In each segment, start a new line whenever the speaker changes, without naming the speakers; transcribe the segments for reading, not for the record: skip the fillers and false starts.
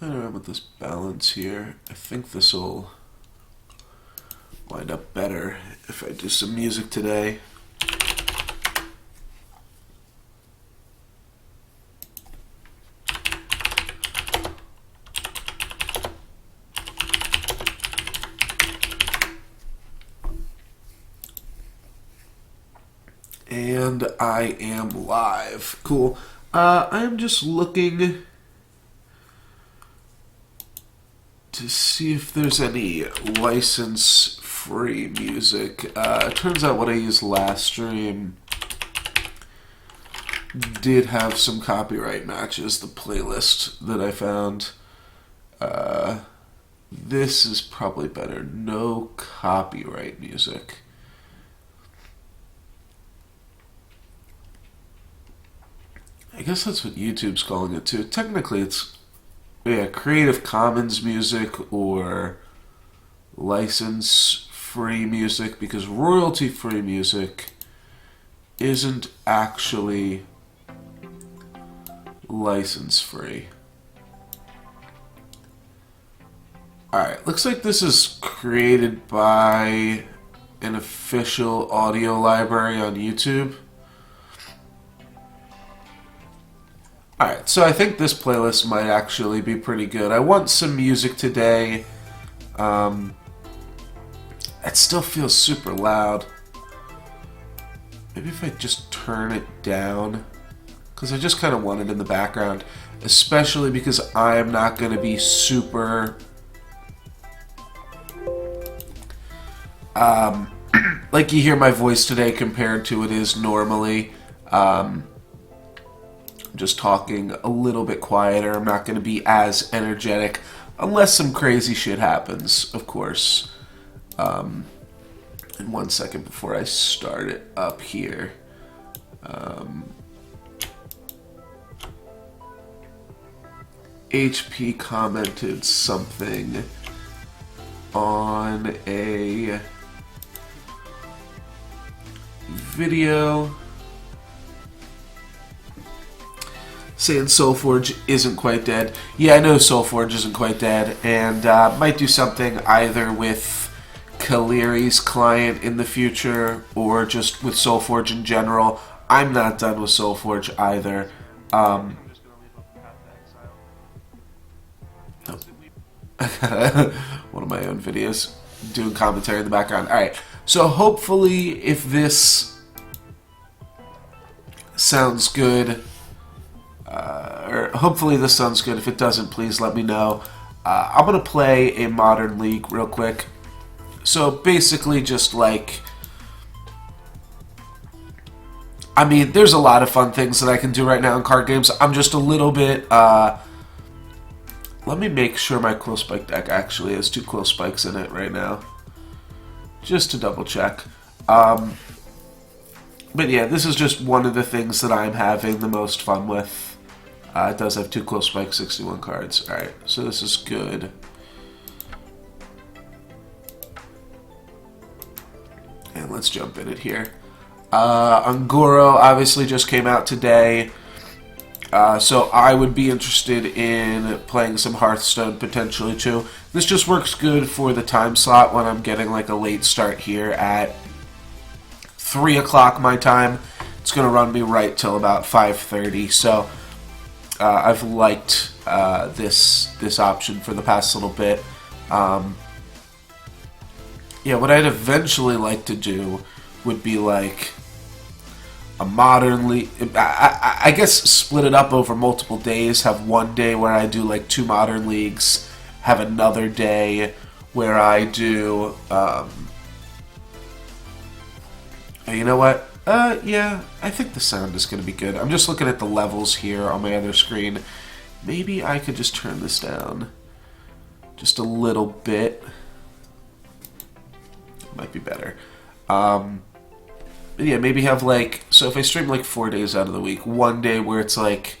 playing around with this balance here. I think this will wind up better if I do some music today. And I am live. Cool. I am just looking to see if there's any license-free music. It turns out what I used last stream did have some copyright matches, the playlist that I found. This is probably better. No copyright music. I guess that's what YouTube's calling it too. Technically, it's Creative Commons music or license-free music, because royalty-free music isn't actually license-free. Alright, looks like this is created by an official audio library on YouTube. Alright, so I think this playlist might actually be pretty good. I want some music today. It still feels super loud. Maybe if I just turn it down, because I just kind of want it in the background, especially because I am not going to be super like you hear my voice today compared to it is normally. I'm just talking a little bit quieter. I'm not going to be as energetic unless some crazy shit happens, of course. In 1 second before I start it up here. HP commented something on a video saying Soulforge isn't quite dead. Yeah, I know Soulforge isn't quite dead, and might do something either with Kaliri's client in the future or just with Soulforge in general. I'm not done with Soulforge either. One of my own videos doing commentary in the background. Alright, so hopefully if this sounds good, or hopefully this sounds good. If it doesn't, please let me know. I'm going to play a Modern League real quick. So basically just like, I mean, there's a lot of fun things that I can do right now in card games. I'm just a little bit, let me make sure my Quillspike deck actually has 2 Quillspikes in it right now, just to double check. But yeah, this is just one of the things that I'm having the most fun with. It does have 2 Quillspike 61 cards. Alright, so this is good. And let's jump in it here. Un'Goro obviously just came out today. So I would be interested in playing some Hearthstone potentially too. This just works good for the time slot when I'm getting like a late start here at 3 o'clock my time. It's going to run me right till about 5:30. So I've liked this option for the past little bit. Yeah, what I'd eventually like to do would be like a Modern League. I guess split it up over multiple days. Have one day where I do like 2 Modern Leagues. Have another day where I do. You know what? Yeah, I think the sound is going to be good. I'm just looking at the levels here on my other screen. Maybe I could just turn this down just a little bit. Might be better. Yeah, maybe have like, so if I stream like 4 days out of the week, one day where it's like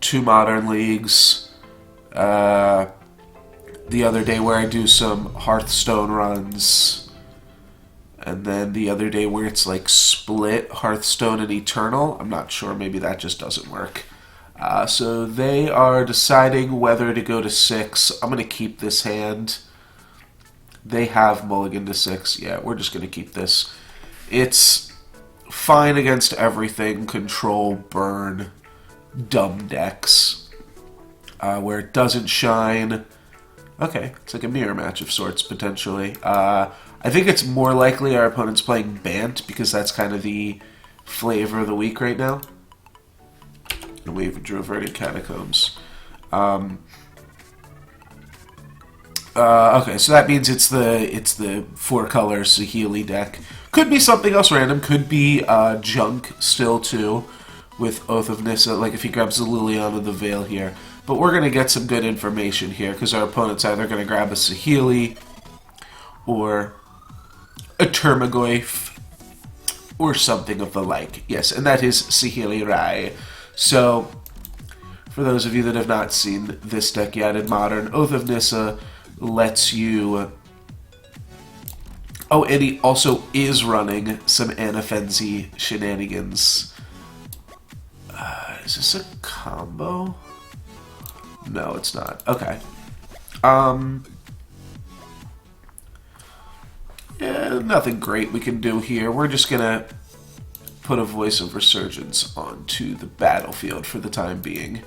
2 Modern Leagues, the other day where I do some Hearthstone runs, and then the other day where it's like split Hearthstone and Eternal. I'm not sure, maybe that just doesn't work. So they are deciding whether to go to 6. I'm going to keep this hand. They have mulligan to 6. Yeah, we're just going to keep this. It's fine against everything. Control, burn, dumb decks. Where it doesn't shine. Okay, it's like a mirror match of sorts, potentially. I think it's more likely our opponent's playing Bant, because that's kind of the flavor of the week right now. And we drew Verdant Catacombs. Okay, so that means it's the 4-color Saheeli deck. Could be something else random. Could be junk still too, with Oath of Nissa. Like if he grabs the Liliana of the Veil here. But we're gonna get some good information here because our opponent's either gonna grab a Saheeli or a Termagoyf or something of the like. Yes, and that is Saheeli Rai. So, for those of you that have not seen this deck yet in Modern, Oath of Nissa lets you... Oh, and he also is running some Anafenzi shenanigans. Is this a combo? No, it's not. Okay. Yeah, nothing great we can do here. We're just gonna put a Voice of Resurgence onto the battlefield for the time being.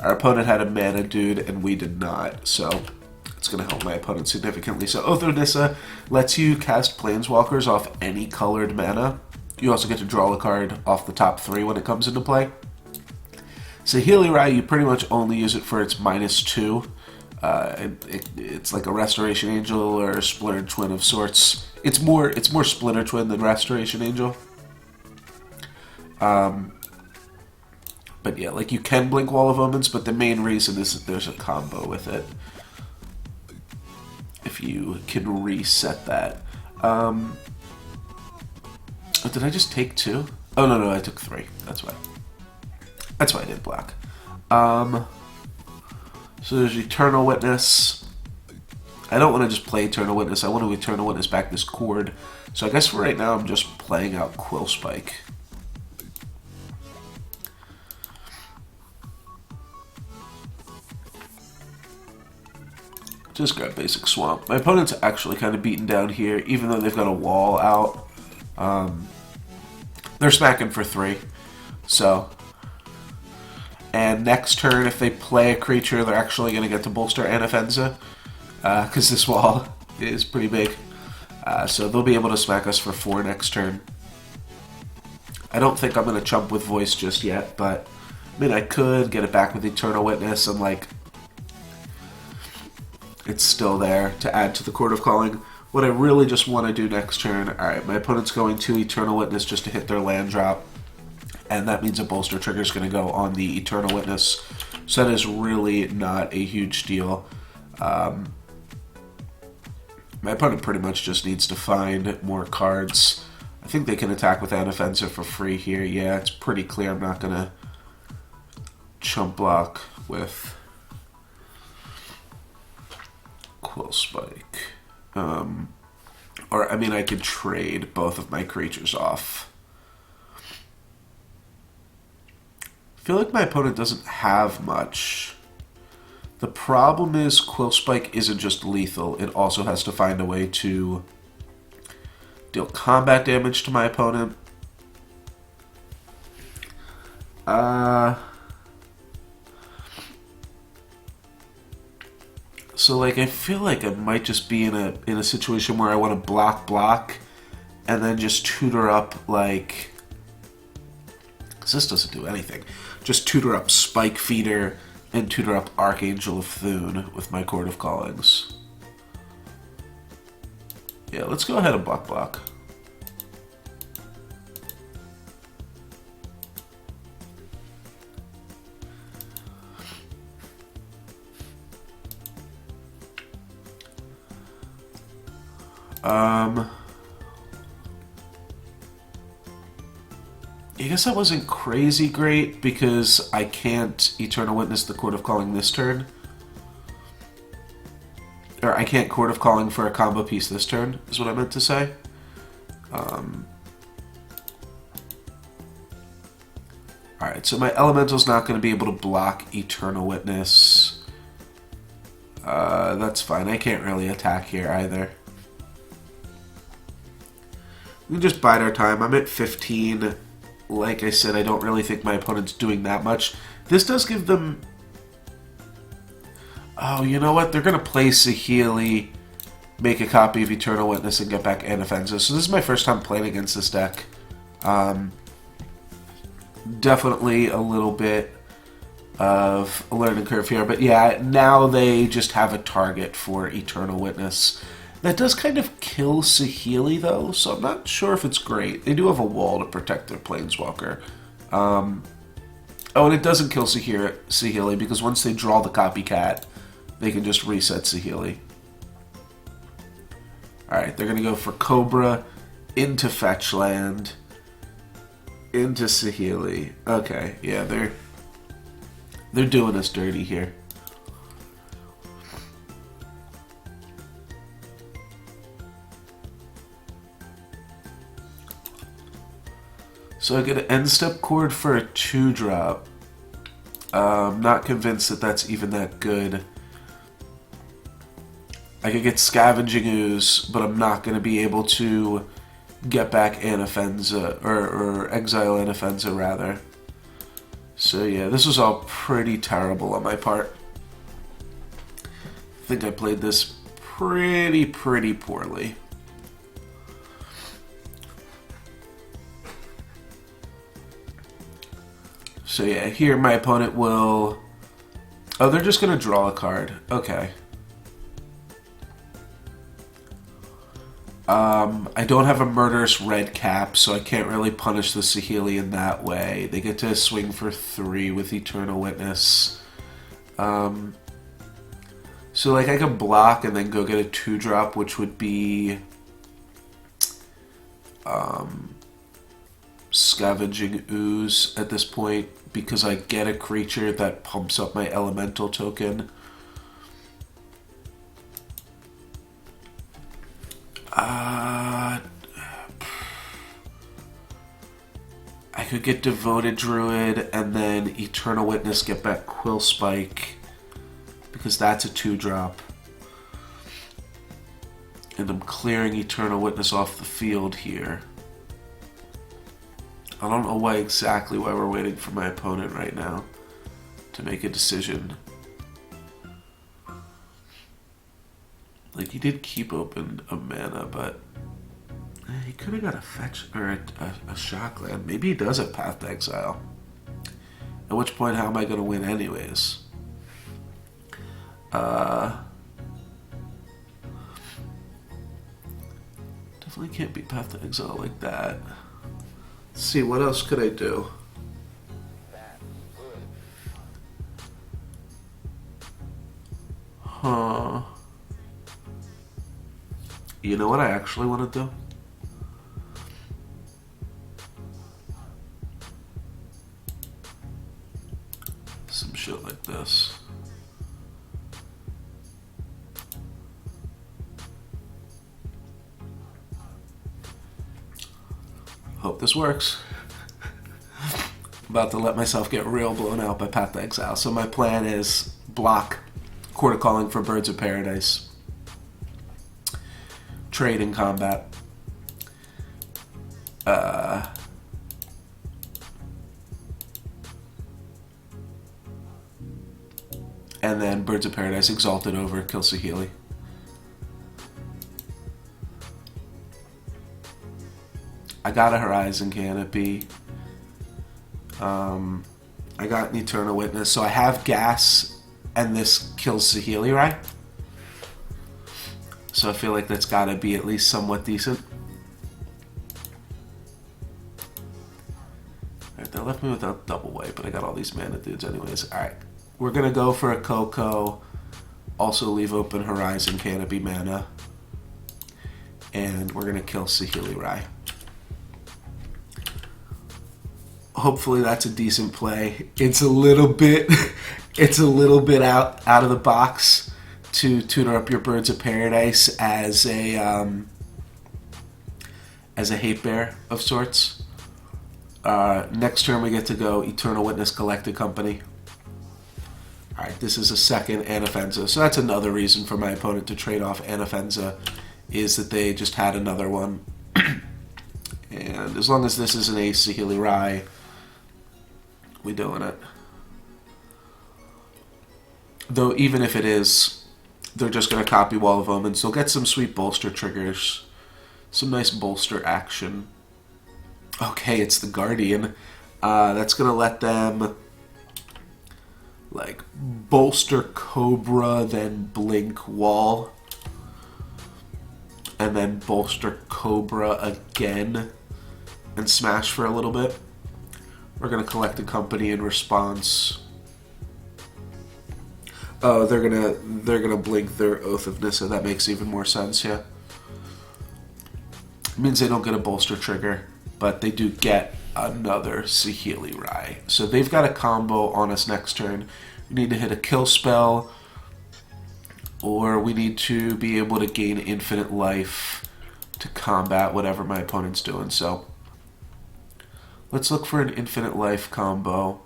Our opponent had a mana dude, and we did not, so it's gonna help my opponent significantly. So Oath of Nissa lets you cast Planeswalkers off any colored mana. You also get to draw a card off the top 3 when it comes into play. Saheeli Rai, you pretty much only use it for its -2. It's like a Restoration Angel or a Splinter Twin of sorts. It's more Splinter Twin than Restoration Angel. But yeah, like you can blink Wall of Omens, but the main reason is that there's a combo with it. If you can reset that. Did I just take 2? Oh no, I took 3. That's why. That's why I did black. So there's Eternal Witness. I don't want to just play Eternal Witness. I want to Eternal Witness back this chord. So I guess for right now I'm just playing out Quillspike. Just grab basic Swamp. My opponent's actually kind of beaten down here, even though they've got a wall out. They're smacking for 3. So... And next turn, if they play a creature, they're actually going to get to bolster Anafenza, because this wall is pretty big. So they'll be able to smack us for 4 next turn. I don't think I'm going to chump with Voice just yet, but I mean, I could get it back with Eternal Witness, and like, it's still there to add to the Court of Calling. What I really just want to do next turn, alright, my opponent's going to Eternal Witness just to hit their land drop. And that means a bolster trigger is going to go on the Eternal Witness. So that is really not a huge deal. My opponent pretty much just needs to find more cards. I think they can attack with Anafenza for free here. Yeah, it's pretty clear I'm not going to chump block with Quillspike. Or, I mean, I could trade both of my creatures off. I feel like my opponent doesn't have much. The problem is Quillspike isn't just lethal, it also has to find a way to deal combat damage to my opponent. So like I feel like I might just be in a situation where I want to block and then just tutor up like, because this doesn't do anything. Just tutor up Spike Feeder and tutor up Archangel of Thune with my Court of Callings. Yeah, let's go ahead and block. I guess that wasn't crazy great because I can't Eternal Witness the Court of Calling this turn. Or I can't Court of Calling for a combo piece this turn, is what I meant to say. Alright, so my Elemental's not going to be able to block Eternal Witness. That's fine. I can't really attack here either. We can just bide our time. I'm at 15. Like I said, I don't really think my opponent's doing that much. This does give them... Oh, you know what? They're going to play Saheeli, make a copy of Eternal Witness, and get back Anafenza. So this is my first time playing against this deck. Definitely a little bit of a learning curve here. But yeah, now they just have a target for Eternal Witness. That does kind of kill Saheeli, though, so I'm not sure if it's great. They do have a wall to protect their Planeswalker. Oh, and it doesn't kill Saheeli, because once they draw the copycat, they can just reset Saheeli. Alright, they're going to go for Cobra, into Fetchland, into Saheeli. Okay, yeah, they're doing us dirty here. So I get an end step chord for a 2-drop. I'm not convinced that that's even that good. I could get Scavenging Ooze, but I'm not going to be able to get back Anafenza, or exile Anafenza rather. So yeah, this was all pretty terrible on my part. I think I played this pretty poorly. So yeah, here my opponent will... Oh, they're just going to draw a card. Okay. I don't have a Murderous Red Cap, so I can't really punish the Saheeli in that way. They get to swing for 3 with Eternal Witness. So like I could block and then go get a 2-drop, which would be... Scavenging Ooze at this point, because I get a creature that pumps up my elemental token. I could get Devoted Druid and then Eternal Witness, get back Quillspike, because that's a 2-drop. And I'm clearing Eternal Witness off the field here. I don't know exactly why we're waiting for my opponent right now to make a decision. Like, he did keep open a mana, but he could have got a fetch or a Shockland. Maybe he does have Path to Exile. At which point, how am I going to win anyways? Definitely can't be Path to Exile like that. Let's see, what else could I do? Huh. You know what I actually want to do? Some shit like this. Hope this works. About to let myself get real blown out by Path to Exile. So my plan is block Court of Calling for Birds of Paradise. Trade in combat. And then Birds of Paradise Exalted over, kill Saheeli. I got a Horizon Canopy. I got an Eternal Witness, so I have gas, and this kills Saheeli, right? So I feel like that's got to be at least somewhat decent. Alright, they left me without double white, but I got all these mana dudes anyways. Alright, we're going to go for a Coco, also leave open Horizon Canopy mana, and we're going to kill Saheeli Rai. Hopefully that's a decent play. It's a little bit out of the box to tutor up your Birds of Paradise as a hate bear of sorts. Next turn we get to go Eternal Witness Collected Company. Alright, this is a second Anafenza. So that's another reason for my opponent to trade off Anafenza, is that they just had another one. And as long as this isn't a Saheeli Rai, we doing it. Though even if it is, they're just going to copy Wall of Omens. They'll get some sweet bolster triggers. Some nice bolster action. Okay, it's the Guardian. That's going to let them like bolster Cobra, then blink Wall, and then bolster Cobra again and smash for a little bit. We're going to collect a company in response. Oh, they're gonna blink their Oath of Nissa. That makes even more sense, yeah. It means they don't get a bolster trigger, but they do get another Saheeli Rai. So they've got a combo on us next turn. We need to hit a kill spell, or we need to be able to gain infinite life to combat whatever my opponent's doing. So let's look for an infinite life combo.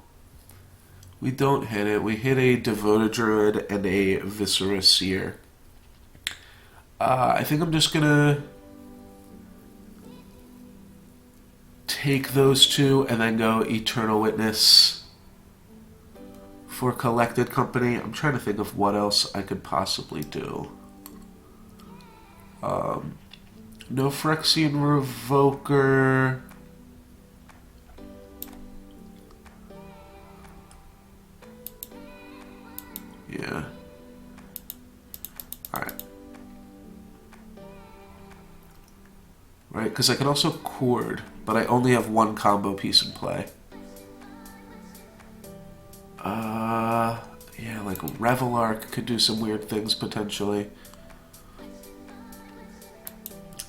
We don't hit it. We hit a Devoted Druid and a Viscera Seer. I think I'm just gonna take those two and then go Eternal Witness for Collected Company. I'm trying to think of what else I could possibly do. No Phyrexian Revoker. Yeah. Alright. Right, because I can also Chord, but I only have one combo piece in play. Yeah, like Revelark could do some weird things potentially.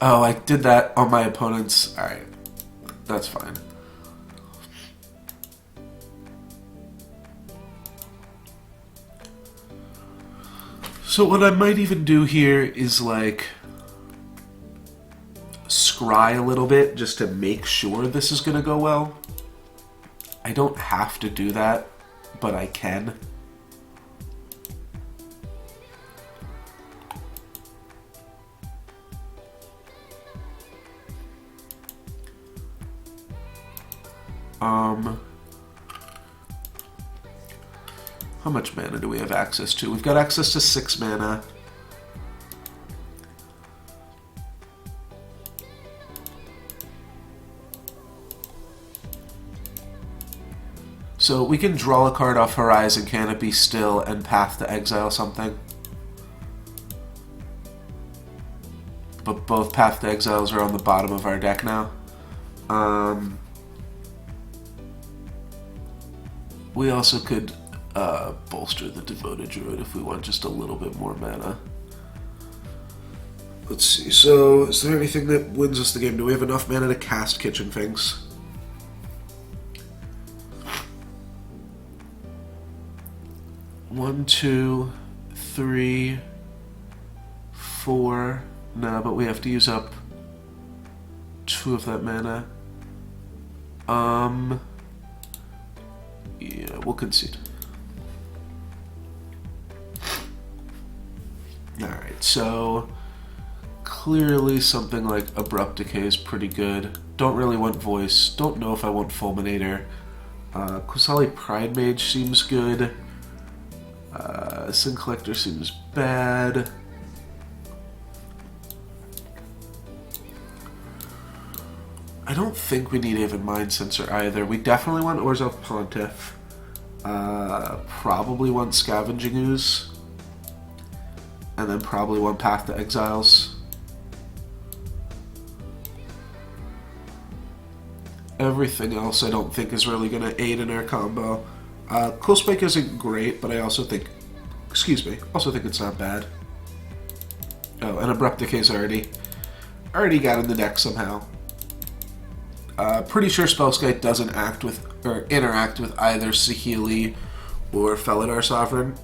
Oh, I did that on my opponent's. Alright. That's fine. So what I might even do here is like scry a little bit just to make sure this is going to go well. I don't have to do that, but I can. How much mana do we have access to? We've got access to 6 mana. So we can draw a card off Horizon Canopy still and Path to Exile something. But both Path to Exiles are on the bottom of our deck now. We also could bolster the Devoted Druid if we want just a little bit more mana. Let's see, so is there anything that wins us the game? Do we have enough mana to cast Kitchen Finks? One, two, three, four. No, but we have to use up 2 of that mana. Yeah, we'll concede. Alright, so clearly something like Abrupt Decay is pretty good. Don't really want Voice. Don't know if I want Fulminator. Qasali Pride Mage seems good. Sin Collector seems bad. I don't think we need Avid Mind Sensor either. We definitely want Orzhov Pontiff. Probably want Scavenging Ooze. And then probably want Path to Exiles. Everything else I don't think is really going to aid in our combo. Quillspike isn't great, but I also think... Excuse me. Also think it's not bad. Oh, and Abrupt Decay's already got in the deck somehow. Pretty sure Spellskite doesn't act with or interact with either Saheeli or Felidar Sovereign.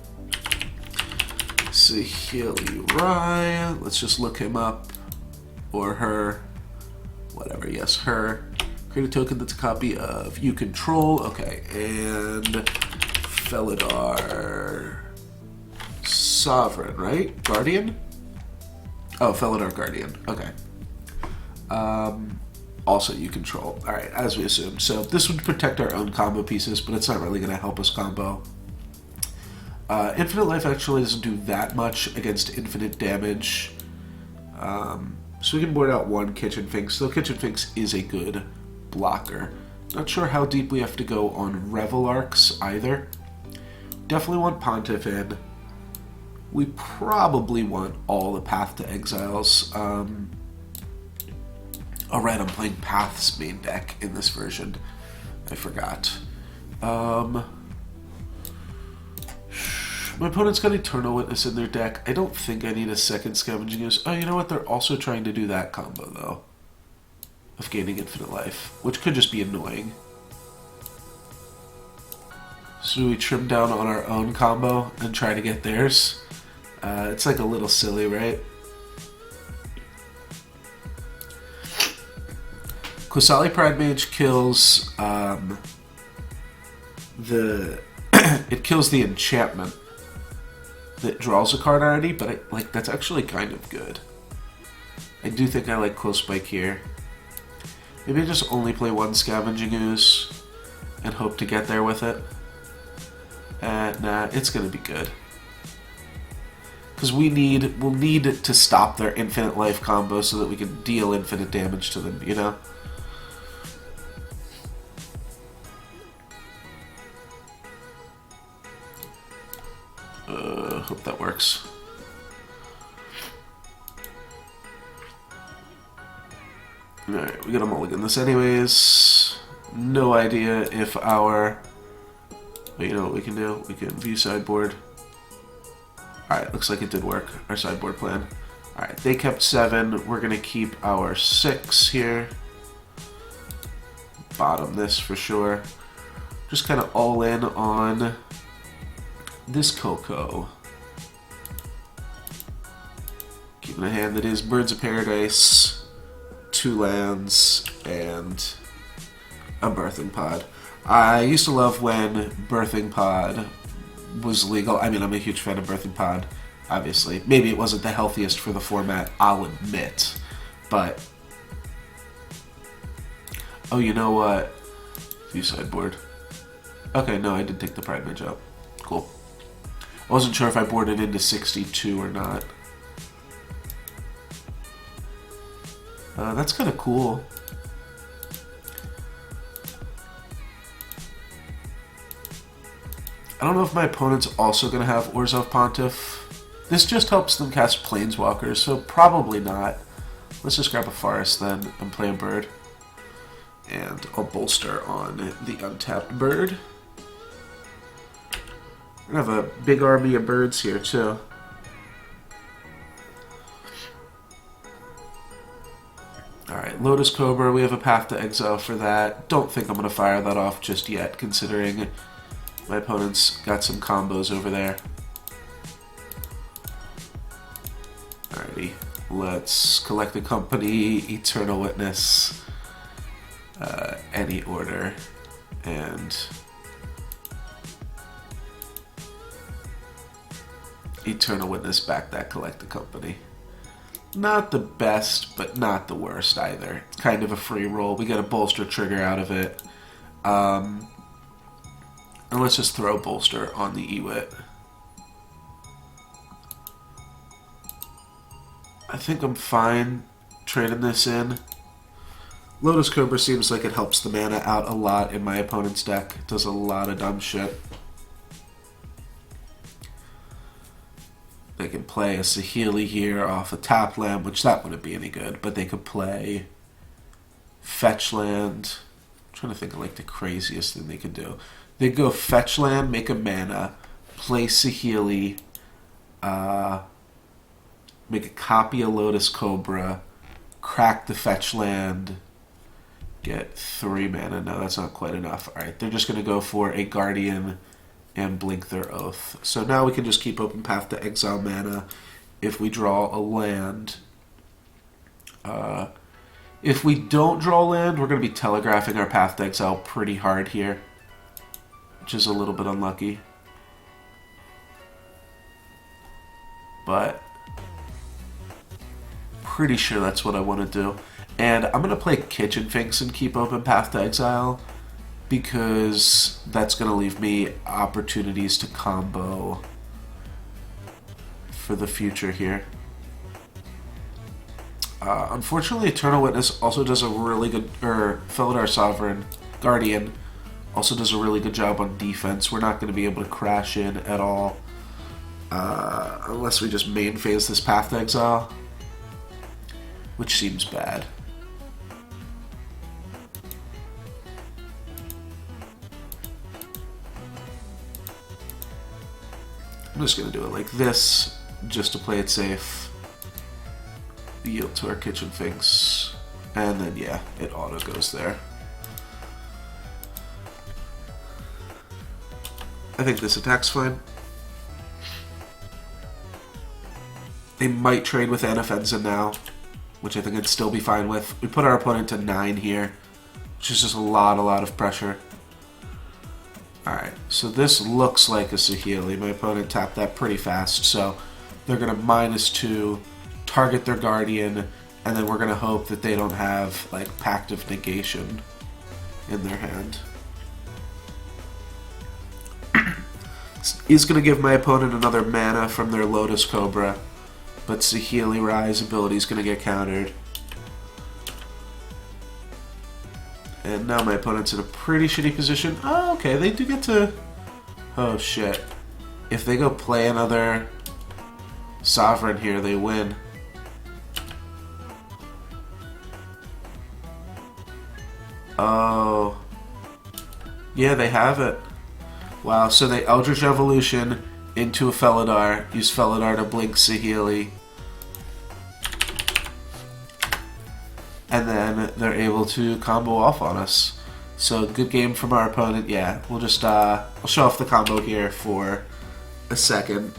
Saheeli Rai. Let's just look him up. Or her. Whatever, yes, her. Create a token that's a copy of you control. Okay, and Felidar Sovereign, right? Guardian? Oh, Felidar Guardian. Okay. Also you control. Alright, as we assumed. So this would protect our own combo pieces, but it's not really going to help us combo. Infinite Life actually doesn't do that much against infinite damage. So we can board out one Kitchen Finks, though Kitchen Finks is a good blocker. Not sure how deep we have to go on Revel Arcs either. Definitely want Pontiff in. We probably want all the Path to Exiles. Alright, I'm playing Path's main deck in this version. I forgot. My opponent's got Eternal Witness in their deck. I don't think I need a second Scavenging Ooze. Oh, you know what? They're also trying to do that combo, though. Of gaining Infinite Life, which could just be annoying. So we trim down on our own combo and try to get theirs. It's like a little silly, right? Qasali Pride Mage kills it kills the enchantment that draws a card already, but that's actually kind of good. I do think I like Quillspike here. Maybe I just only play one Scavenging Ooze and hope to get there with it. Nah, it's gonna be good. Because we'll need to stop their infinite life combo so that we can deal infinite damage to them, you know? Hope that works. Alright, we gotta mulligan this anyways. No idea if our... But you know what we can do? We can view sideboard. Alright, looks like it did work. Our sideboard plan. Alright, they kept 7. We're gonna keep our 6 here. Bottom this for sure. Just kind of all in on this Coco. Keeping a hand that is Birds of Paradise, 2 lands, and a Birthing Pod. I used to love when Birthing Pod was legal. I mean, I'm a huge fan of Birthing Pod, obviously. Maybe it wasn't the healthiest for the format, I'll admit. But, oh, you know what? View sideboard. Okay, no, I did take the Pride Mage out. Cool. I wasn't sure if I boarded into 62 or not. That's kind of cool. I don't know if my opponent's also going to have Orzhov Pontiff. This just helps them cast Planeswalkers, so probably not. Let's just grab a Forest then and play a bird. And I'll bolster on the untapped bird. I have a big army of birds here too. Alright, Lotus Cobra, we have a Path to Exile for that. Don't think I'm going to fire that off just yet, considering my opponent's got some combos over there. Alrighty, let's collect a company, Eternal Witness, any order, and Eternal Witness back that collect a company. Not the best, but not the worst either. It's kind of a free roll. We get a bolster trigger out of it. And let's just throw bolster on the Ewit. I think I'm fine trading this in. Lotus Cobra seems like it helps the mana out a lot in my opponent's deck. It does a lot of dumb shit. They can play a Saheeli here off a tap land, which that wouldn't be any good, but they could play fetch land. I'm trying to think of like the craziest thing they could do. They'd go fetch land, make a mana, play Saheeli, make a copy of Lotus Cobra, crack the fetch land, get 3 mana. No, that's not quite enough. Alright, they're just going to go for a Guardian and blink their oath. So now we can just keep open Path to Exile mana if we draw a land. If we don't draw land, we're going to be telegraphing our Path to Exile pretty hard here, which is a little bit unlucky. But pretty sure that's what I want to do. And I'm going to play Kitchen Finks and keep open Path to Exile, because that's going to leave me opportunities to combo for the future here. Unfortunately, Eternal Witness also does a really good, or Felidar Sovereign Guardian also does a really good job on defense. We're not going to be able to crash in at all, unless we just main phase this Path to Exile, which seems bad. I'm just going to do it like this, just to play it safe. Yield to our Kitchen Finks, and then yeah, it auto goes there. I think this attack's fine. They might trade with Anafenza now, which I think I'd still be fine with. We put our opponent to 9 here, which is just a lot of pressure. Alright, so this looks like a Saheeli. My opponent tapped that pretty fast, so they're going to -2, target their Guardian, and then we're going to hope that they don't have, like, Pact of Negation in their hand. He's going to give my opponent another mana from their Lotus Cobra, but Saheeli Rise ability is going to get countered. And now my opponent's in a pretty shitty position. Oh, okay, they do get to... Oh, shit. If they go play another Sovereign here, they win. Oh. Yeah, they have it. Wow, so they Eldritch Evolution into a Felidar, use Felidar to blink Saheeli, and then they're able to combo off on us. So good game from our opponent. Yeah, we'll just I'll show off the combo here for a second.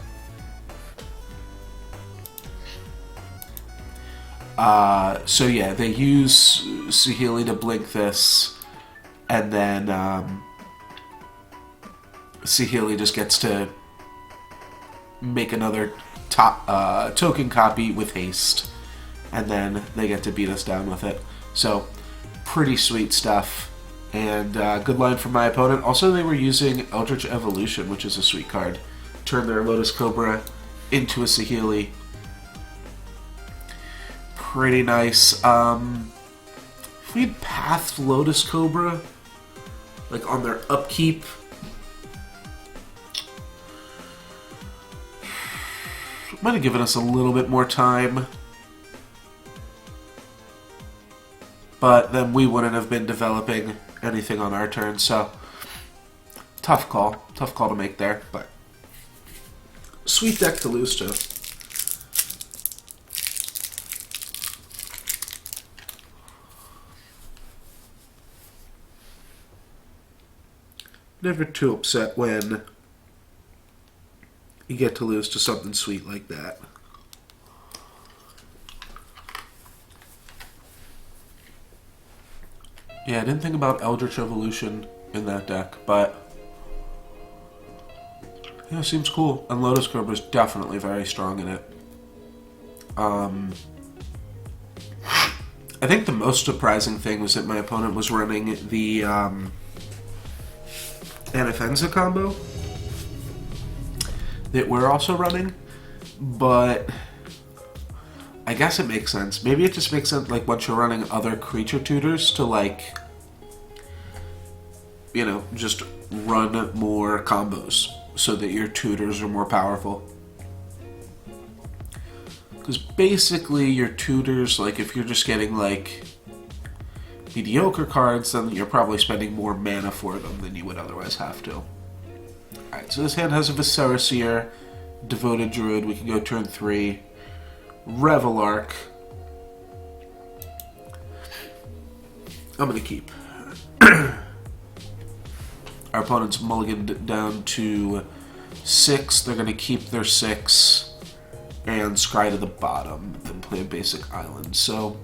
So yeah, they use Saheeli to blink this, and then Saheeli just gets to make another token copy with haste, and then they get to beat us down with it. So pretty sweet stuff, and good line from my opponent. Also, they were using Eldritch Evolution, which is a sweet card. Turn their Lotus Cobra into a Saheeli. Pretty nice. If we had Pathed Lotus Cobra, like on their upkeep, might have given us a little bit more time, but then we wouldn't have been developing anything on our turn. So tough call to make there, but sweet deck to lose to. Never too upset when you get to lose to something sweet like that. Yeah, I didn't think about Eldritch Evolution in that deck, but yeah, seems cool. And Lotus Cobra is definitely very strong in it. I think the most surprising thing was that my opponent was running the Anafenza combo that we're also running, but I guess it makes sense. Maybe it just makes sense, like, once you're running other creature tutors to, like, you know, just run more combos so that your tutors are more powerful. Because basically your tutors, like, if you're just getting, like, mediocre cards, then you're probably spending more mana for them than you would otherwise have to. Alright, so this hand has a Viscera Seer, Devoted Druid. We can go turn 3. Revelark. I'm going to keep. Our opponent's mulliganed down to 6. They're going to keep their 6 and scry to the bottom, then play a basic island. So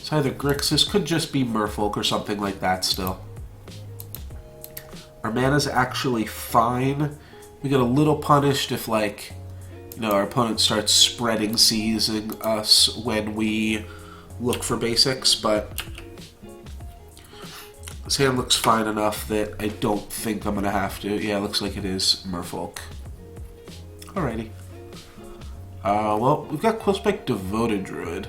It's either Grixis, could just be Merfolk or something like that still. Our mana's actually fine. We get a little punished if, like, you know, our opponent starts spreading seizing us when we look for basics, but this hand looks fine enough that I don't think I'm going to have to. Yeah, it looks like it is Merfolk. Alrighty. Well, we've got Quillspike Devoted Druid.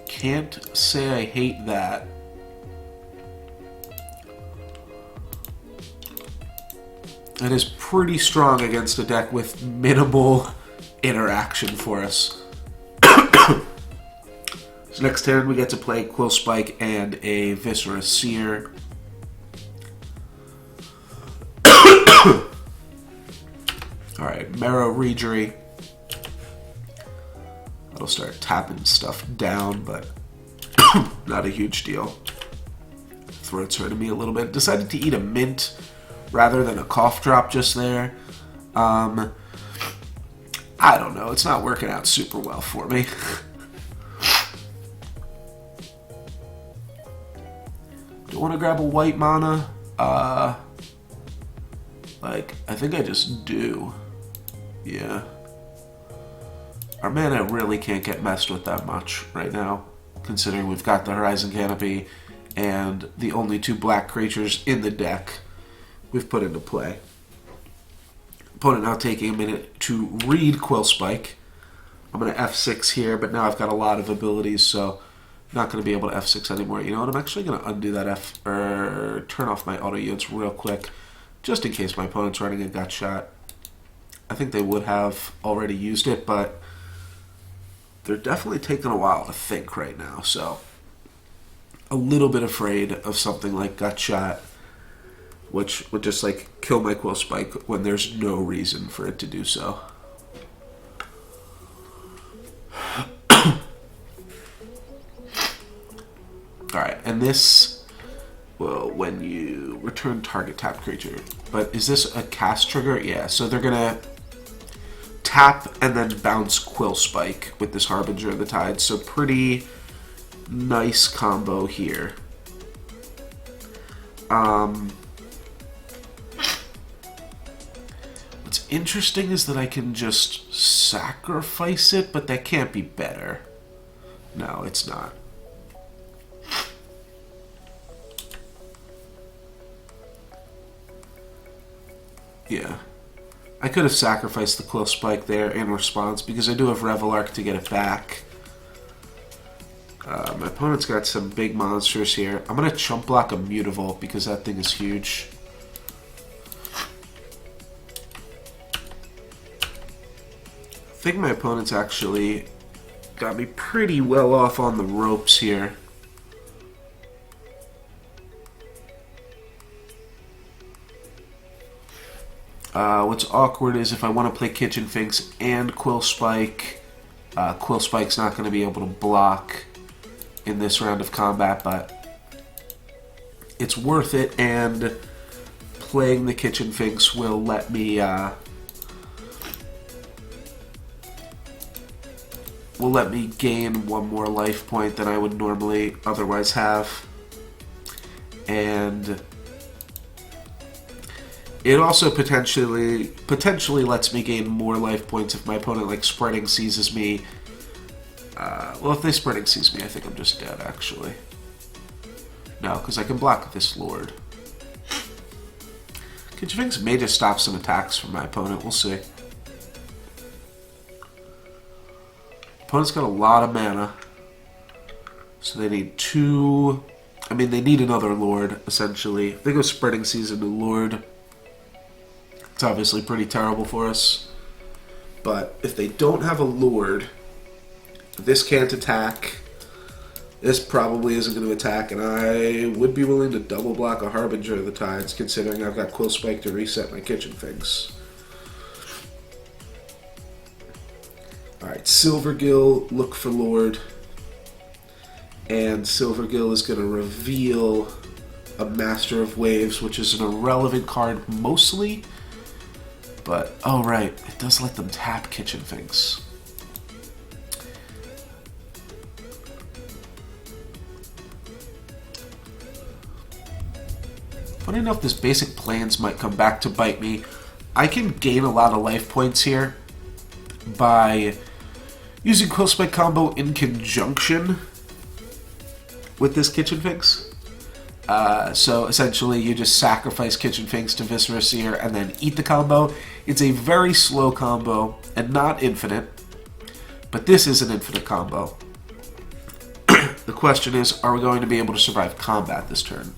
Can't say I hate that. That is pretty strong against a deck with minimal interaction for us. So next turn we get to play Quillspike and a Viscera Seer. Alright, Marrow Reejery. That'll start tapping stuff down, but not a huge deal. Throat's hurting me a little bit. Decided to eat a mint rather than a cough drop just there. I don't know. It's not working out super well for me. Do I want to grab a white mana? Like, I think I just do. Yeah. Our mana really can't get messed with that much right now, considering we've got the Horizon Canopy and the only 2 black creatures in the deck we've put into play. Opponent now taking a minute to read Quillspike. I'm going to F6 here, but now I've got a lot of abilities, so I'm not going to be able to F6 anymore. You know what? I'm actually going to undo that turn off my auto yields real quick, just in case my opponent's running a gut shot. I think they would have already used it, but they're definitely taking a while to think right now, so a little bit afraid of something like gut shot, which would just like kill my Quillspike when there's no reason for it to do so. Alright, and this, well, when you return target tap creature. But is this a cast trigger? Yeah, so they're gonna tap and then bounce Quillspike with this Harbinger of the Tide. So pretty nice combo here. What's interesting is that I can just sacrifice it, but that can't be better. No, it's not. Yeah. I could have sacrificed the Quillspike there in response because I do have Revelark to get it back. My opponent's got some big monsters here. I'm going to chump block a Mutavault because that thing is huge. I think my opponent's actually got me pretty well off on the ropes here. What's awkward is if I want to play Kitchen Finks and Quillspike, Quillspike's not going to be able to block in this round of combat, but it's worth it, and playing the Kitchen Finks will let me gain 1 more life point than I would normally otherwise have, and it also potentially lets me gain more life points if my opponent, like, spreading seizes me. Well, if they spreading seize me, I think I'm just dead, actually. No, because I can block this Lord. Kitchen Finks may just stop some attacks from my opponent. We'll see. Opponent's got a lot of mana. So they need 2... I mean, they need another Lord, essentially. If they go spreading seize into Lord, it's obviously pretty terrible for us. But if they don't have a Lord, this can't attack. This probably isn't going to attack, and I would be willing to double block a Harbinger of the Tides, considering I've got Quillspike to reset my Kitchen Finks. Alright, Silvergill, look for Lord. And Silvergill is going to reveal a Master of Waves, which is an irrelevant card mostly. But, oh right, it does let them tap Kitchen Finks. Funny enough, this basic Plains might come back to bite me. I can gain a lot of life points here by using Quillspike combo in conjunction with this Kitchen Finks. So essentially you just sacrifice Kitchen Finks to Viscera Seer and then eat the combo. It's a very slow combo and not infinite, but this is an infinite combo. The question is, are we going to be able to survive combat this turn?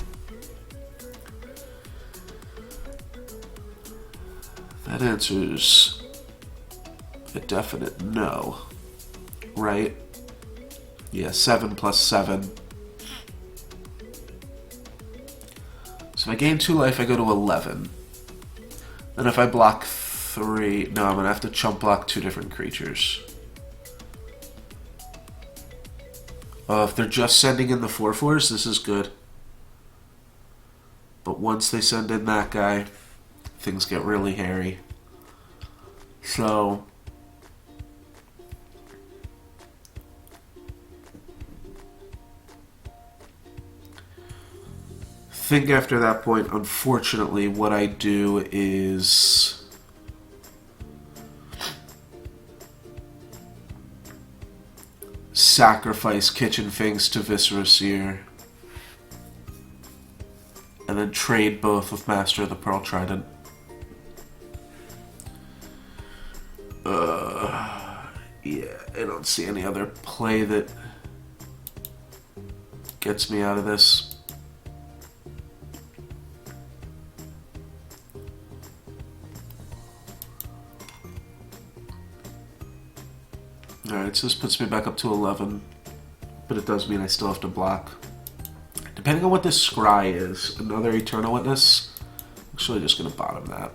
That answers a definite no, right? Yeah, 7 plus 7. So if I gain 2 life, I go to 11. Then if I block 3... No, I'm going to have to chump block 2 different creatures. If they're just sending in the 4/4s, this is good. But once they send in that guy, things get really hairy. So... I think after that point, unfortunately, what I do is sacrifice Kitchen Finks to Viscera Seer and then trade both with Master of the Pearl Trident. Yeah, I don't see any other play that gets me out of this. Alright, so this puts me back up to 11, but it does mean I still have to block. Depending on what this Scry is, another Eternal Witness, I'm actually just going to bottom that.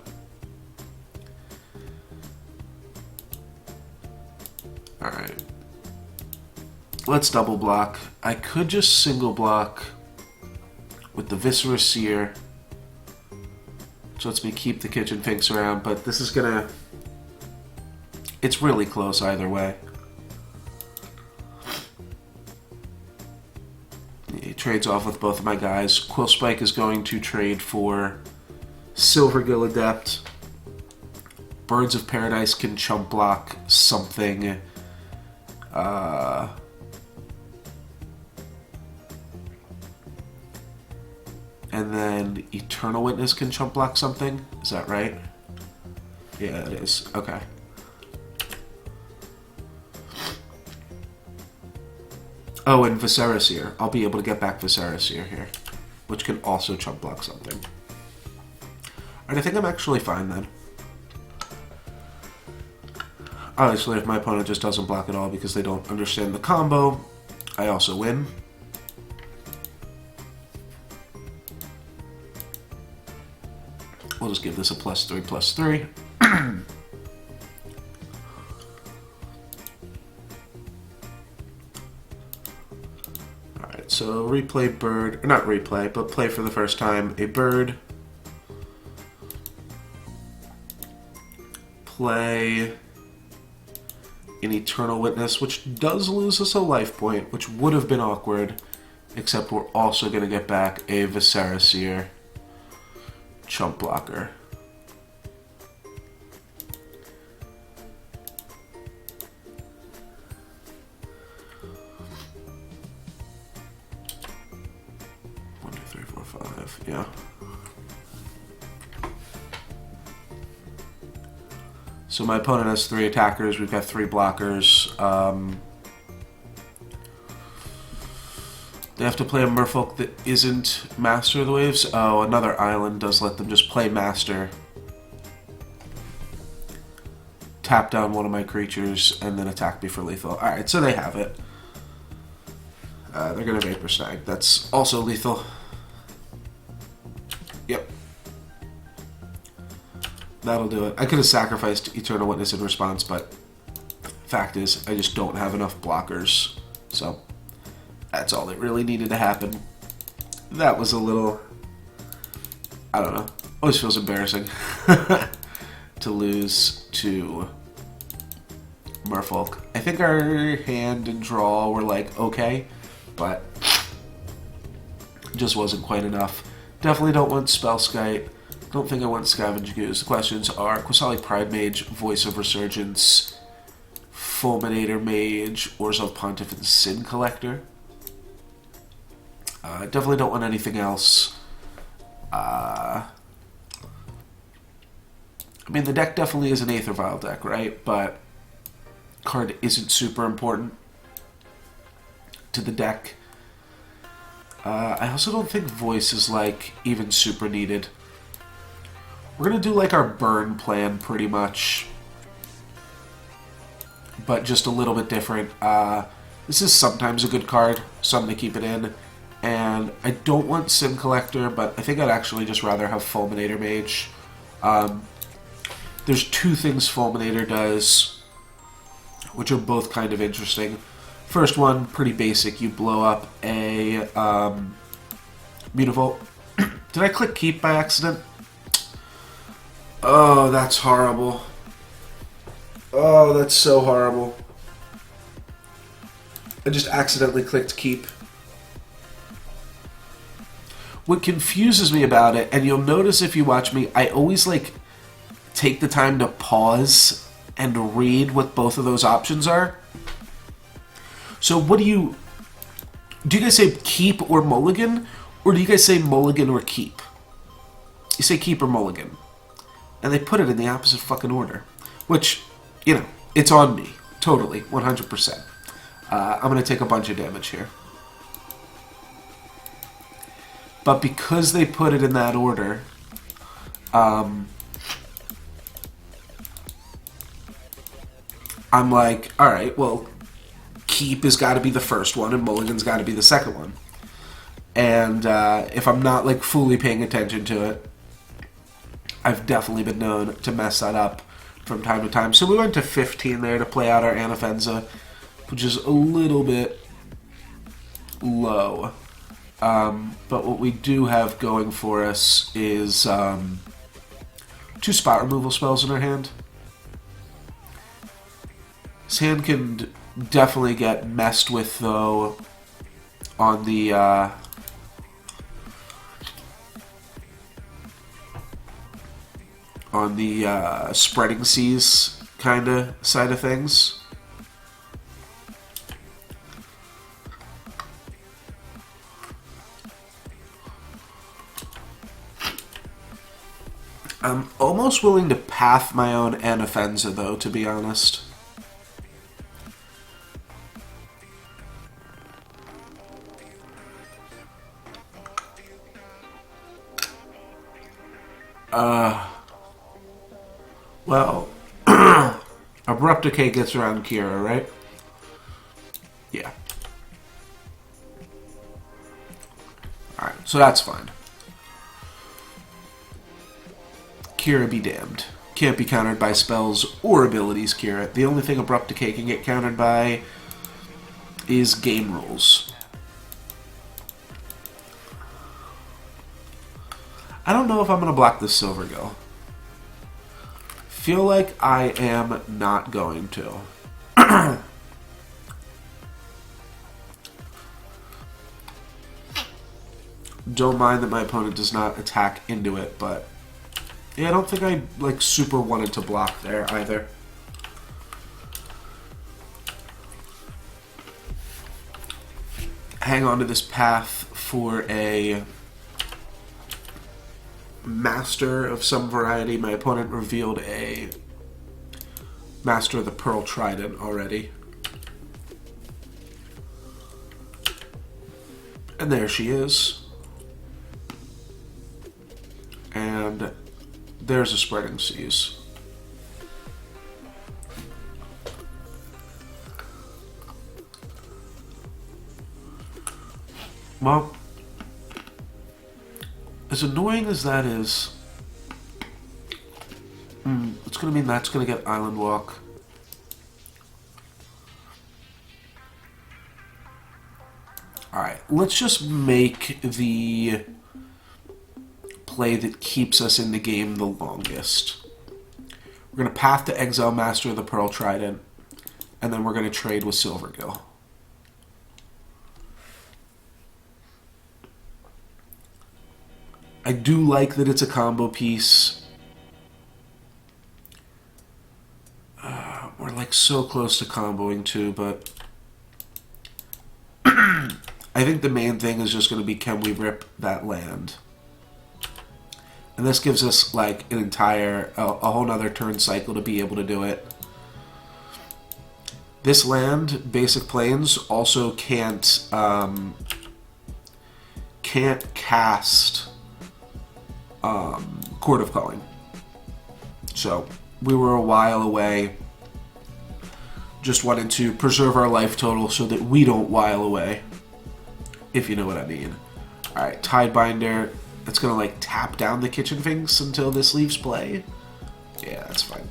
Alright. Let's double block. I could just single block with the Viscera Seer, which lets me keep the Kitchen Finks around, but this is going to... It's really close either way. He trades off with both of my guys. Quillspike is going to trade for Silvergill Adept. Birds of Paradise can chump block something. And then Eternal Witness can chump block something. Is that right? Yeah, it is. Okay. Oh, and Viscera Seer. I'll be able to get back Viscera Seer here, which can also chump block something. Alright, I think I'm actually fine then. Obviously, if my opponent just doesn't block at all because they don't understand the combo, I also win. We'll just give this a +3/+3. So replay bird, or not replay, but play for the first time a bird. Play an Eternal Witness, which does lose us a life point, which would have been awkward, except we're also going to get back a Viscera Seer chump blocker. Yeah. So my opponent has 3 attackers, we've got 3 blockers. They have to play a Merfolk that isn't Master of the Waves. Oh, another island does let them just play Master. Tap down one of my creatures and then attack me for lethal. Alright, so they have it. They're going to Vapor Snag. That's also lethal. Yep. That'll do it. I could have sacrificed Eternal Witness in response, but fact is, I just don't have enough blockers. So, that's all that really needed to happen. That was a little... I don't know. Always feels embarrassing to lose to Merfolk. I think our hand and draw were like, okay, but just wasn't quite enough. Definitely don't want Spellskite. Don't think I want Scavenge Goose. The questions are Qasali Pride Mage, Voice of Resurgence, Fulminator Mage, Orzhov Pontiff, and Sin Collector. Definitely don't want anything else. I mean, the deck definitely is an Aether Vial deck, right? But card isn't super important to the deck. I also don't think Voice is, like, even super needed. We're going to do, like, our burn plan, pretty much. But just a little bit different. This is sometimes a good card, so I'm going to keep it in. And I don't want Sin Collector, but I think I'd actually just rather have Fulminator Mage. There's two things Fulminator does, which are both kind of interesting. First one, pretty basic. You blow up a Mutavault. Did I click Keep by accident? Oh, that's horrible. Oh, that's so horrible. I just accidentally clicked Keep. What confuses me about it, and you'll notice if you watch me, I always, like, take the time to pause and read what both of those options are. So what do you guys say keep or mulligan? Or do you guys say mulligan or keep? You say keep or mulligan. And they put it in the opposite fucking order. Which, you know, it's on me. Totally. 100%. I'm going to take a bunch of damage here. But because they put it in that order, I'm like, alright, well, keep has got to be the first one, and mulligan's got to be the second one. And if I'm not, like, fully paying attention to it, I've definitely been known to mess that up from time to time. So we went to 15 there to play out our Anafenza, which is a little bit low. But what we do have going for us is 2 spot removal spells in our hand. His hand can definitely get messed with, though, on the spreading seas kind of side of things. I'm almost willing to path my own Anafenza, though, to be honest. Well, Abrupt Decay gets around Kira, right? Yeah. Alright, so that's fine. Kira be damned. Can't be countered by spells or abilities, Kira. The only thing Abrupt Decay can get countered by is game rules. I don't know if I'm going to block this Silver Gill. Feel like I am not going to. Don't mind that my opponent does not attack into it, but yeah, I don't think I like super wanted to block there either. Hang on to this path for a Master of some variety. My opponent revealed a Master of the Pearl Trident already. And there she is. And there's a Spreading Seas. Well, as annoying as that is, it's going to mean that's going to get Island Walk. Alright, let's just make the play that keeps us in the game the longest. We're going to path to exile Master of the Pearl Trident, and then we're going to trade with Silvergill. I do like that it's a combo piece. We're like so close to comboing too, but I think the main thing is just going to be, can we rip that land? And this gives us like an entire, a whole nother turn cycle to be able to do it. This land, Basic Plains, also can't cast Court of Calling. So we were a while away. Just wanted to preserve our life total so that we don't while away, if you know what I mean. Alright, Tidebinder. It's going to like tap down the Kitchen Finks until this leaves play. Yeah, that's fine.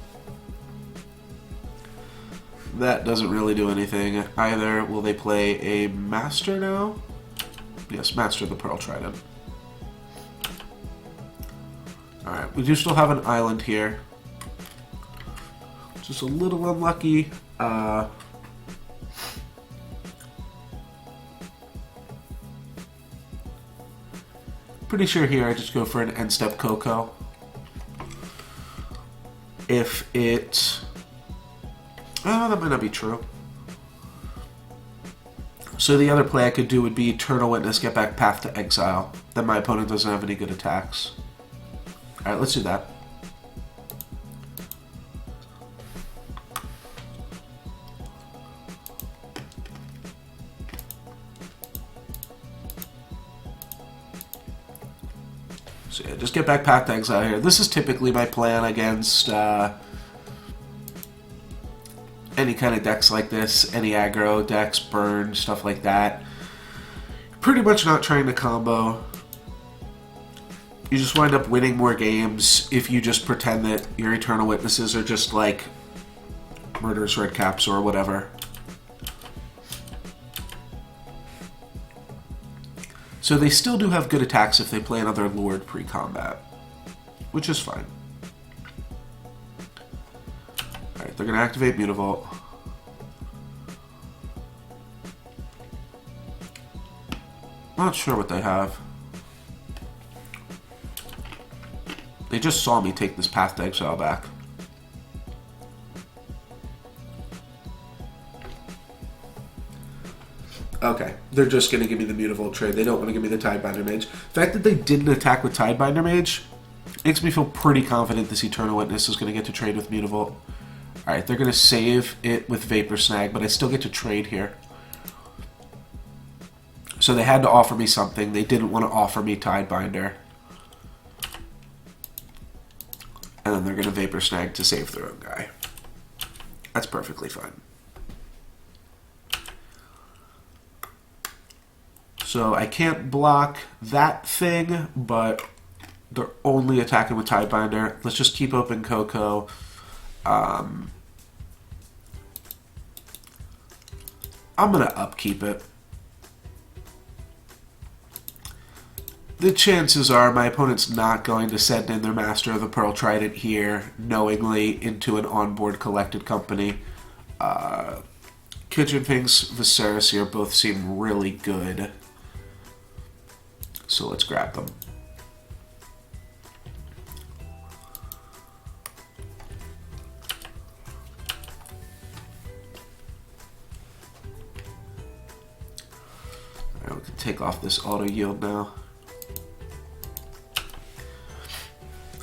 That doesn't really do anything either. Will they play a Master now? Yes, Master the Pearl Trident. Alright, we do still have an island here. Just a little unlucky. Pretty sure here I just go for an end step Coco. If it... Oh, that might not be true. So the other play I could do would be Eternal Witness, get back Path to Exile. Then my opponent doesn't have any good attacks. Alright, let's do that. So yeah, just get back Path to Exile here. This is typically my plan against any kind of decks like this, any aggro decks, burn, stuff like that. Pretty much not trying to combo. You just wind up winning more games if you just pretend that your Eternal Witnesses are just like Murderous Redcaps or whatever. So they still do have good attacks if they play another Lord pre-combat, which is fine. Alright, they're going to activate Mutavault. Not sure what they have. They just saw me take this Path to Exile back. Okay, they're just going to give me the Mutavault trade. They don't want to give me the Tidebinder Mage. The fact that they didn't attack with Tidebinder Mage makes me feel pretty confident this Eternal Witness is going to get to trade with Mutavault. Alright, they're going to save it with Vapor Snag, but I still get to trade here. So they had to offer me something. They didn't want to offer me Tidebinder. And then they're going to Vapor Snag to save their own guy. That's perfectly fine. So I can't block that thing, but they're only attacking with Tidebinder. Let's just keep open Coco. I'm going to upkeep it. The chances are my opponent's not going to send in their Master of the Pearl Trident here knowingly into an onboard collected company. Kitchen Finks, Viserys here both seem really good. So let's grab them. Alright, we can take off this auto yield now.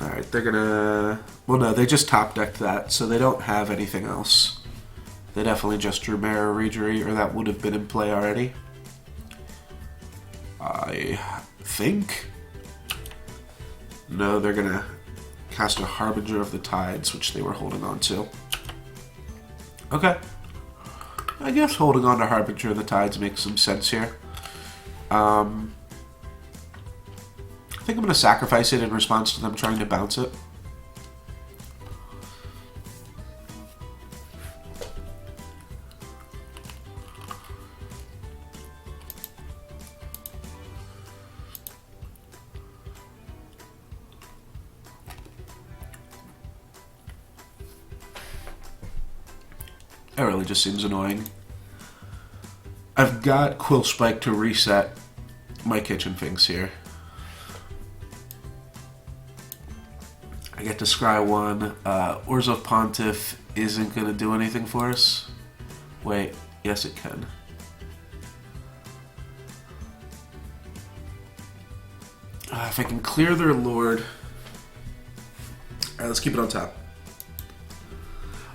Alright, they're gonna... Well, no, they just top decked that, so they don't have anything else. They definitely just drew Mirror Regery, or that would have been in play already. I think? No, they're gonna cast a Harbinger of the Tides, which they were holding on to. Okay. I guess holding on to Harbinger of the Tides makes some sense here. I think I'm going to sacrifice it in response to them trying to bounce it. That really just seems annoying. I've got Quillspike to reset my Kitchen Finks here. I get to scry 1. Orzhov Pontiff isn't going to do anything for us. Wait, yes it can. If I can clear their lord... Alright, let's keep it on top.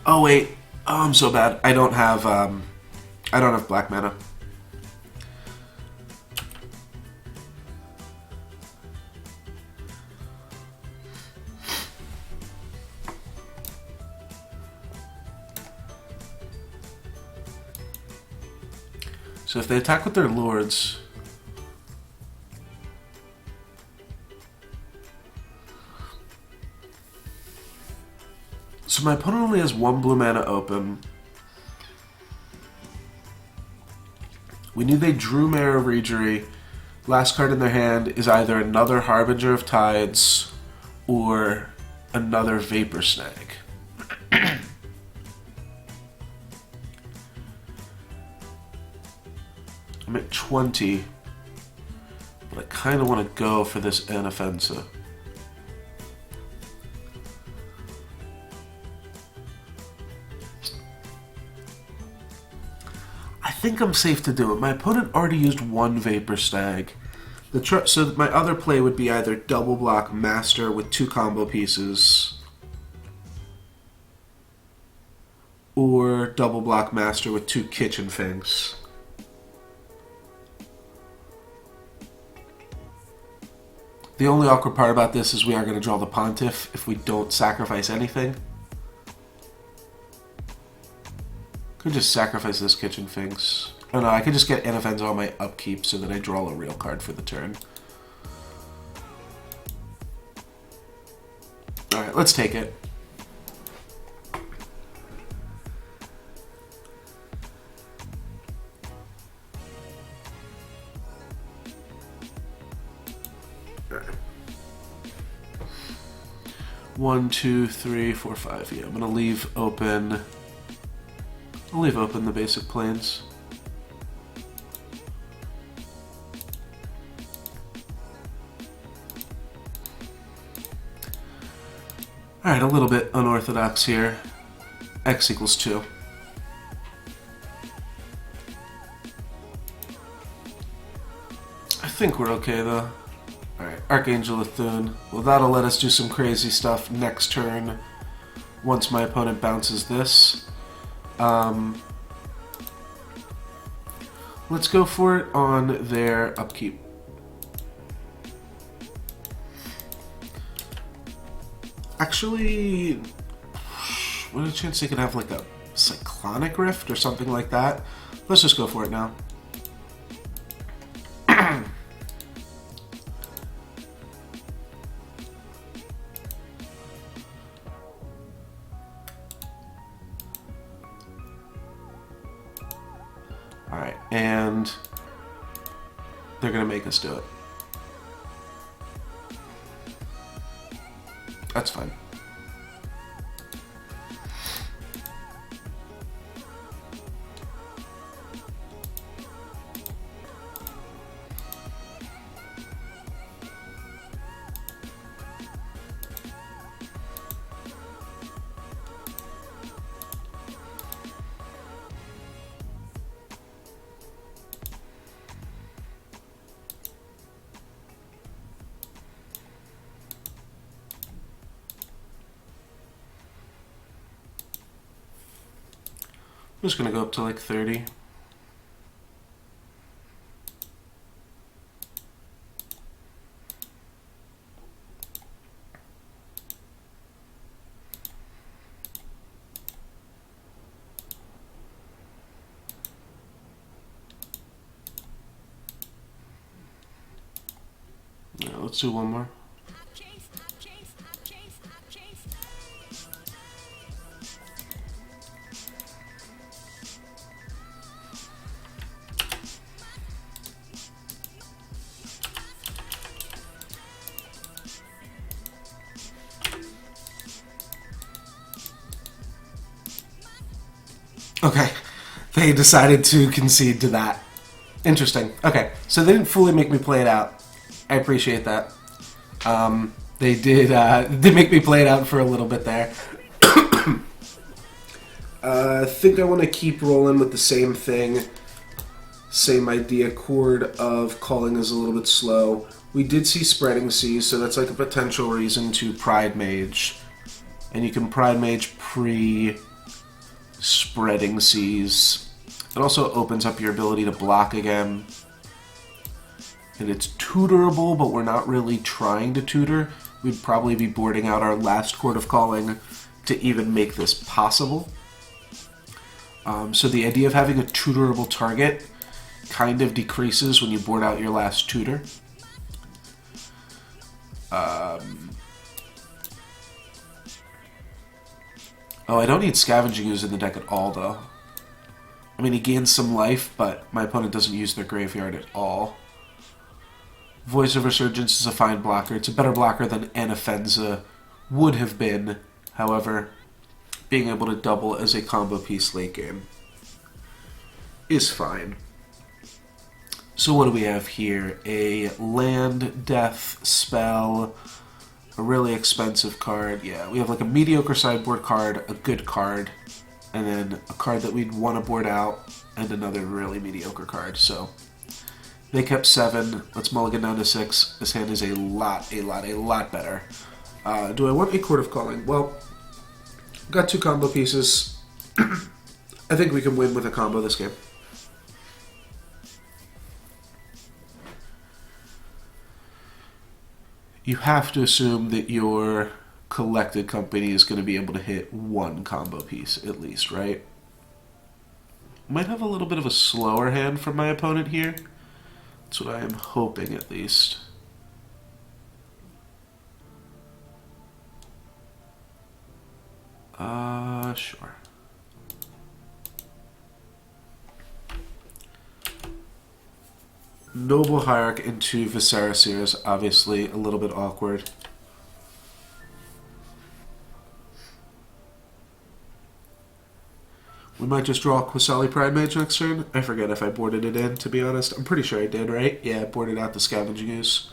Oh wait, oh I'm so bad. I don't have black mana. So if they attack with their lords... So my opponent only has 1 blue mana open. We knew they drew Mare of Reejery. Last card in their hand is either another Harbinger of Tides or another Vapor Snag. I'm at 20, but I kind of want to go for this Inoffensive. I think I'm safe to do it. My opponent already used 1 Vapor Stag. So my other play would be either double block Master with 2 combo pieces, or double block Master with 2 Kitchen Finks. The only awkward part about this is we are going to draw the Pontiff if we don't sacrifice anything. Could just sacrifice this Kitchen Finks. Oh no, I could just get Inoffensive on my upkeep so that I draw a real card for the turn. Alright, let's take it. Alright. 1, 2, 3, 4, 5. Yeah, I'm gonna leave open. I'll leave open the basic planes. Alright, a little bit unorthodox here. X equals 2. I think we're okay though. Alright, Archangel Athun. Well, that'll let us do some crazy stuff next turn once my opponent bounces this. Let's go for it on their upkeep. Actually, what a chance they could have like a Cyclonic Rift or something like that. Let's just go for it now. Alright, and they're going to make us do it. That's fine. I'm just gonna go up to like 30. Yeah, let's do one more. Okay, they decided to concede to that. Interesting. Okay, so they didn't fully make me play it out. I appreciate that. They did make me play it out for a little bit there. I think I want to keep rolling with the same thing. Same idea. Chord of Calling is a little bit slow. We did see Spreading Seas, so that's like a potential reason to Pride Mage. And you can Pride Mage pre-Spreading Seas. It also opens up your ability to block again. And it's tutorable, but we're not really trying to tutor. We'd probably be boarding out our last Chord of Calling to even make this possible. So the idea of having a tutorable target kind of decreases when you board out your last tutor. Oh, I don't need Scavenging Ooze in the deck at all, though. I mean, he gains some life, but my opponent doesn't use their graveyard at all. Voice of Resurgence is a fine blocker. It's a better blocker than Anafenza would have been. However, being able to double as a combo piece late game is fine. So what do we have here? A land, death, spell, a really expensive card. Yeah, we have like a mediocre sideboard card, a good card, and then a card that we'd want to board out, and another really mediocre card. So they kept 7. Let's mulligan down to 6. This hand is a lot better. Do I want a Chord of Calling? Well, got 2 combo pieces. I think we can win with a combo this game. You have to assume that your collected company is going to be able to hit 1 combo piece at least, right? Might have a little bit of a slower hand from my opponent here. That's what I am hoping, at least. Sure. Noble Hierarch into Viscera Seer is obviously a little bit awkward. We might just draw Qasali Pride Mage next turn. I forget if I boarded it in, to be honest. I'm pretty sure I did, right? Yeah, I boarded out the Scavenging Ooze.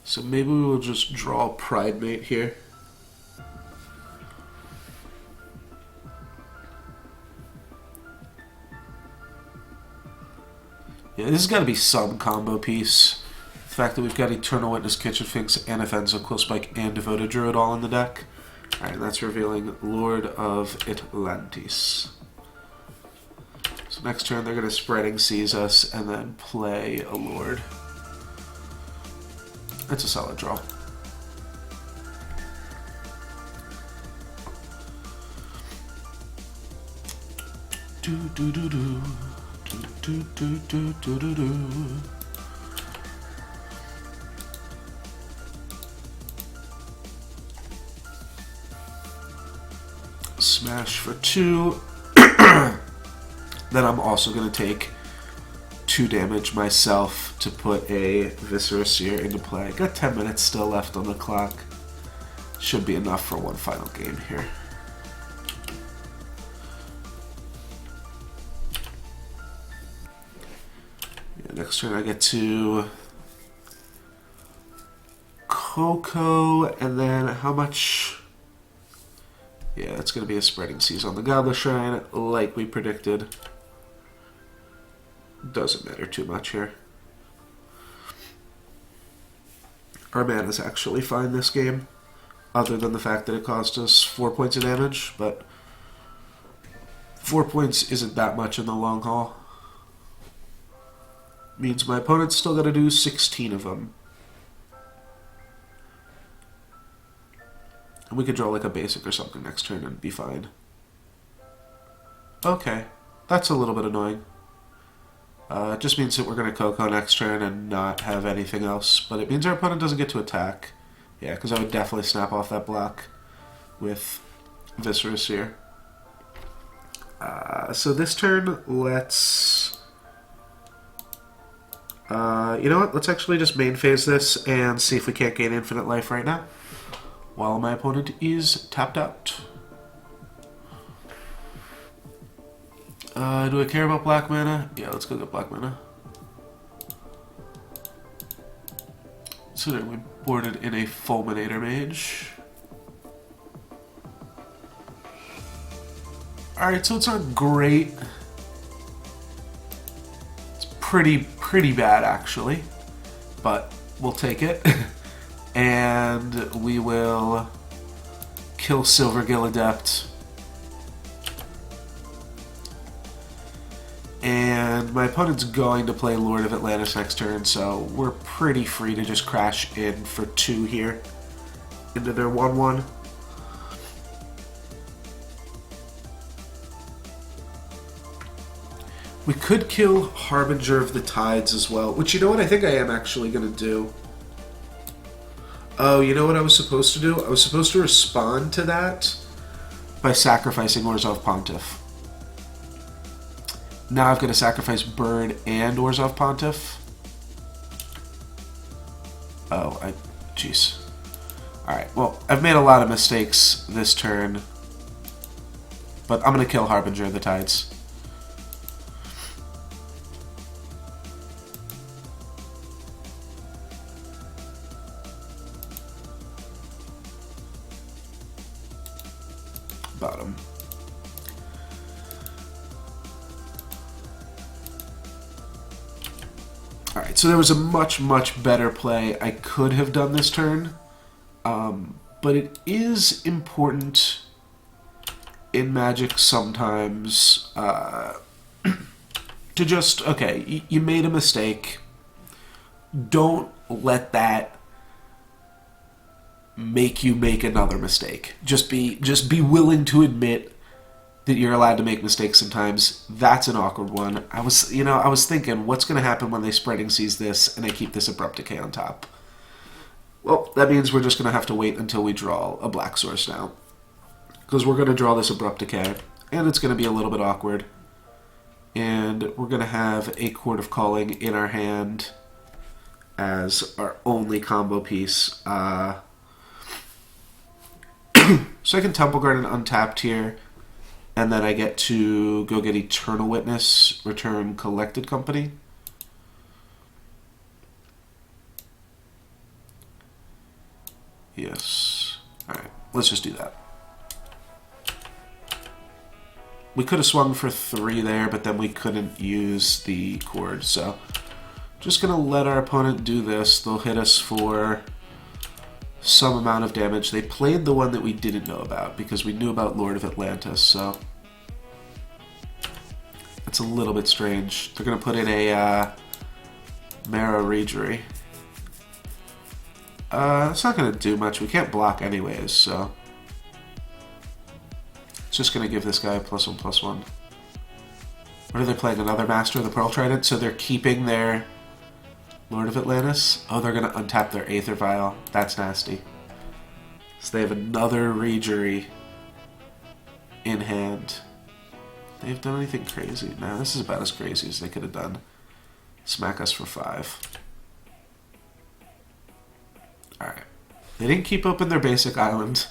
So maybe we will just draw Pride Mate here. Yeah, this has got to be some combo piece. The fact that we've got Eternal Witness, Kitchen Finks, Anafenza, Quillspike, and Devoted Druid all in the deck. Alright, and that's revealing Lord of Atlantis. So next turn they're going to Spreading Seas us and then play a Lord. That's a solid draw. Do do do do. Do, do, do, do, do, do. Smash for 2. Then I'm also going to take 2 damage myself to put a Viscera Seer into play. Got 10 minutes still left on the clock. Should be enough for one final game here. Next turn I get to Coco, and then how much? Yeah, it's going to be a Spreading Seas on the Godless Shrine, like we predicted. Doesn't matter too much here. Our mana's actually fine this game, other than the fact that it cost us 4 points of damage, but 4 points isn't that much in the long haul. Means my opponent's still got to do 16 of them. And we could draw like a basic or something next turn and be fine. Okay, that's a little bit annoying. It just means that we're going to Coco next turn and not have anything else. But it means our opponent doesn't get to attack. Yeah, because I would definitely snap off that block with Viscera Seer. So this turn, let's... you know what? Let's actually just main phase this and see if we can't gain infinite life right now, while my opponent is tapped out. Do I care about black mana? Yeah, let's go get black mana. considering we boarded in a Fulminator Mage. Alright, so it's not great. It's pretty bad, actually. But we'll take it. And we will kill Silvergill Adept. And my opponent's going to play Lord of Atlantis next turn, so we're pretty free to just crash in for 2 here into their 1/1. We could kill Harbinger of the Tides as well, which, you know what, I think I am actually going to do. Oh, you know what I was supposed to do? I was supposed to respond to that by sacrificing Orzhov Pontiff. Now I've got to sacrifice Bird and Orzhov Pontiff. Oh, jeez. Alright, well, I've made a lot of mistakes this turn. But I'm going to kill Harbinger of the Tides. Bottom. Alright, so there was a much better play I could have done this turn. But it is important in Magic sometimes to just, okay, you made a mistake. Don't let that make you make another mistake. Just be willing to admit that you're allowed to make mistakes sometimes. That's an awkward one. I was thinking, what's going to happen when they Spreading Seas this and they keep this Abrupt Decay on top? Well, that means we're just going to have to wait until we draw a black source now. Because we're going to draw this Abrupt Decay, and it's going to be a little bit awkward. And we're going to have a Court of Calling in our hand as our only combo piece. So I can Temple Garden untapped here, and then I get to go get Eternal Witness, return Collected Company. Yes. Alright, let's just do that. We could have swung for 3 there, but then we couldn't use the cord, so just going to let our opponent do this. They'll hit us for some amount of damage. They played the one that we didn't know about because we knew about Lord of Atlantis, so it's a little bit strange. They're going to put in a Marrow Regery. It's not going to do much. We can't block anyways, so it's just going to give this guy a +1/+1. What are they playing? Another Master of the Pearl Trident? So they're keeping their Lord of Atlantis? Oh, they're going to untap their Aether Vial. That's nasty. So they have another Regery in hand. They've done anything crazy? No, this is about as crazy as they could have done. Smack us for 5. Alright. They didn't keep open their basic island,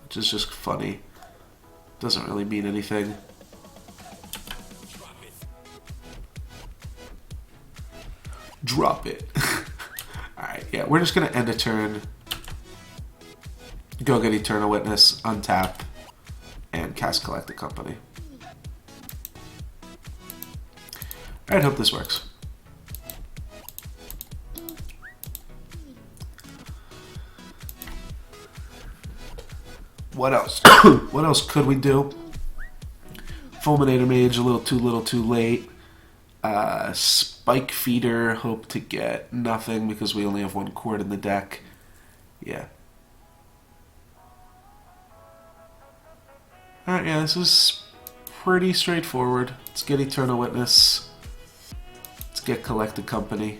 which is just funny. Doesn't really mean anything. Drop it. Alright, yeah, we're just going to end a turn. Go get Eternal Witness, untap, and cast Collected Company. Alright, hope this works. What else? What else could we do? Fulminator Mage, a little too late. Spike Feeder, hope to get nothing because we only have 1 cord in the deck. Yeah. Alright, yeah, this is pretty straightforward. Let's get Eternal Witness. Let's get Collected Company.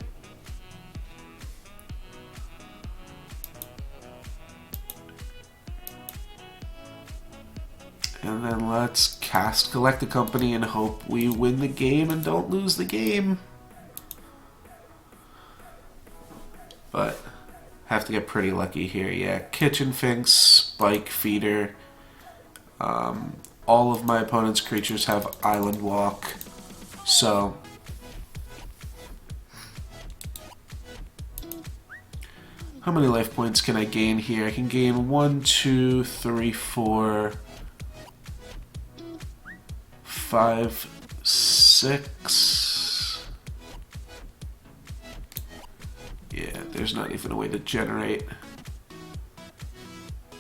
And then let's cast Collected Company and hope we win the game and don't lose the game. But have to get pretty lucky here. Yeah, Kitchen Finks, Spike Feeder. All of my opponent's creatures have Island Walk. So How many life points can I gain here? I can gain 1, 2, 3, 4, 5, 6. Yeah, there's not even a way to generate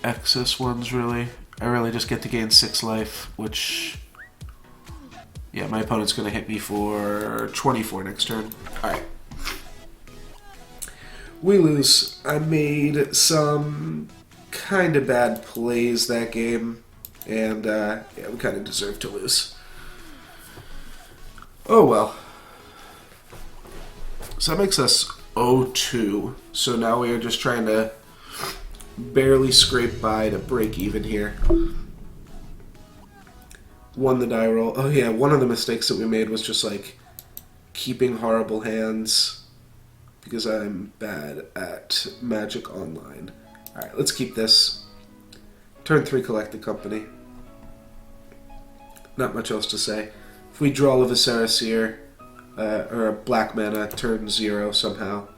excess ones, really. I really just get to gain 6 life, which... yeah, my opponent's going to hit me for 24 next turn. Alright. We lose. I made some kind of bad plays that game, and yeah, we kind of deserve to lose. Oh well. So that makes us 0-2. So now we are just trying to barely scrape by to break even here. Won the die roll. Oh yeah, one of the mistakes that we made was just like keeping horrible hands because I'm bad at Magic Online. Alright, let's keep this. Turn 3 collect the company. Not much else to say. If we draw a Viscera Seer, or a black mana, turn 0 somehow.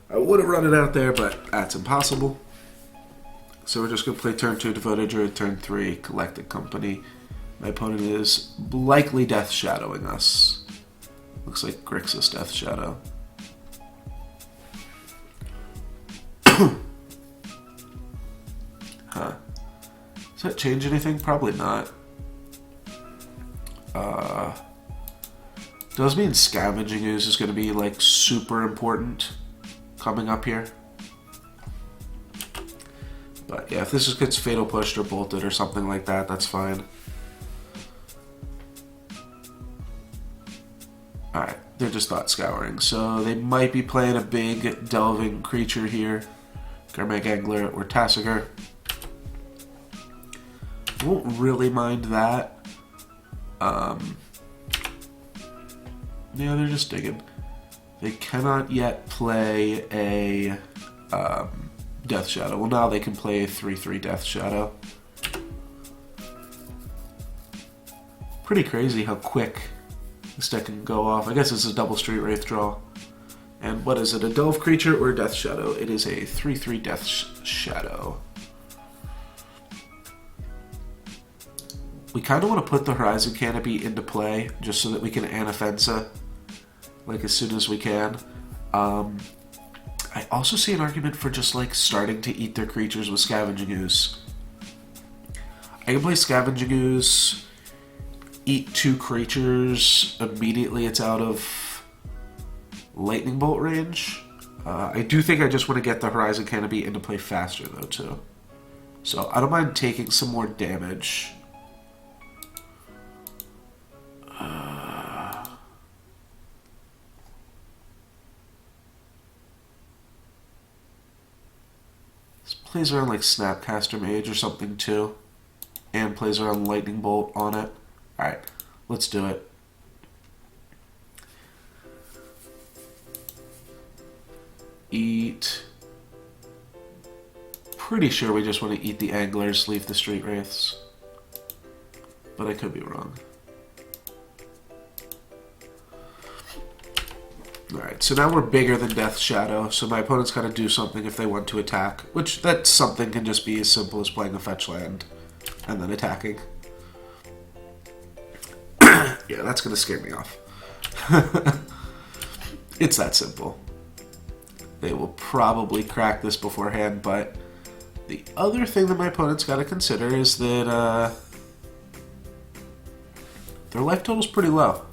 I would have run it out there, but that's impossible. So we're just going to play turn 2 Devoted Druid, turn 3 collect the company. My opponent is likely Death Shadowing us. Looks like Grixis Death Shadow. Huh. Does that change anything? Probably not. Does mean Scavenging Ooze is going to be like super important coming up here. But yeah, if this gets Fatal Pushed or Bolted or something like that, that's fine. Alright, they're just Thought Scouring, so they might be playing a big Delving creature here. Garmag Angler or Tassiger. Won't really mind that. Yeah, they're just digging. They cannot yet play a Death Shadow. Well, now they can play a 3/3 Death Shadow. Pretty crazy how quick this deck can go off. I guess it's a double Street Wraith draw. And what is it, a Delve creature or a Death Shadow? It is a 3/3 Death Shadow. We kind of want to put the Horizon Canopy into play just so that we can Anafensa like as soon as we can. I also see an argument for just like starting to eat their creatures with Scavenging Ooze. I can play Scavenging Ooze, eat 2 creatures, immediately it's out of Lightning Bolt range. I do think I just want to get the Horizon Canopy into play faster though too. So I don't mind taking some more damage. This plays around like Snapcaster Mage or something too. And plays around Lightning Bolt on it. Alright, let's do it. Eat. Pretty sure we just want to eat the Anglers, leave the Street Wraiths. But I could be wrong. Alright, so now we're bigger than Death Shadow, so my opponent's got to do something if they want to attack, which that something can just be as simple as playing a fetch land and then attacking. Yeah, that's going to scare me off. It's that simple. They will probably crack this beforehand, but the other thing that my opponent's got to consider is that their life total's pretty low.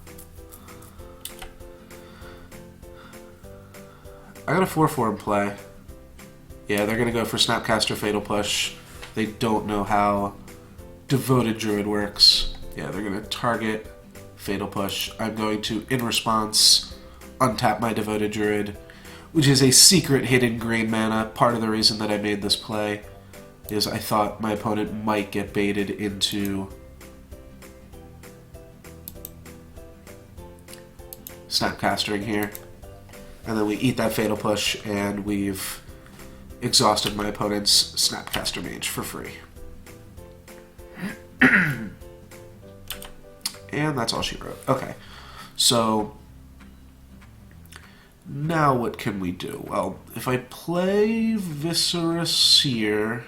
I got a 4/4 in play. Yeah, they're going to go for Snapcaster Fatal Push. They don't know how Devoted Druid works. Yeah, they're going to target Fatal Push. I'm going to, in response, untap my Devoted Druid, which is a secret hidden green mana. Part of the reason that I made this play is I thought my opponent might get baited into Snapcastering here. And then we eat that Fatal Push, and we've exhausted my opponent's Snapcaster Mage for free. And that's all she wrote. Okay, so Now what can we do? Well, if I play Viscera Seer...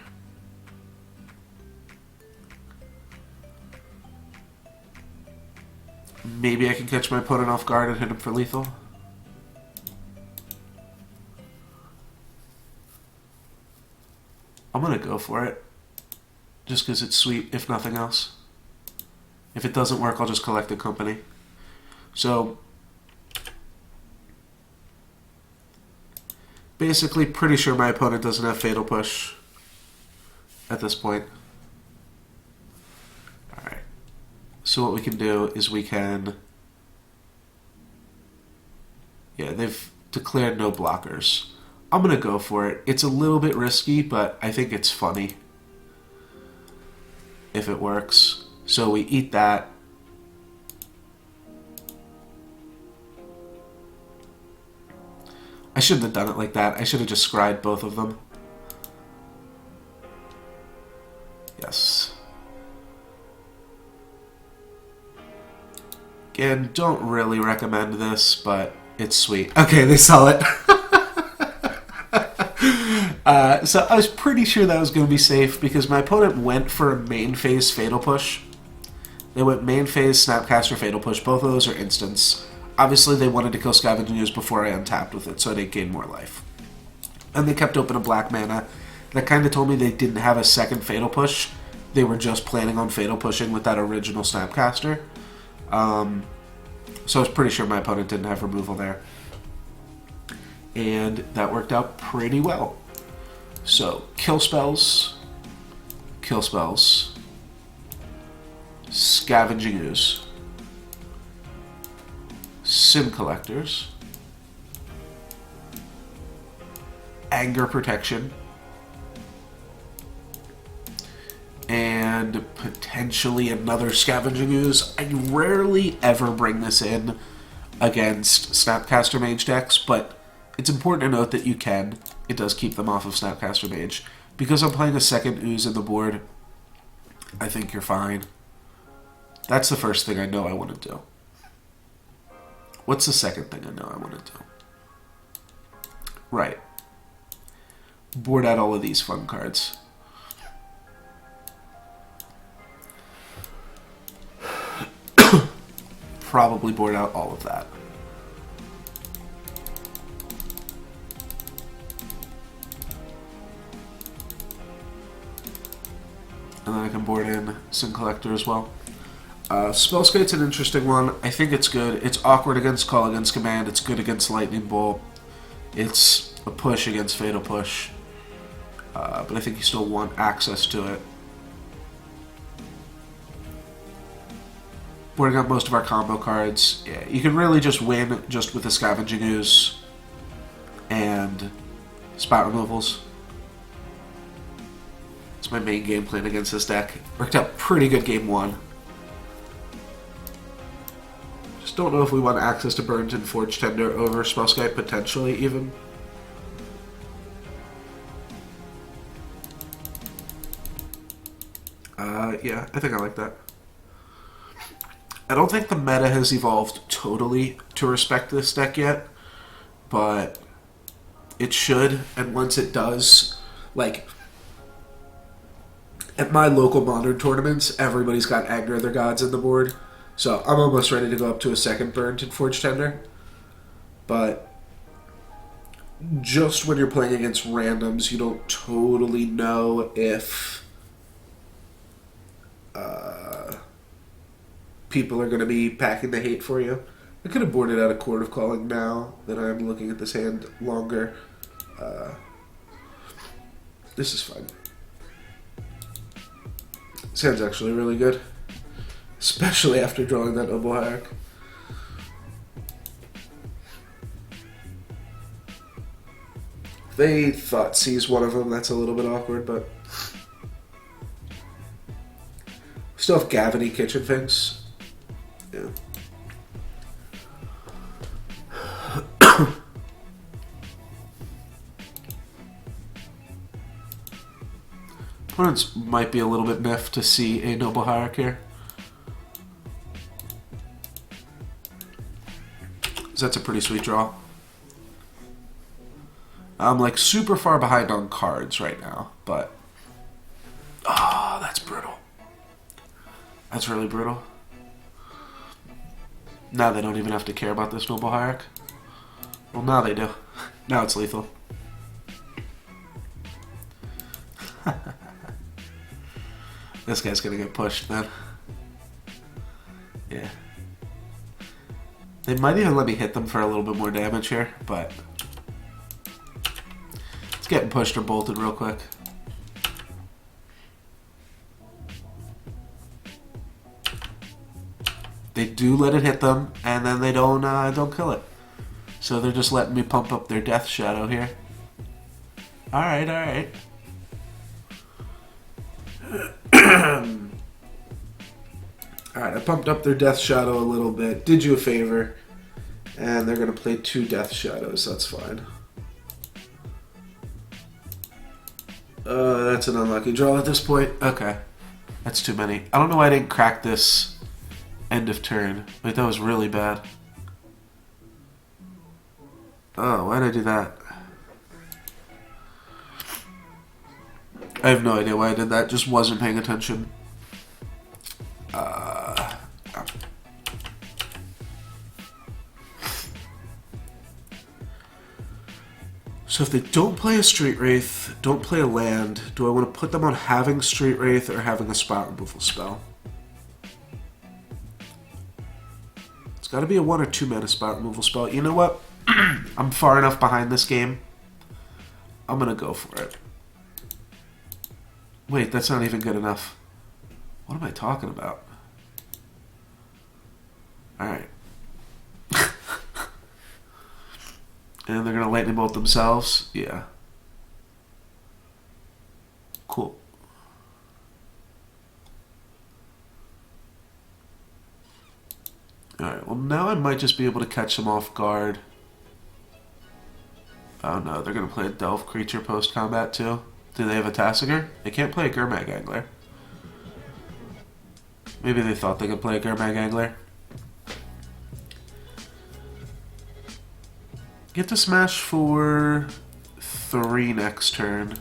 maybe I can catch my opponent off guard and hit him for lethal. I'm gonna go for it. Just because it's sweet, if nothing else. If it doesn't work, I'll just collect the company. So... basically, pretty sure my opponent doesn't have Fatal Push at this point. Alright. So what we can do is we can... yeah, they've declared no blockers. I'm going to go for it. It's a little bit risky, but I think it's funny if it works. So we eat that. I shouldn't have done it like that. I should have just scryed both of them. Yes. Again, don't really recommend this, but it's sweet. Okay, they saw it. So I was pretty sure that was going to be safe because my opponent went for a main phase Fatal Push. They went main phase, Snapcaster, Fatal Push. Both of those are instants. Obviously, they wanted to kill Scavenging Ooze before I untapped with it, so I didn't gain more life. And they kept open a black mana. That kind of told me they didn't have a second Fatal Push. They were just planning on Fatal Pushing with that original Snapcaster. So I was pretty sure my opponent didn't have removal there. And that worked out pretty well. So, kill spells, Scavenging Ooze, Sim Collectors, Anger Protection, and potentially another Scavenging Ooze. I rarely ever bring this in against Snapcaster Mage decks, but it's important to note that you can. It does keep them off of Snapcaster Mage. Because I'm playing a second Ooze in the board, I think you're fine. That's the first thing I know I want to do. What's the second thing I know I want to do? Right. Board out all of these fun cards. Probably board out all of that. And then I can board in Sim Collector as well. Spellskate's an interesting one. I think it's good. It's awkward against Call Against Command. It's good against Lightning Bolt. It's a push against Fatal Push. But I think you still want access to it. Boarding up most of our combo cards. Yeah, you can really just win just with the Scavenging Ooze and spot removals. It's my main game plan against this deck. Worked out pretty good game one. Just don't know if we want access to Burnt and Forge Tender over Spellskite, potentially even. Yeah, I think I like that. I don't think the meta has evolved totally to respect this deck yet, but it should, and once it does, like, at my local Modern tournaments, everybody's got Anger Their Gods in the board, so I'm almost ready to go up to a second Burnt and Forge Tender, but just when you're playing against randoms, you don't totally know if people are going to be packing the hate for you. I could have boarded out a Court of Calling now that I'm looking at this hand longer. This is fun. This hand's actually really good, especially after drawing that Noble Hierarch. They thought seize one of them. That's a little bit awkward, but still have Gavany Kitchen Finks. Yeah. Opponents might be a little bit miffed to see a Noble Hierarch here. So that's a pretty sweet draw. I'm like super far behind on cards right now, but that's brutal. That's really brutal. Now they don't even have to care about this Noble Hierarch. Well, now they do. Now it's lethal. This guy's gonna get pushed, man. Yeah. They might even let me hit them for a little bit more damage here, but it's getting pushed or bolted real quick. They do let it hit them, and then they don't kill it. So they're just letting me pump up their Death Shadow here. Alright, alright. Alright, I pumped up their Death Shadow a little bit. Did you a favor. And they're going to play 2 Death Shadows. That's fine. That's an unlucky draw at this point. Okay. That's too many. I don't know why I didn't crack this end of turn. Wait, that was really bad. Oh, why did I do that? I have no idea why I did that. Just wasn't paying attention. So if they don't play a Street Wraith, don't play a land, do I want to put them on having Street Wraith or having a spot removal spell? It's got to be a 1 or 2 mana spot removal spell. You know what? I'm far enough behind this game. I'm going to go for it. Wait, that's not even good enough. What am I talking about? Alright. And they're going to lightning bolt themselves? Yeah. Cool. Alright, well now I might just be able to catch them off guard. Oh no, they're going to play a Delve creature post-combat too. Do they have a Tasigur? They can't play a Gurmag Angler. Maybe they thought they could play a Gurmag Angler. Get to smash for 3 next turn.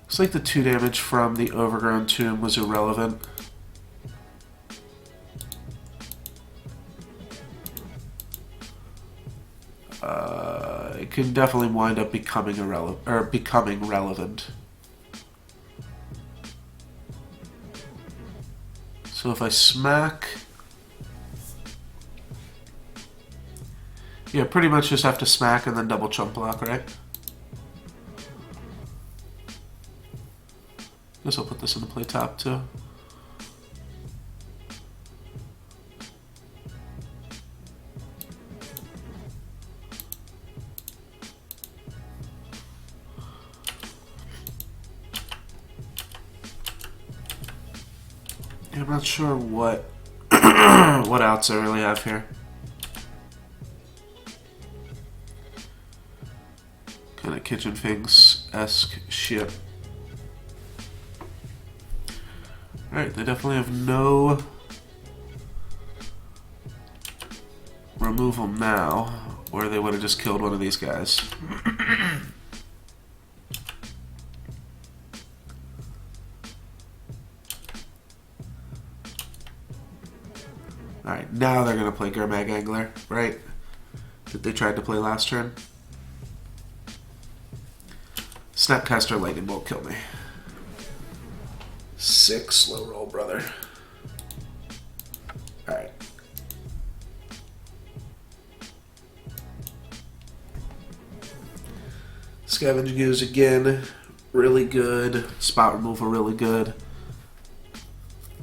Looks like the 2 damage from the Overgrown Tomb was irrelevant. It can definitely wind up becoming relevant. So if I smack, yeah, pretty much just have to smack and then double chump block, right? Guess I'll put this in the play top too. I'm not sure what what outs I really have here. Kind of Kitchen Finks-esque shit. Alright, they definitely have no removal now, or they would have just killed one of these guys. Alright, now they're going to play Gurmag Angler, right? That they tried to play last turn. Snapcaster Lightning Bolt killed me. 6 slow roll, brother. Alright. Scavenging Ooze again, really good. Spot removal, really good.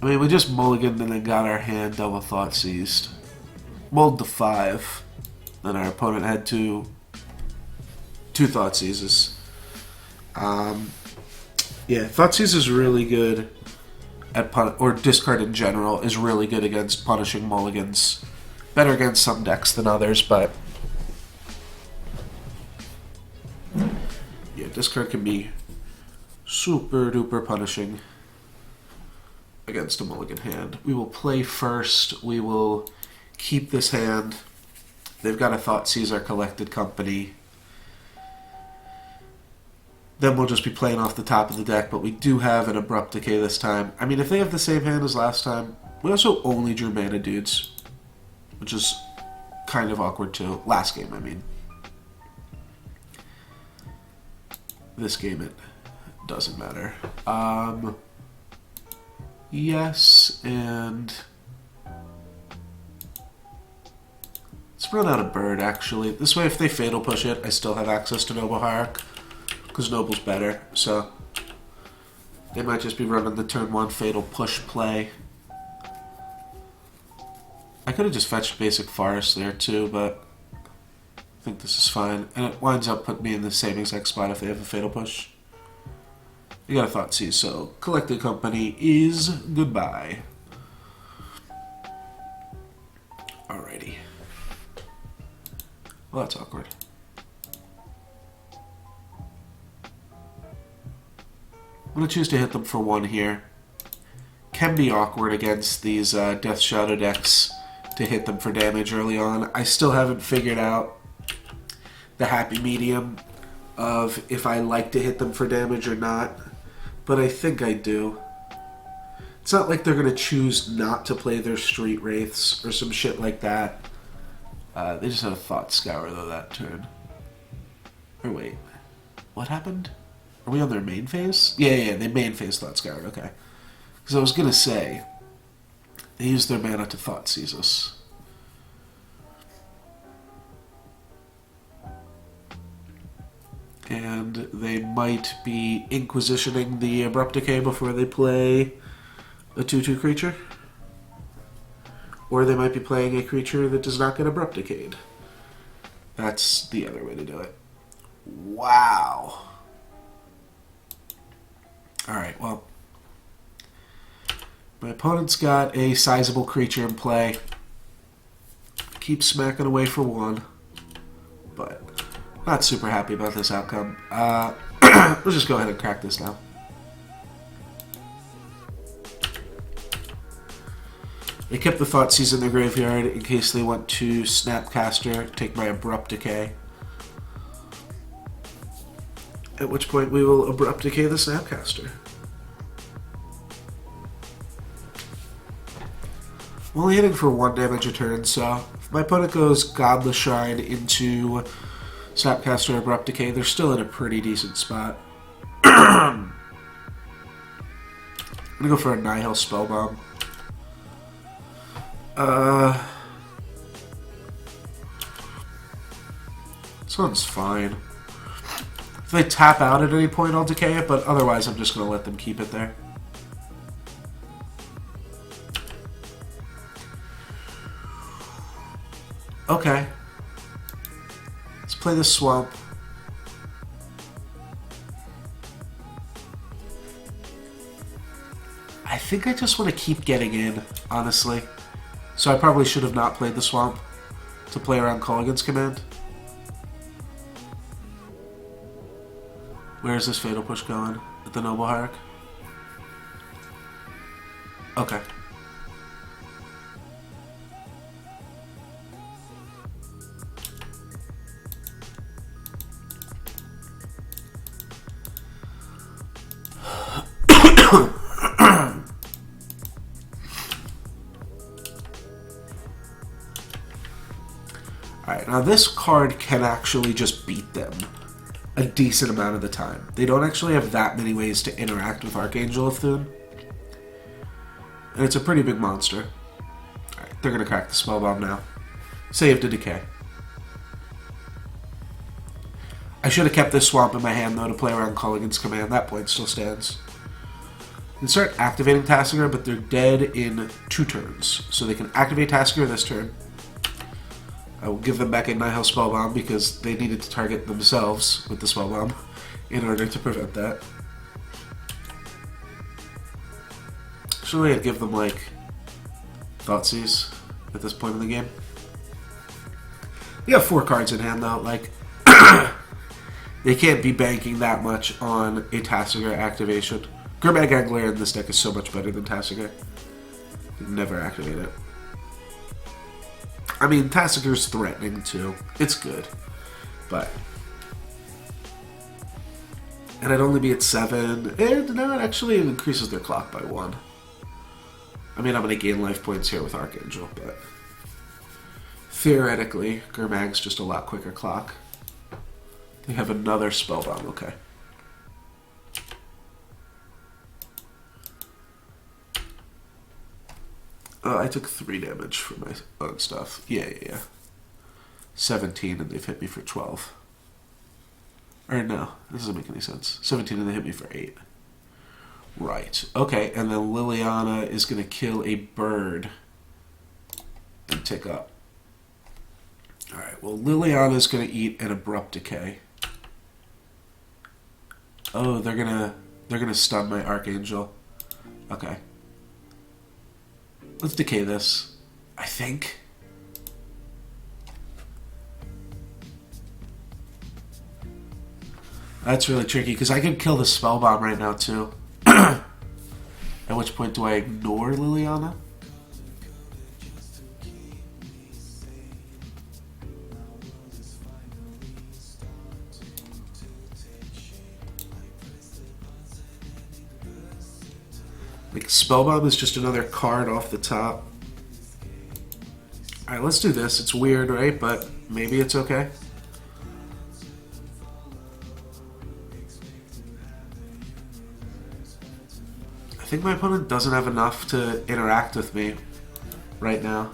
I mean, we just mulliganed and then got our hand double thought seized. Mulled to 5. Then our opponent had two thought seizes. Yeah, Thoughtseize is really good at or discard in general is really good against punishing mulligans. Better against some decks than others, but yeah, discard can be super duper punishing against a mulligan hand. We will play first. We will keep this hand. They've got a Thoughtseize, our collected company. then we'll just be playing off the top of the deck, but we do have an Abrupt Decay this time. I mean, if they have the same hand as last time, we also only drew mana dudes, which is kind of awkward too. Last game, I mean. This game, it doesn't matter. Yes, and let's run out of Bird, actually. This way, if they Fatal Push it, I still have access to Noble Hierarch, because Noble's better, so they might just be running the turn 1 Fatal Push play. I could have just fetched basic Forest there too, but I think this is fine. And it winds up putting me in the same exact spot if they have a Fatal Push. You got a Thoughtseize, so Collected Company is goodbye. Alrighty. Well, that's awkward. I'm going to choose to hit them for 1 here. Can be awkward against these Death Shadow decks to hit them for damage early on. I still haven't figured out the happy medium of if I like to hit them for damage or not, but I think I do. It's not like they're going to choose not to play their Street Wraiths or some shit like that. They just had a Thought Scour though that turn. Or wait, what happened? Are we on their main phase? Yeah, they main phase Thought Scoured, okay. Because I was going to say, they used their mana to Thoughtseize us. And they might be Inquisitioning the Abrupt Decay before they play a 2/2 creature. Or they might be playing a creature that does not get Abrupt Decayed. That's the other way to do it. Wow. Alright, well, my opponent's got a sizable creature in play. Keep smacking away for 1, but not super happy about this outcome. Let's just go ahead and crack this now. They kept the Thoughtseize in their graveyard in case they want to Snapcaster, take my Abrupt Decay. At which point we will Abrupt Decay the Snapcaster. I'm only hitting for 1 damage a turn, so if my opponent goes Godless Shrine into Snapcaster Abrupt Decay, they're still in a pretty decent spot. I'm gonna go for a Nihil Spellbomb. This one's fine. If they tap out at any point, I'll decay it, but otherwise I'm just going to let them keep it there. Okay. Let's play the Swamp. I think I just want to keep getting in, honestly. So I probably should have not played the Swamp to play around Culligan's Command. Where is this Fatal Push going? At the Noble Hierarch? Okay. Alright, now this card can actually just beat them a decent amount of the time. They don't actually have that many ways to interact with Archangel of Thune. And it's a pretty big monster. Alright, they're gonna crack the Spellbomb now. Save to Decay. I should have kept this Swamp in my hand though to play around Culligan's Command. That point still stands. They can start activating Tasigur, but they're dead in 2 turns. So they can activate Tasigur this turn. I will give them back a Nihil Spellbomb because they needed to target themselves with the Spellbomb in order to prevent that. Actually, I'd give them, like, Thoughtseize at this point in the game. You have 4 cards in hand, though. Like, they can't be banking that much on a Tasigur activation. Gurmag Angler in this deck is so much better than Tasigur. You can never activate it. I mean, Tassigur's threatening too. It's good. But And I'd only be at 7. And no, it actually increases their clock by 1. I mean, I'm going to gain life points here with Archangel, but theoretically, Gurmag's just a lot quicker clock. They have another Spellbomb, okay. Oh, I took 3 damage for my own stuff. Yeah. 17 and they've hit me for 12. Or no, this doesn't make any sense. 17 and they hit me for 8. Right. Okay, and then Liliana is going to kill a bird and tick up. Alright, well Liliana is going to eat an Abrupt Decay. Oh, they're gonna stun my Archangel. Okay. Let's decay this, I think. That's really tricky, because I could kill the Spellbomb right now, too. At which point do I ignore Liliana? Like, Spellbomb is just another card off the top. Alright, let's do this. It's weird, right? But maybe it's okay. I think my opponent doesn't have enough to interact with me right now.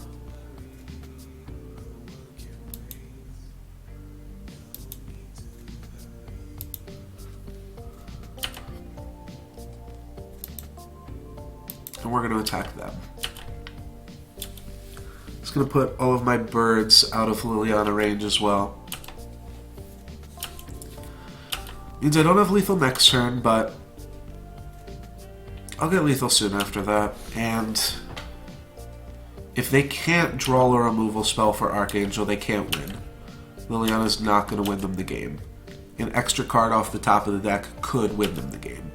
And we're going to attack them. It's going to put all of my birds out of Liliana range as well. Means I don't have lethal next turn, but I'll get lethal soon after that. And if they can't draw a removal spell for Archangel, they can't win. Liliana's not going to win them the game. An extra card off the top of the deck could win them the game.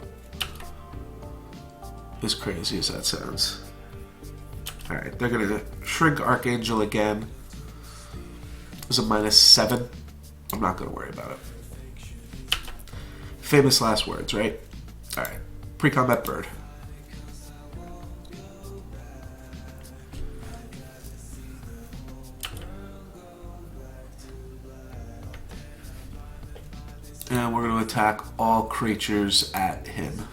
As crazy as that sounds. Alright, they're going to shrink Archangel again. It was a -7. I'm not going to worry about it. Famous last words, right? Alright, pre-combat bird. And we're going to attack all creatures at him.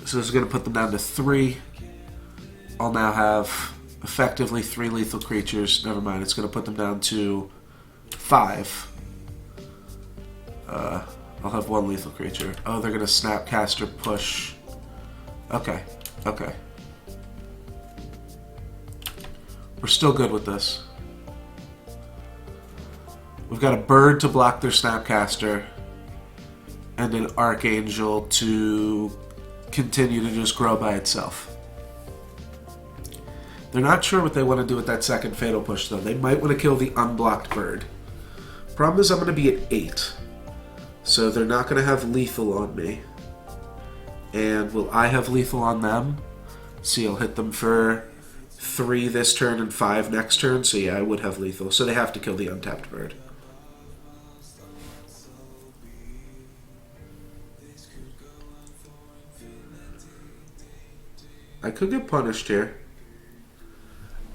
So this is going to put them down to 3. I'll now have effectively 3 lethal creatures. Never mind, it's going to put them down to 5. I'll have 1 lethal creature. Oh, they're going to Snapcaster push. Okay. We're still good with this. We've got a bird to block their Snapcaster and an Archangel to continue to just grow by itself. They're not sure what they want to do with that second Fatal Push, though. They might want to kill the unblocked bird. Problem is I'm going to be at 8. So they're not going to have lethal on me. And will I have lethal on them? See, I'll hit them for 3 this turn and 5 next turn. So yeah, I would have lethal. So they have to kill the untapped bird. I could get punished here.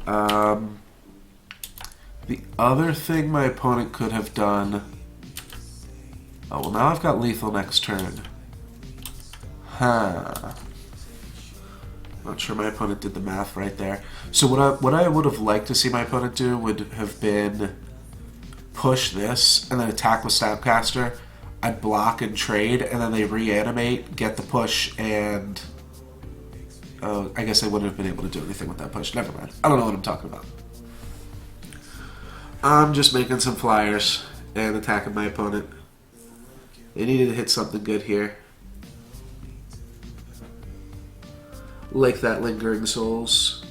The other thing my opponent could have done... Oh, well now I've got lethal next turn. Not sure my opponent did the math right there. So what I would have liked to see my opponent do would have been push this and then attack with Snapcaster. I'd block and trade, and then they reanimate, get the push, and... Oh, I guess I wouldn't have been able to do anything with that push. Never mind. I don't know what I'm talking about. I'm just making some flyers and attacking my opponent. They needed to hit something good here. Like that Lingering Souls.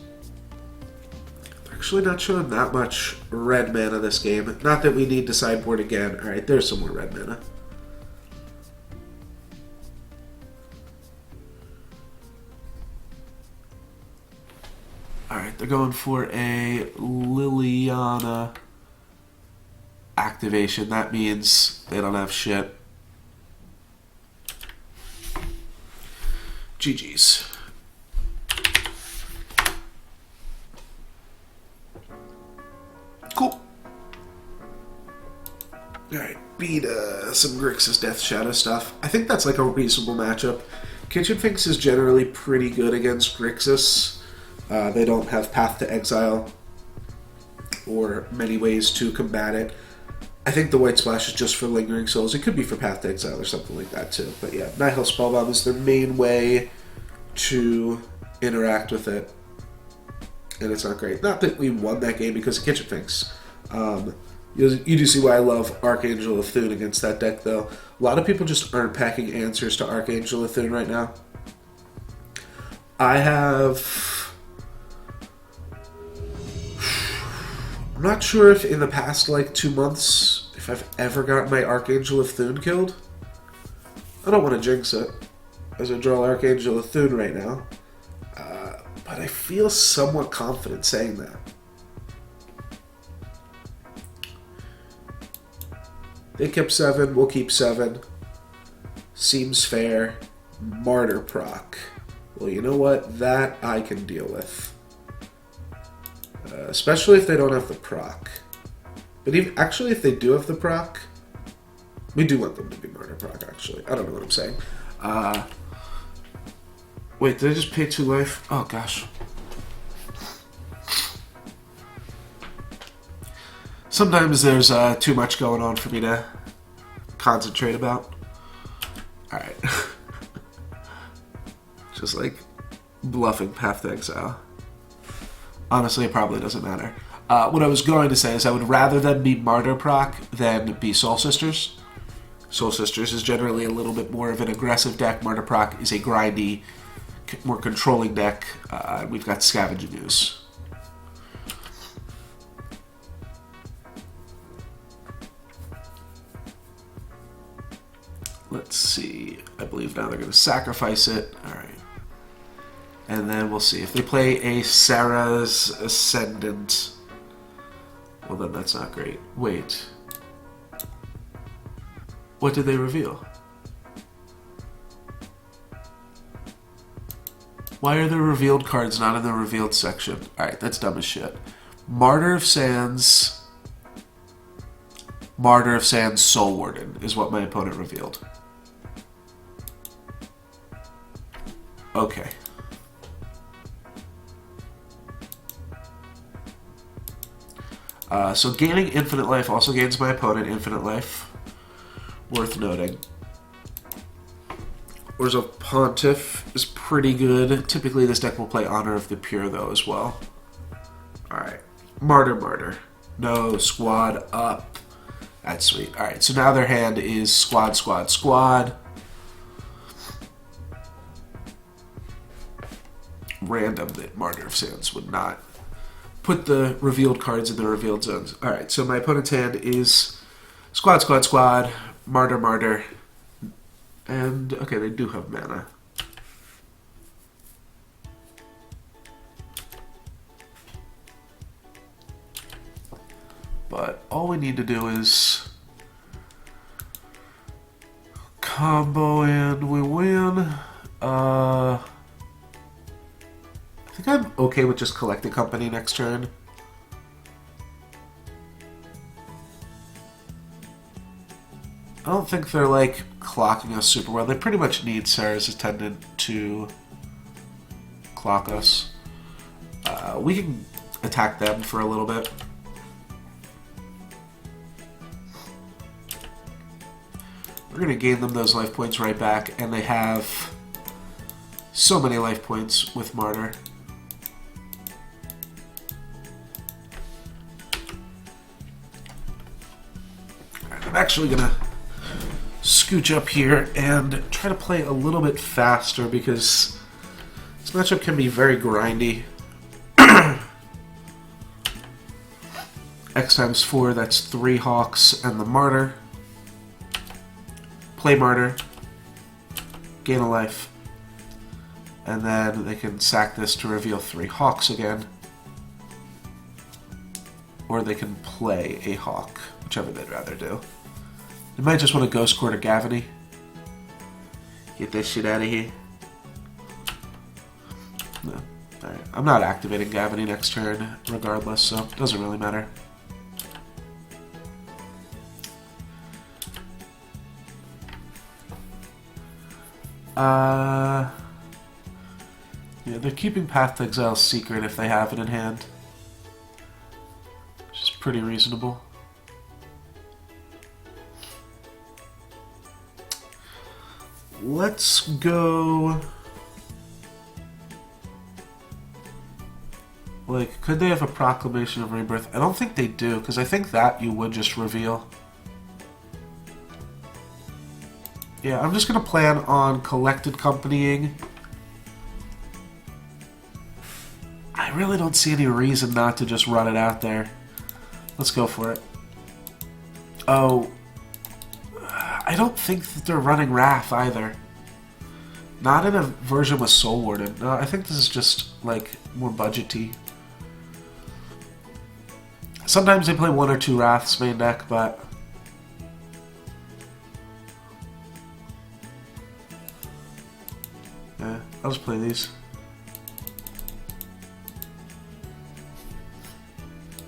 They're actually not showing that much red mana this game. Not that we need to sideboard again. Alright, there's some more red mana. Alright, they're going for a Liliana. activation. That means they don't have shit. GG's. Cool. Alright, beat some Grixis Death Shadow stuff. I think that's like a reasonable matchup. Kitchen Finks is generally pretty good against Grixis. They don't have Path to Exile or many ways to combat it. I think the White Splash is just for Lingering Souls. It could be for Path to Exile or something like that too. But yeah, Nihil Spellbomb is their main way to interact with it. And it's not great. Not that we won that game because of Kitchen Finks. You do see why I love Archangel of Thune against that deck, though. A lot of people just aren't packing answers to Archangel of Thune right now. I'm not sure if in the past, like, 2 months, if I've ever gotten my Archangel of Thune killed. I don't want to jinx it, as I draw Archangel of Thune right now. But I feel somewhat confident saying that. They kept 7, we'll keep 7. Seems fair. Martyr proc. Well, you know what? That I can deal with. Especially if they don't have the proc. But even, actually, if they do have the proc, we do want them to be Martyr proc, actually. I don't know what I'm saying. Wait, did I just pay 2 life? Oh, gosh. Sometimes there's too much going on for me to concentrate about. Alright. Just like bluffing Path to Exile. Honestly, it probably doesn't matter. What I was going to say is I would rather them be Martyr proc than be Soul Sisters. Soul Sisters is generally a little bit more of an aggressive deck. Martyr proc is a grindy, more controlling deck. We've got Scavenging Ooze. Let's see. I believe now they're going to sacrifice it. Alright. And then we'll see. If they play a Sarah's Ascendant, well then that's not great. Wait. What did they reveal? Why are the revealed cards not in the revealed section? Alright, that's dumb as shit. Martyr of Sands... Martyr of Sands Soul Warden is what my opponent revealed. Okay. So gaining infinite life also gains my opponent infinite life. Worth noting. Whereas a Pontiff is pretty good. Typically this deck will play Honor of the Pure though as well. Alright. Martyr. No, squad up. That's sweet. Alright, so now their hand is squad. Random that Martyr of Sands would not put the revealed cards in the revealed zones. Alright, so my opponent's hand is squad, Martyr. And, okay, they do have mana. But all we need to do is combo and we win. I think I'm okay with just collecting company next turn. I don't think they're like clocking us super well. They pretty much need Sarah's Attendant to clock us. We can attack them for a little bit. We're going to gain them those life points right back, and they have so many life points with Martyr. Alright, I'm actually going to scooch up here and try to play a little bit faster because this matchup can be very grindy. X times 4, that's 3 Hawks and the Martyr. Play Martyr, gain a life, and then they can sack this to reveal 3 Hawks again. or they can play a Hawk, whichever they'd rather do. They might just want to Ghost Court or Gavany. Get this shit out of here. No. Alright, I'm not activating Gavany next turn regardless, so it doesn't really matter. Yeah, they're keeping Path to Exile secret if they have it in hand. Which is pretty reasonable. Let's go... Like, could they have a Proclamation of Rebirth? I don't think they do, because I think that you would just reveal. Yeah, I'm just going to plan on Collected Companying. I really don't see any reason not to just run it out there. Let's go for it. Oh, I don't think that they're running Wrath either. Not in a version with Soul Warden. No, I think this is just, like, more budgety. Sometimes they play 1 or 2 Wraths main deck, but... yeah, I'll just play these.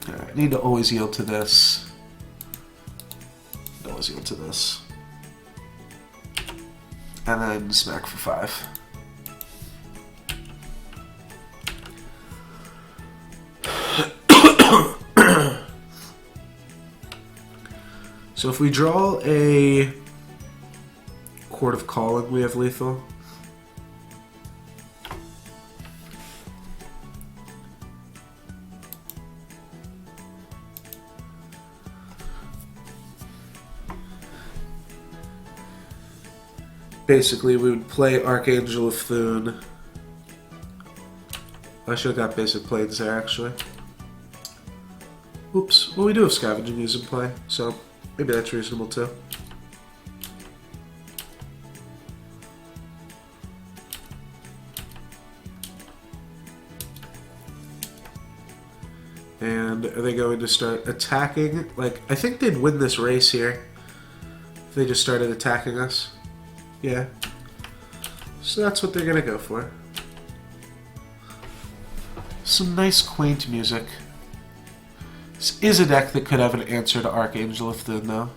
Alright, I need to always yield to this. Always yield to this. And then smack for 5. So if we draw a Court of Calling, we have lethal. Basically, we would play Archangel of Thune. I should have got basic planes there, actually. Oops. Well, we do have Scavenging Ooze in play, so maybe that's reasonable, too. And are they going to start attacking? Like, I think they'd win this race here if they just started attacking us. Yeah. So that's what they're gonna go for. Some nice, quaint music. This is a deck that could have an answer to Archangel of Thune, though.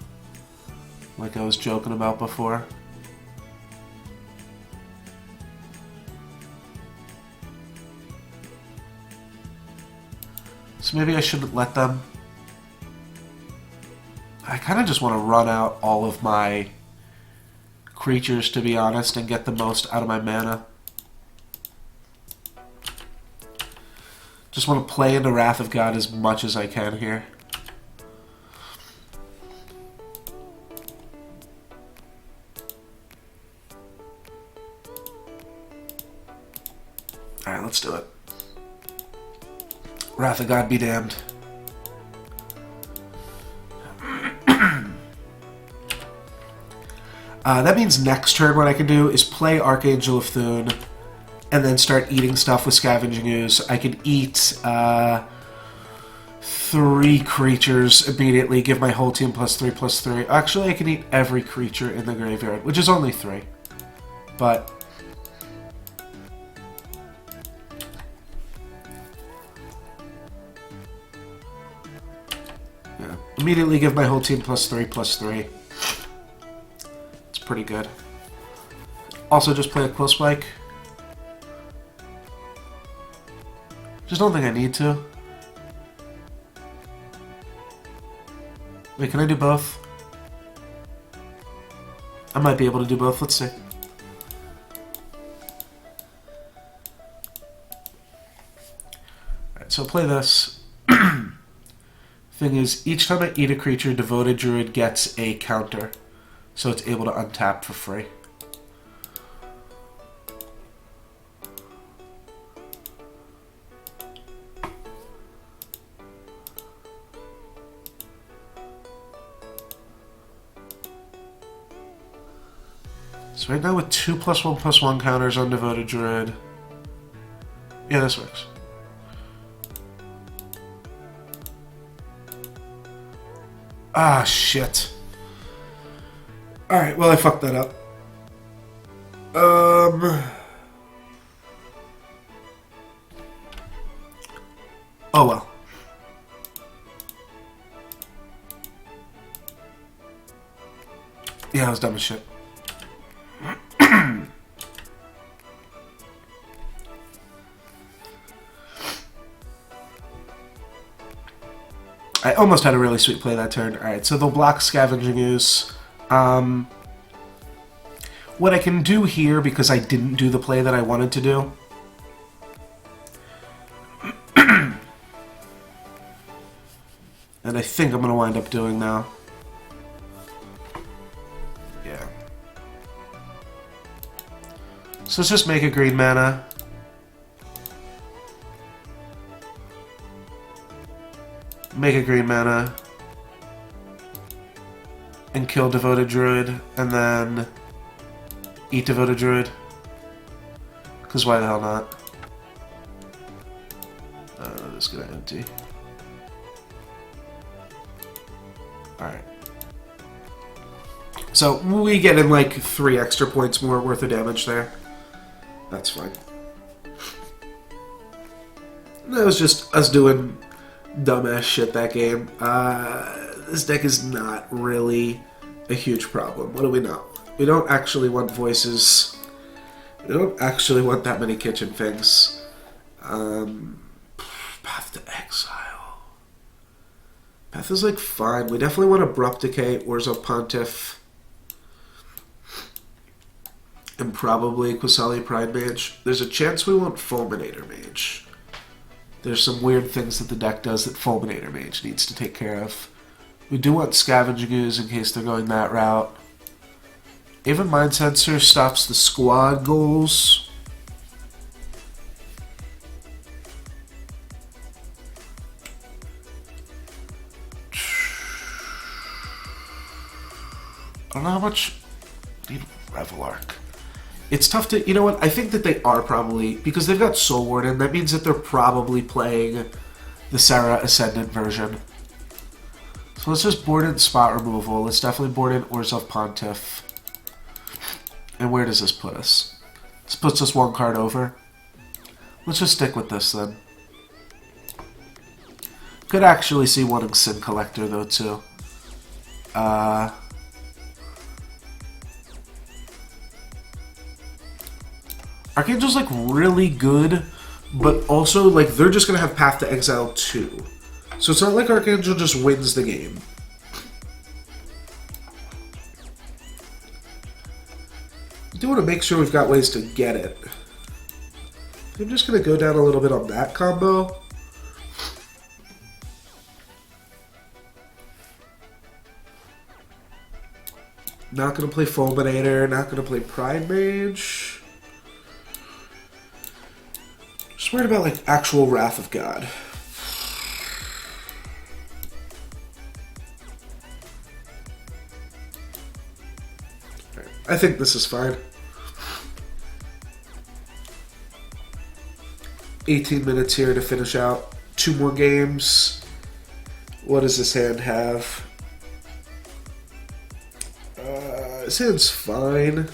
Like I was joking about before. So maybe I shouldn't let them. I kind of just want to run out all of my creatures, to be honest, and get the most out of my mana. Just want to play into Wrath of God as much as I can here. Alright, let's do it. Wrath of God be damned. That means next turn what I can do is play Archangel of Thune and then start eating stuff with Scavenging Ooze. I can eat 3 creatures immediately, give my whole team +3/+3. Actually, I can eat every creature in the graveyard, which is only 3. But... yeah. Immediately give my whole team +3/+3. Pretty good. Also, just play a Quillspike. Just don't think I need to. Wait, can I do both? I might be able to do both. Let's see. Alright, so play this. Thing is, each time I eat a creature, Devoted Druid gets a counter. So it's able to untap for free. So right now with 2 +1/+1 counters on Devoted Druid. Yeah, this works. Ah, shit. Alright, well, I fucked that up. Oh, well. Yeah, I was dumb as shit. I almost had a really sweet play that turn. Alright, so they'll block Scavenging Ooze. What I can do here, because I didn't do the play that I wanted to do, and I think I'm going to wind up doing now. Yeah. So let's just make a green mana. Make a green mana. And kill Devoted Druid. And then eat Devoted Druid. Because why the hell not? This is going to empty. Alright. So we get in like 3 extra points more worth of damage there. That's fine. That was just us doing dumbass shit that game. This deck is not really a huge problem. What do we know? We don't actually want voices. We don't actually want that many kitchen things. Path to Exile. Path is like fine. We definitely want Abrupt Decay, Orzo Pontiff, and probably Qasali Pride Mage. There's a chance we want Fulminator Mage. There's some weird things that the deck does that Fulminator Mage needs to take care of. We do want Scavenging Ooze in case they're going that route. Even Mind Sensor stops the squad goals. I don't know how much I need Revel Arc. It's tough to... You know what? I think that they are probably... Because they've got Soul Warden, that means that they're probably playing the Serra Ascendant version. So let's just board in Spot Removal. Let's definitely board in Orzhov Pontiff. And where does this put us? This puts us 1 card over. Let's just stick with this then. Could actually see wanting Sin Collector though too. Archangel's like really good, but also like they're just gonna have Path to Exile too. So it's not like Archangel just wins the game. I do want to make sure we've got ways to get it. I'm just gonna go down a little bit on that combo. Not gonna play Fulminator, not gonna play Pride Mage. Just worried about like actual Wrath of God. Right. I think this is fine. 18 minutes here to finish out 2 more games. What does this hand have? This hand's fine.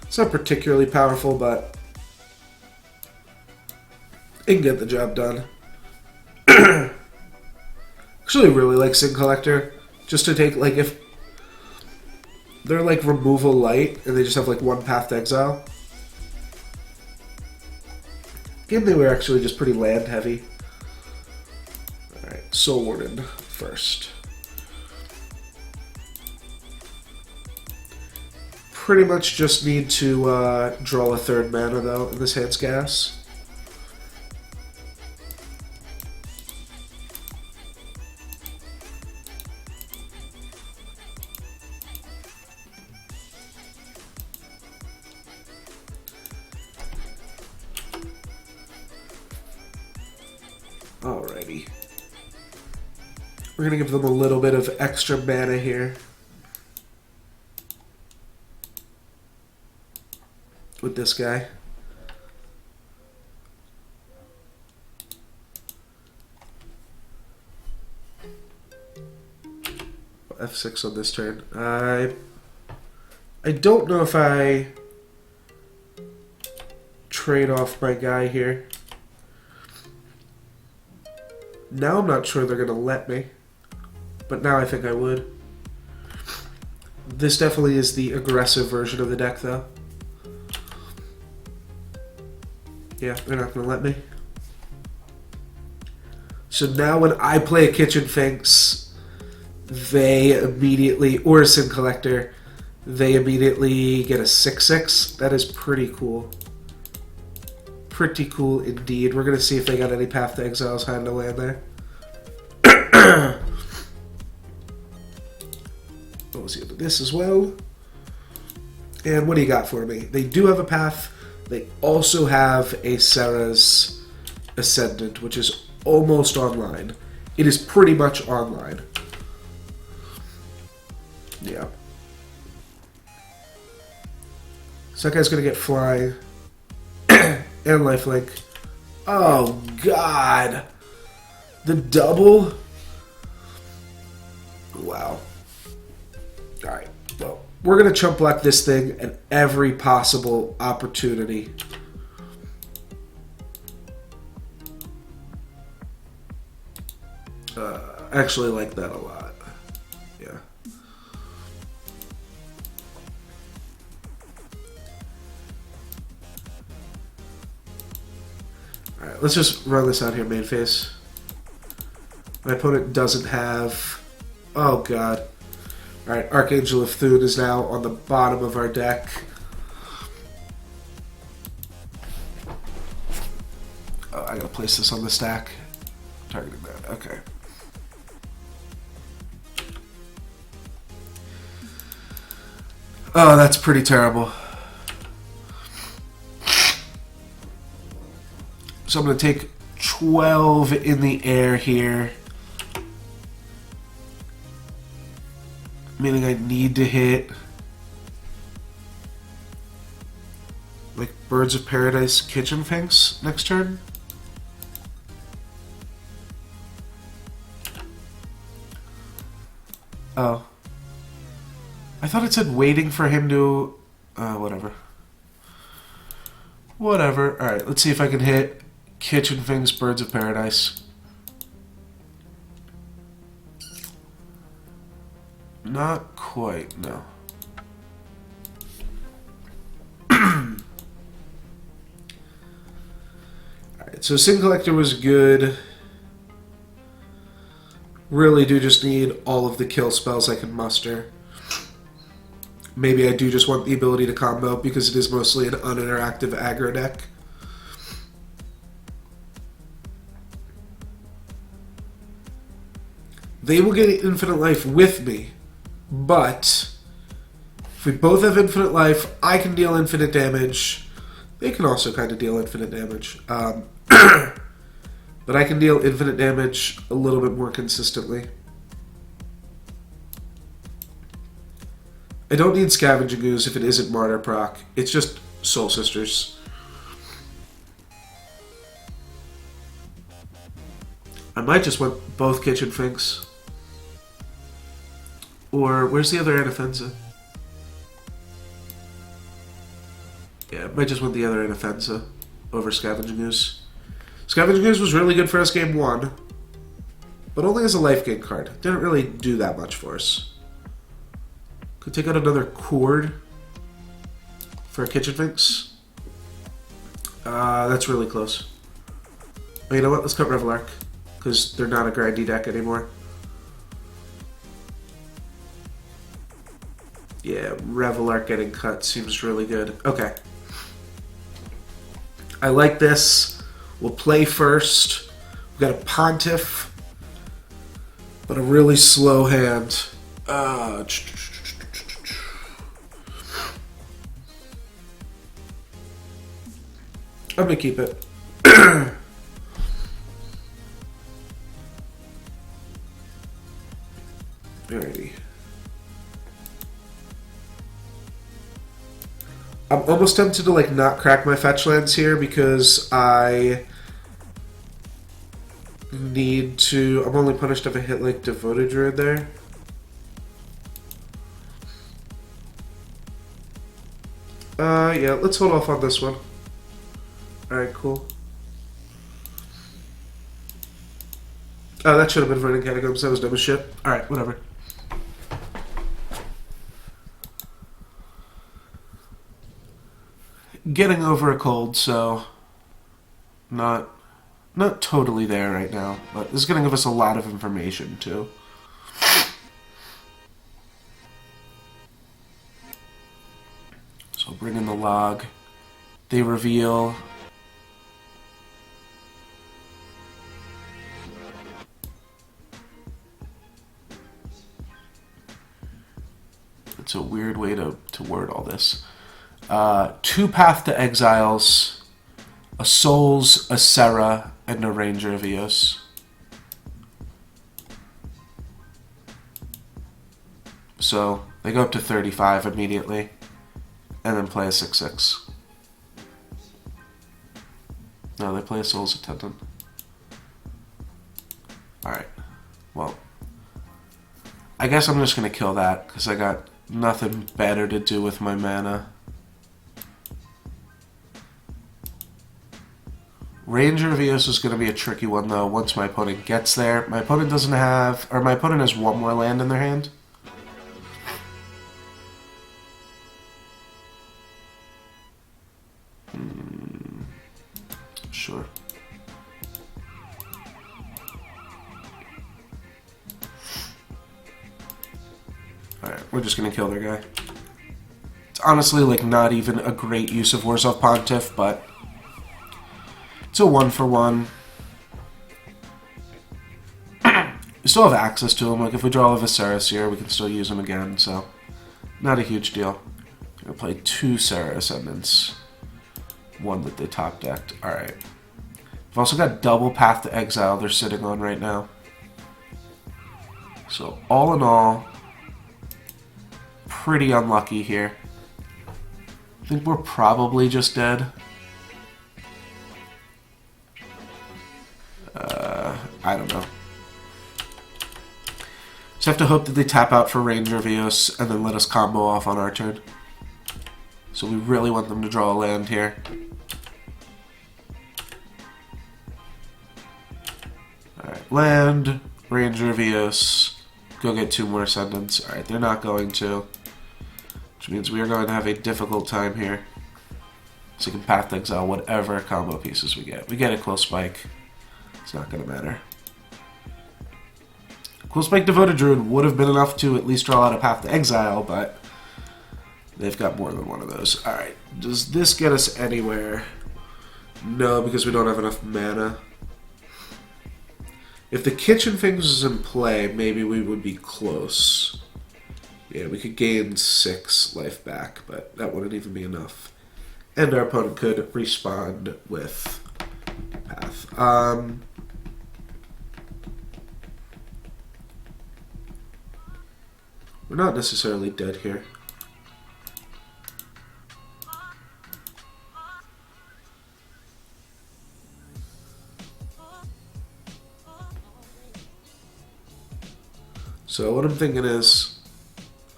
It's not particularly powerful, but it can get the job done. Actually really like Sin Collector. Just to take, like, if they're like removal light and they just have like 1 Path to Exile. Game they were actually just pretty land heavy. Alright, Soul Warden first. Pretty much just need to draw a 3rd mana though in this hand's gas. Alrighty. We're gonna give them a little bit of extra mana here. With this guy. F6 on this turn. I don't know if I trade off my guy here. Now I'm not sure they're going to let me, but now I think I would. This definitely is the aggressive version of the deck, though. Yeah, they're not going to let me. So now when I play a Kitchen Finks, they immediately, or a Sin Collector, they immediately get a 6/6. That is pretty cool. Pretty cool indeed. We're going to see if they got any Path to Exiles hiding away in there. We'll see this as well. And what do you got for me? They do have a Path. They also have a Serra's Ascendant, which is almost online. It is pretty much online. Yeah. So that guy's going to get Flying. And Lifelink. Oh, God. The double? Wow. Alright, well, we're going to chump block this thing at every possible opportunity. I actually like that a lot. Yeah. Alright, let's just run this out here, main phase. My opponent doesn't have... Oh, God. Alright, Archangel of Thune is now on the bottom of our deck. Oh, I gotta place this on the stack. Targeting that, okay. Oh, that's pretty terrible. So I'm gonna take 12 in the air here. Meaning I need to hit like Birds of Paradise Kitchen Finks next turn. Oh. I thought it said waiting for him to... whatever. Whatever. Alright, let's see if I can hit Kitchen Finks Birds of Paradise. Not quite, no. Alright, so Sin Collector was good. Really do just need all of the kill spells I can muster. Maybe I do just want the ability to combo because it is mostly an uninteractive aggro deck. They will get infinite life with me. But if we both have infinite life, I can deal infinite damage. They can also kind of deal infinite damage. But I can deal infinite damage a little bit more consistently. I don't need Scavenging Ooze if it isn't Martyr proc. It's just Soul Sisters. I might just want both Kitchen Finks. Or, where's the other Anafenza? Yeah, I might just want the other Anafenza over Scavenging Ooze. Scavenging Ooze was really good for us game 1, but only as a life gain card. Didn't really do that much for us. Could take out another Chord for a Kitchen Finks. That's really close. Oh, you know what? Let's cut Revelark, because they're not a grindy deck anymore. Yeah, Revelark getting cut seems really good. Okay. I like this. We'll play first. We've got a Pontiff, but a really slow hand. I'm going to keep it. Alrighty. I'm almost tempted to like not crack my fetch lands here because I need to... I'm only punished if I hit like Devoted Druid there. Yeah, let's hold off on this one. Alright, cool. Oh, that should have been Vernon Catacombs. That was dumb as shit. Alright, whatever. Getting over a cold, so not totally there right now, but this is going to give us a lot of information too. So bring in the log. They reveal it's a weird way to word all this. 2 Path to Exiles, a Souls, a Serra, and a Ranger of Eos. So they go up to 35 immediately, and then play a 6/6. No, they play a Souls Attendant. Alright, well, I guess I'm just going to kill that, because I got nothing better to do with my mana. Ranger of Eos is going to be a tricky one, though, once my opponent gets there. My opponent doesn't have... or my opponent has 1 more land in their hand. Sure. Alright, we're just going to kill their guy. It's honestly, like, not even a great use of Warzov Pontiff, but... it's a 1-for-1. We still have access to him. Like, if we draw a Viserys here, we can still use him again, so... not a huge deal. I'm going to play 2 Serra Ascendants. 1 that they top decked. Alright. We've also got double Path to Exile they're sitting on right now. So, all in all, pretty unlucky here. I think we're probably just dead. I don't know. Just have to hope that they tap out for Ranger of Eos and then let us combo off on our turn. So we really want them to draw a land here. Alright, land, Ranger of Eos, go get 2 more Ascendants. Alright, they're not going to. Which means we are going to have a difficult time here. So we can Path to Exile whatever combo pieces we get. We get a Quillspike. It's not going to matter. Quillspike Devoted Druid would have been enough to at least draw out a Path to Exile, but they've got more than one of those. Alright, does this get us anywhere? No, because we don't have enough mana. If the Kitchen Things is in play, maybe we would be close. Yeah, we could gain 6 life back, but that wouldn't even be enough. And our opponent could respond with Path. We're not necessarily dead here. So what I'm thinking is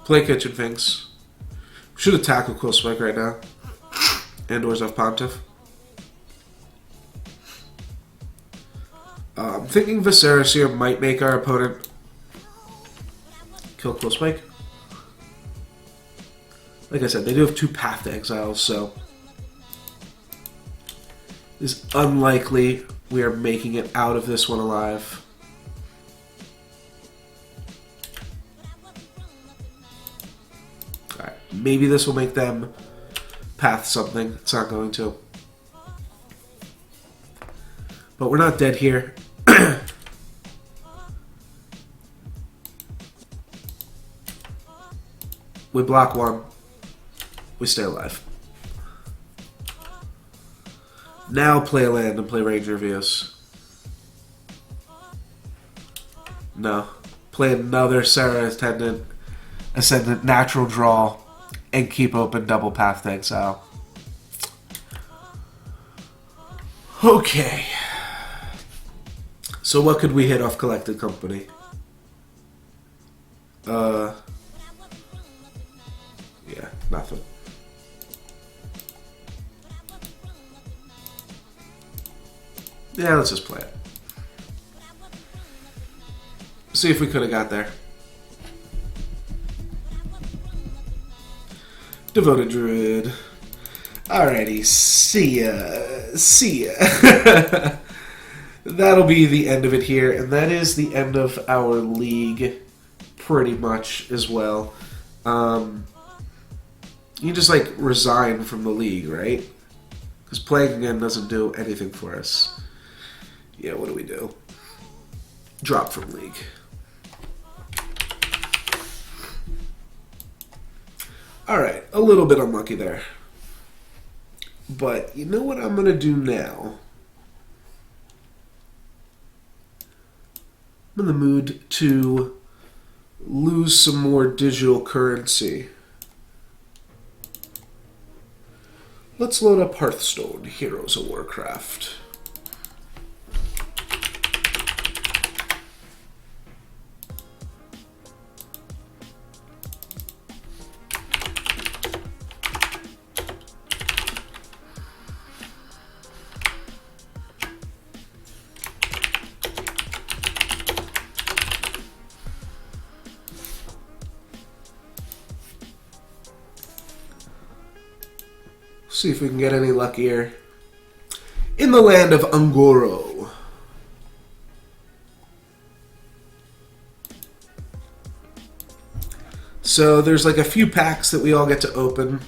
play Kitchen Finks. We should attack with Quillspike right now. And Warzov Pontiff. I'm thinking Viserys here might make our opponent kill Quillspike. Like I said, they do have 2 Path to Exiles, so it's unlikely we are making it out of this one alive. Alright, maybe this will make them path something. It's not going to. But we're not dead here. We block 1. We stay alive. Now play a land and play Ranger of Eos. No. Play another Serra Ascendant natural draw and keep open double Path to Exile. Okay. So what could we hit off Collected Company? Yeah, nothing. Yeah, let's just play it. See if we could have got there. Devoted Druid. Alrighty, see ya. See ya. That'll be the end of it here, and that is the end of our league, pretty much, as well. You just, like, resign from the league, right? Because playing again doesn't do anything for us. Yeah, what do we do? Drop from league. Alright, a little bit unlucky there. But you know what I'm going to do now? I'm in the mood to lose some more digital currency. Let's load up Hearthstone, Heroes of Warcraft. See if we can get any luckier. In the land of Un'Goro. So there's like a few packs that we all get to open.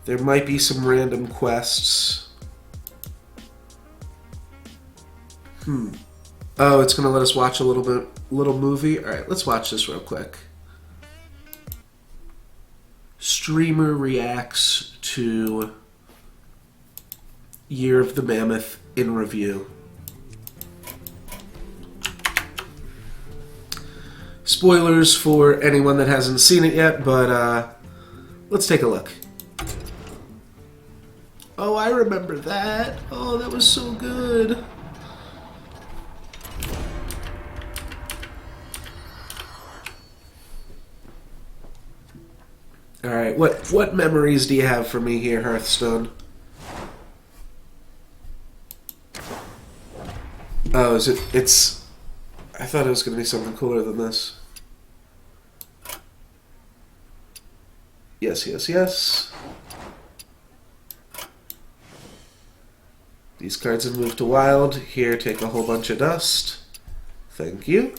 There might be some random quests. Oh, it's gonna let us watch a little movie. All right, let's watch this real quick. Streamer reacts to Year of the Mammoth in review. Spoilers for anyone that hasn't seen it yet, but let's take a look. Oh, I remember that. Oh, that was so good. Alright, what memories do you have for me here, Hearthstone? Oh, it's... I thought it was going to be something cooler than this. Yes, yes, yes. These cards have moved to wild. Here, take a whole bunch of dust. Thank you.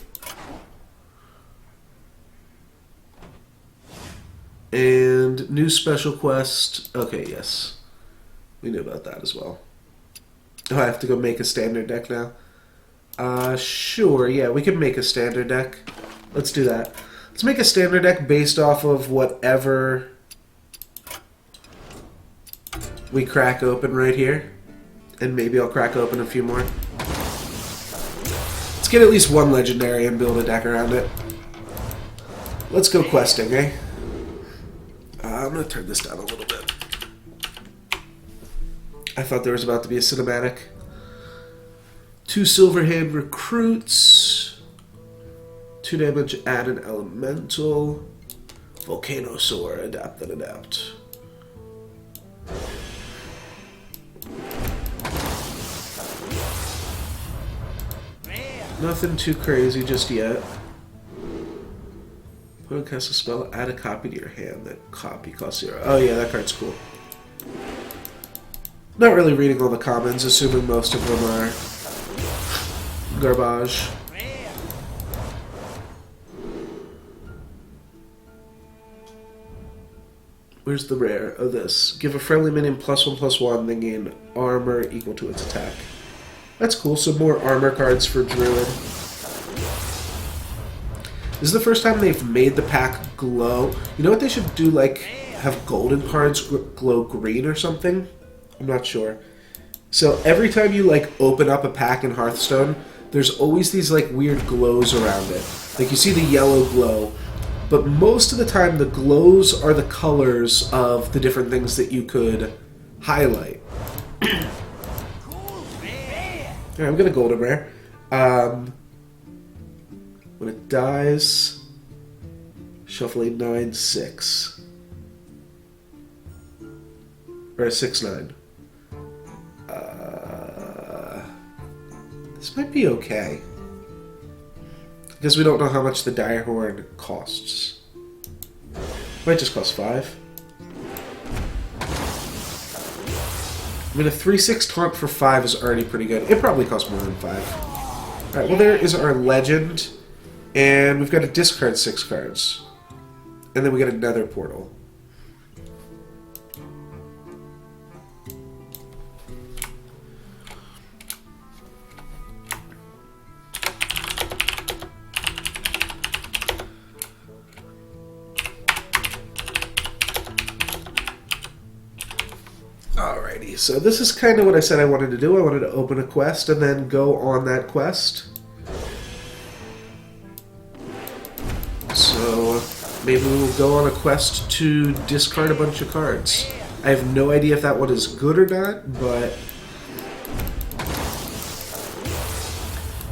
And new special quest. Okay, yes. We knew about that as well. Oh, I have to go make a standard deck now. Sure, yeah, we can make a standard deck. Let's do that. Let's make a standard deck based off of whatever we crack open right here. And maybe I'll crack open a few more. Let's get at least one legendary and build a deck around it. Let's go questing, eh? I'm going to turn this down a little bit. I thought there was about to be a cinematic. 2 Silverhand recruits. 2 damage, add an elemental. Volcanosaur, adapt and adapt. Nothing too crazy just yet. Put cast a spell, add a copy to your hand. That copy costs 0. Oh yeah, that card's cool. Not really reading all the comments, assuming most of them are garbage. Where's the rare? Oh, this. Give a friendly minion +1/+1, then gain armor equal to its attack. That's cool, so more armor cards for Druid. This is the first time they've made the pack glow. You know what they should do, like, have golden cards glow green or something? I'm not sure. So every time you, like, open up a pack in Hearthstone, there's always these, like, weird glows around it. Like, you see the yellow glow, but most of the time the glows are the colors of the different things that you could highlight. Alright, I'm gonna golden rare. When it dies, shuffle a 9/6. Or a 6/9. This might be okay. Because we don't know how much the Direhorn costs. Might just cost 5. I mean, a 3/6 taunt for 5 is already pretty good. It probably costs more than 5. Alright, well there is our legend. And we've got to discard 6 cards. And then we get a Nether Portal. Alrighty, so this is kind of what I said I wanted to do. I wanted to open a quest and then go on that quest. So maybe we'll go on a quest to discard a bunch of cards. I have no idea if that one is good or not, but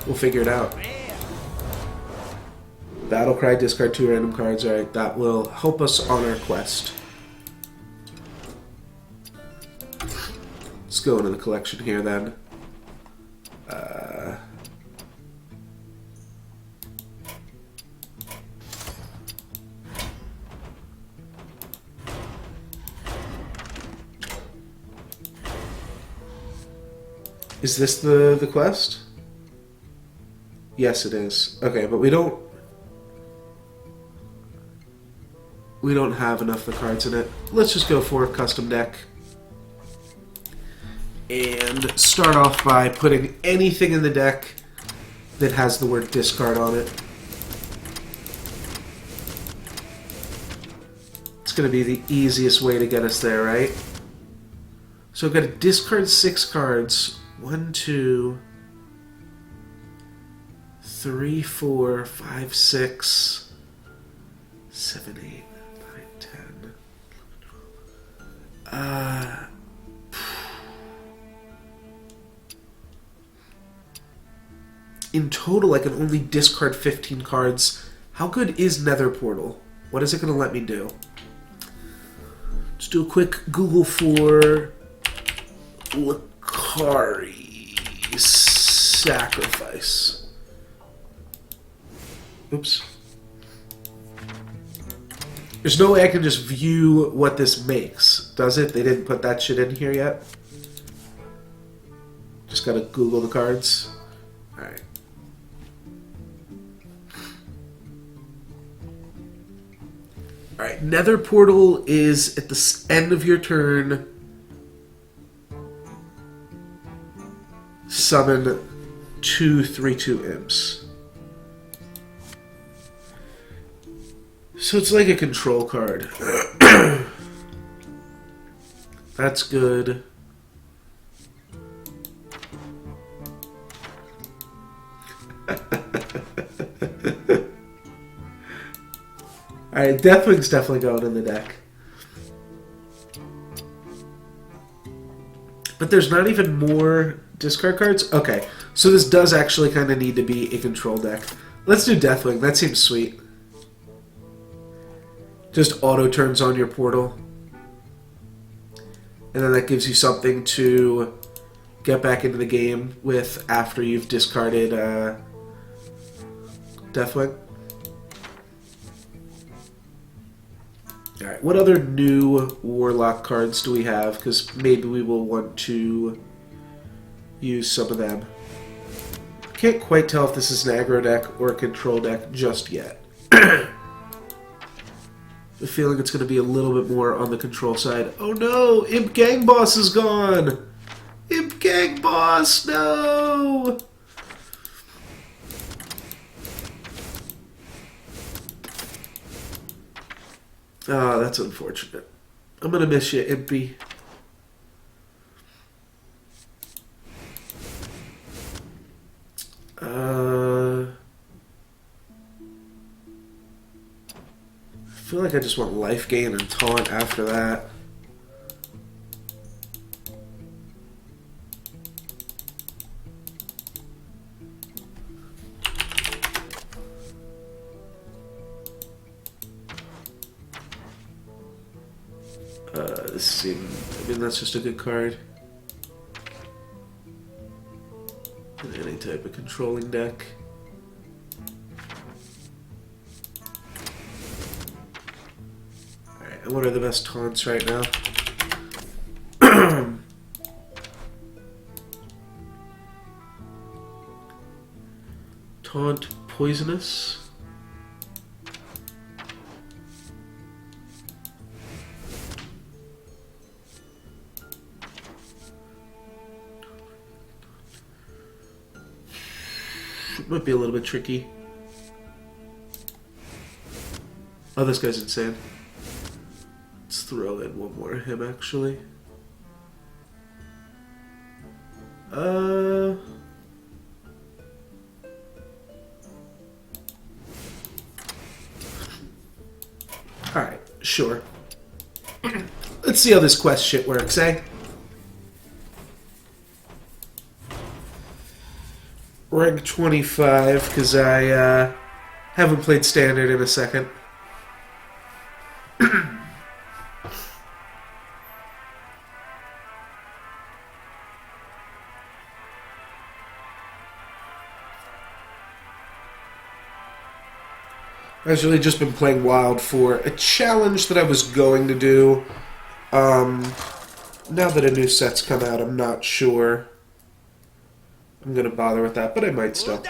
we'll figure it out. Battlecry, discard 2 random cards. Alright, that will help us on our quest. Let's go into the collection here then. Is this the quest? Yes, it is. Okay, but we don't have enough of the cards in it. Let's just go for a custom deck. And start off by putting anything in the deck that has the word discard on it. It's going to be the easiest way to get us there, right? So I've got to discard 6 cards. 1, 2, 3, 4, 5, 6, 7, 8, 9, 10. In total, I can only discard 15 cards. How good is Nether Portal? What is it going to let me do? Let's do a quick Google for Lakkari Sacrifice. Oops. There's no way I can just view what this makes, does it? They didn't put that shit in here yet? Just gotta Google the cards. Alright. Alright, Nether Portal is at the end of your turn. Summon 2 3/2 imps. So it's like a control card. That's good. Alright, Deathwing's definitely going in the deck. But there's not even more discard cards? Okay, so this does actually kind of need to be a control deck. Let's do Deathwing, that seems sweet. Just auto turns on your portal. And then that gives you something to get back into the game with after you've discarded Deathwing. Alright, what other new Warlock cards do we have? Because maybe we will want to use some of them. Can't quite tell if this is an aggro deck or a control deck just yet. I have a feeling it's going to be a little bit more on the control side. Oh no! Imp Gang Boss is gone! Imp Gang Boss, no! Ah, that's unfortunate. I'm gonna miss you, Impy. I feel like I just want life gain and taunt after that. I mean, that's just a good card. Any type of controlling deck. Alright, and what are the best taunts right now? Taunt Poisonous. Might be a little bit tricky. Oh, this guy's insane. Let's throw in one more of him, actually. Alright, sure. Let's see how this quest shit works, eh? Rank 25, because I haven't played Standard in a second. I've actually just been playing Wild for a challenge that I was going to do. Now that a new set's come out, I'm not sure I'm gonna bother with that, but I might still.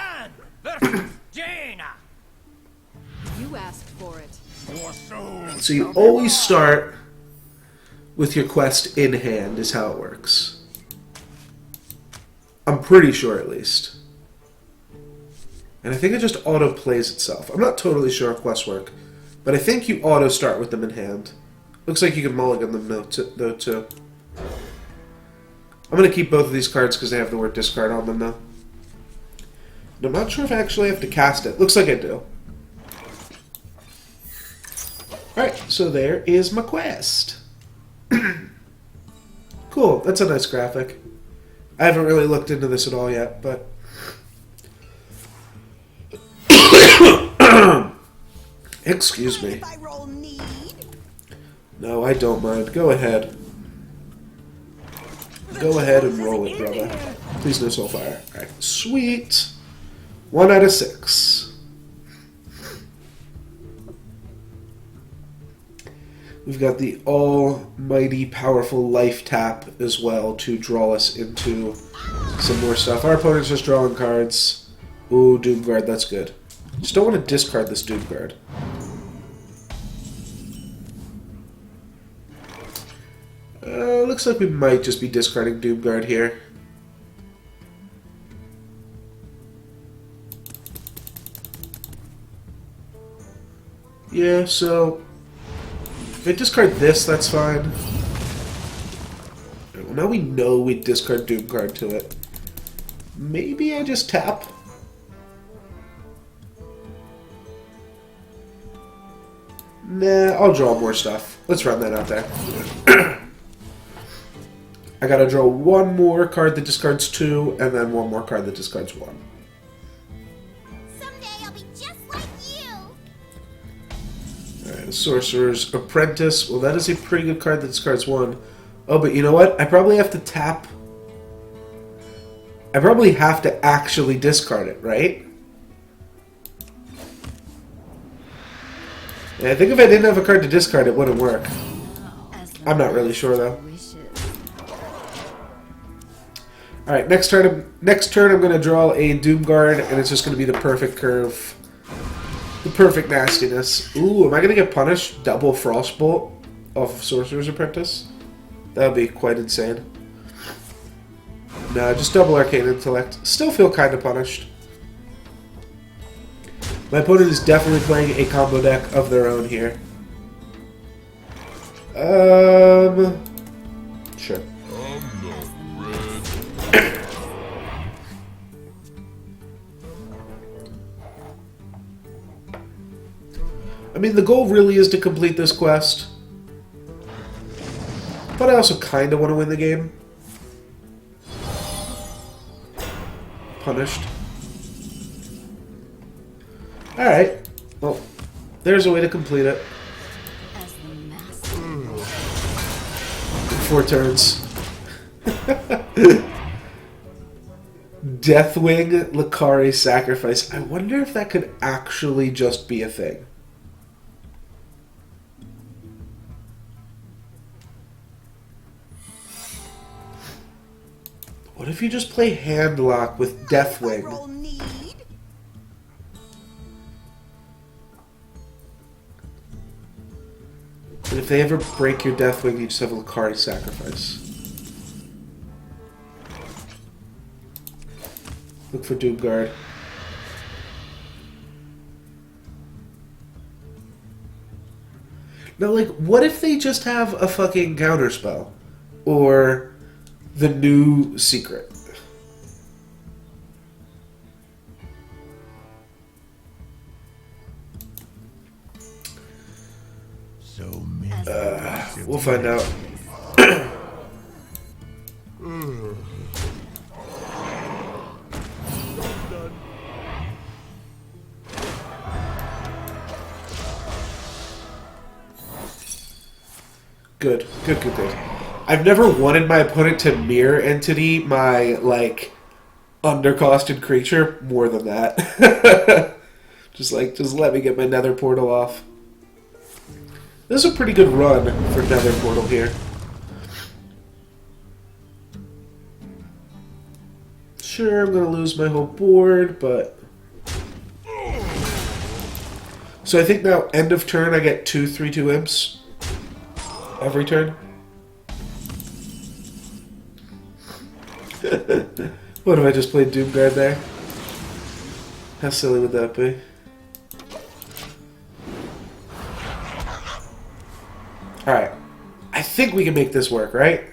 You asked for it.
So you always start with your quest in hand, is how it works. I'm pretty sure, at least. And I think it just auto-plays itself. I'm not totally sure how quests work, but I think you auto-start with them in hand. Looks like you can mulligan them, though, too. I'm going to keep both of these cards because they have the word discard on them, though. And I'm not sure if I actually have to cast it. Looks like I do. Alright, so there is my quest. Cool, that's a nice graphic. I haven't really looked into this at all yet, but... Excuse me. No, I don't mind. Go ahead. Go ahead and roll it, brother. Please no soulfire. Alright, sweet. 1 out of 6. We've got the almighty powerful life tap as well to draw us into some more stuff. Our opponent's just drawing cards. Ooh, Doomguard, that's good. Just don't want to discard this Doomguard. Looks like we might just be discarding Doomguard here. Yeah, so... if I discard this, that's fine. Well, now we know we discard Doomguard to it. Maybe I just tap? Nah, I'll draw more stuff. Let's run that out there. I gotta draw one more card that discards 2, and then one more card that discards 1.
Someday I'll be just like you.
Alright, Sorcerer's Apprentice. Well, that is a pretty good card that discards 1. Oh, but you know what? I probably have to tap. I probably have to actually discard it, right? And I think if I didn't have a card to discard, it wouldn't work. I'm not really sure, though. Alright, next turn I'm going to draw a Doomguard, and it's just going to be the perfect curve. The perfect nastiness. Ooh, am I going to get punished? Double Frostbolt off of Sorcerer's Apprentice? That would be quite insane. No, just double Arcane Intellect. Still feel kind of punished. My opponent is definitely playing a combo deck of their own here. Sure. I mean, the goal really is to complete this quest. But I also kind of want to win the game. Punished. Alright. Well, there's a way to complete it. 4 turns. Deathwing Lakkari Sacrifice. I wonder if that could actually just be a thing. What if you just play Handlock with Deathwing? And if they ever break your Deathwing, you just have a Lakkari Sacrifice. Look for Doomguard. Now, like, what if they just have a fucking counterspell? Or the new secret?
So many.
We'll find out. Good. I've never wanted my opponent to mirror entity my, like, undercosted creature more than that. just let me get my Nether Portal off. This is a pretty good run for Nether Portal here. Sure, I'm going to lose my whole board, but... So I think now, end of turn, I get 2 3/2 imps. Every turn. What if I just played Doomguard there? How silly would that be? Alright. I think we can make this work, right?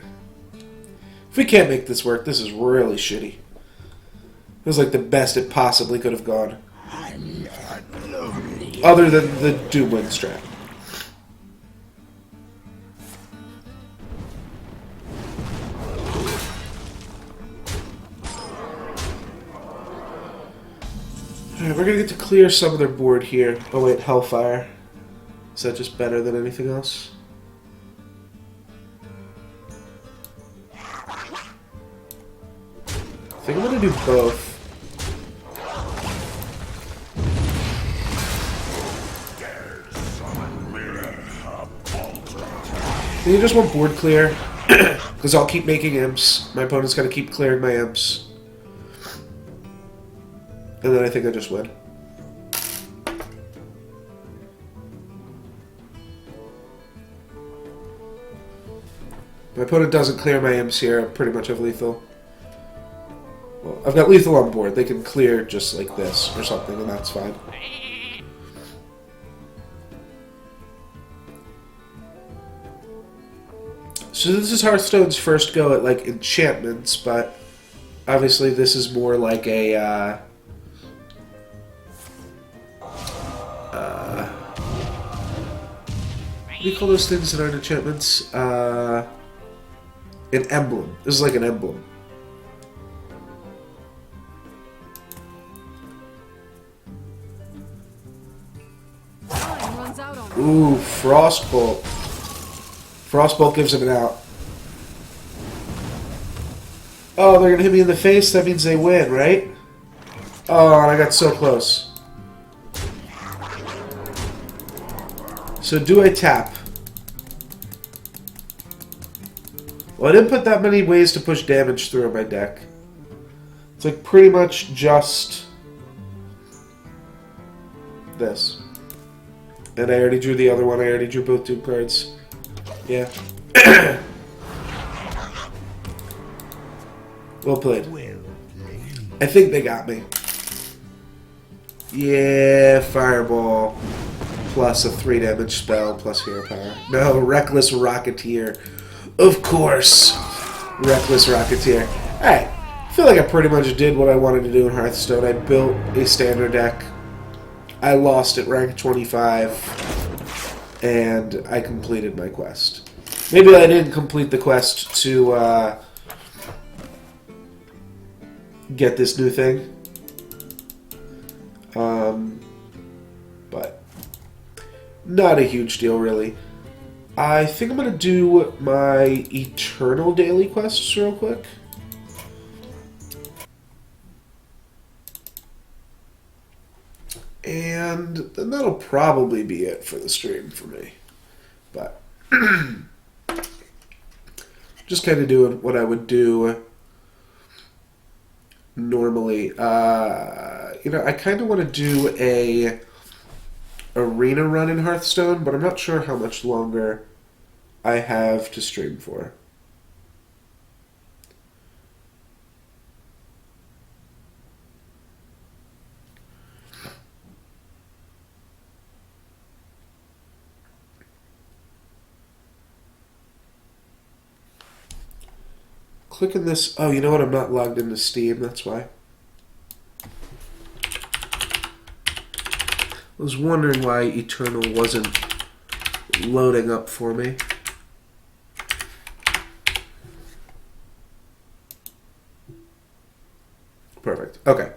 If we can't make this work, this is really shitty. It was like the best it possibly could have gone. Other than the Doomwind strat. Alright, we're gonna get to clear some of their board here. Oh wait, Hellfire. Is that just better than anything else? I think I'm gonna do both. You just want board clear, because I'll keep making imps. My opponent's gonna keep clearing my imps. And then I think I just win. My opponent doesn't clear my imps here. I pretty much have lethal. Well, I've got lethal on board. They can clear just like this or something, and that's fine. So this is Hearthstone's first go at, like, enchantments, but obviously this is more like a, what do you call those things that aren't enchantments? An emblem. This is like an emblem.
Time runs out on me.
Ooh, Frostbolt. Frostbolt gives him an out. Oh, they're gonna hit me in the face? That means they win, right? Oh, and I got so close. So do I tap? Well, I didn't put that many ways to push damage through in my deck. It's like pretty much just this. And I already drew the other one. I already drew both Doom cards. Yeah. Well played. I think they got me. Yeah, Fireball. Plus a 3 damage spell, plus hero power. No, Reckless Rocketeer. Of course. Reckless Rocketeer. Alright. I feel like I pretty much did what I wanted to do in Hearthstone. I built a standard deck. I lost at rank 25. And I completed my quest. Maybe I didn't complete the quest to get this new thing. But not a huge deal, really. I think I'm going to do my Eternal daily quests real quick. And then that'll probably be it for the stream for me. But just kind of doing what I would do normally. I kind of want to do a arena run in Hearthstone, but I'm not sure how much longer I have to stream for. Clicking this. Oh, you know what? I'm not logged into Steam. That's why. I was wondering why Eternal wasn't loading up for me. Perfect. Okay.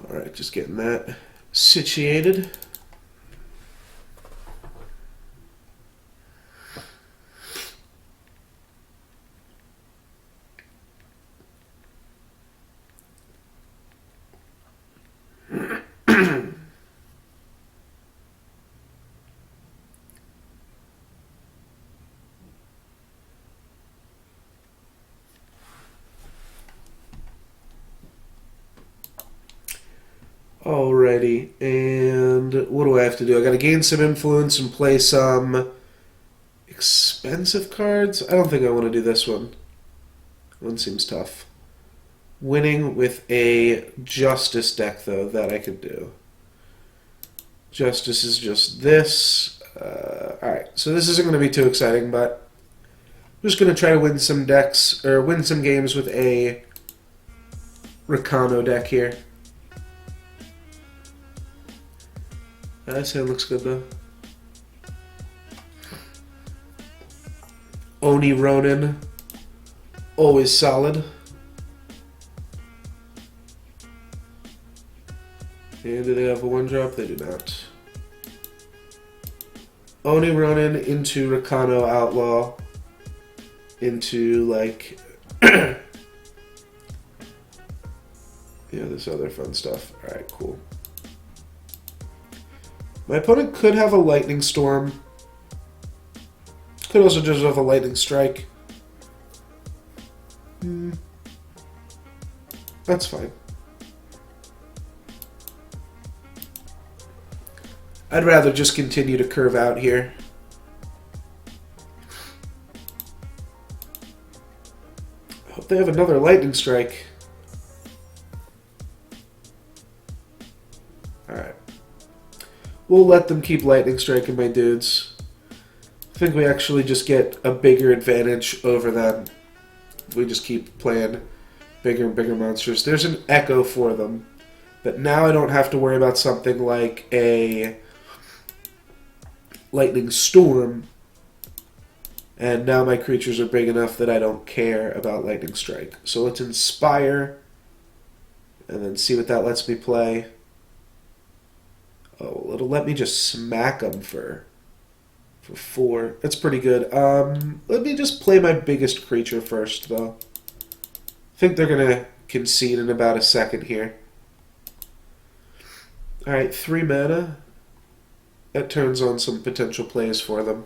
Alright, just getting that situated. Alrighty, and what do I have to do? I gotta gain some influence and play some expensive cards? I don't think I want to do this one. One seems tough. Winning with a Justice deck, though, that I could do. Justice is just this. Alright, so this isn't going to be too exciting, but I'm just going to try to win some decks, or win some games with a Rakano deck here. That sound looks good, though. Oni Ronin, always solid. And do they have a 1-drop? They do not. Oni Ronin into Rakano Outlaw. Into, like... yeah, this other fun stuff. Alright, cool. My opponent could have a Lightning Storm. Could also just have a Lightning Strike. That's fine. I'd rather just continue to curve out here. I hope they have another Lightning Strike. Alright. We'll let them keep Lightning Striking my dudes. I think we actually just get a bigger advantage over them if we just keep playing bigger and bigger monsters. There's an Echo for them, but now I don't have to worry about something like a Lightning Storm, and now my creatures are big enough that I don't care about Lightning Strike. So let's Inspire, and then see what that lets me play. Oh, it'll let me just smack them for 4. That's pretty good. Let me just play my biggest creature first, though. I think they're going to concede in about a second here. Alright, 3 mana. That turns on some potential plays for them.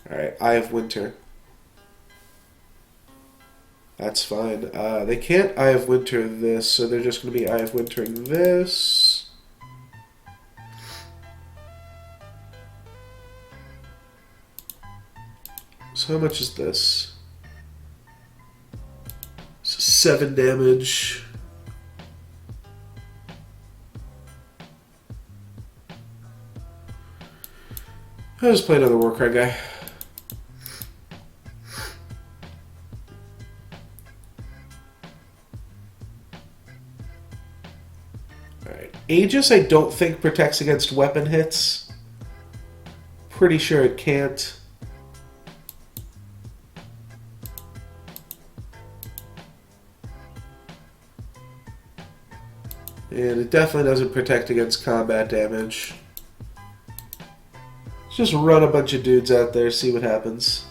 Alright, Eye of Winter. That's fine. They can't Eye of Winter this, so they're just going to be Eye of Wintering this. So how much is this? 7 damage. I'll just play another Warcry guy. Alright. Aegis I don't think protects against weapon hits. Pretty sure it can't. And it definitely doesn't protect against combat damage. Let's just run a bunch of dudes out there, see what happens.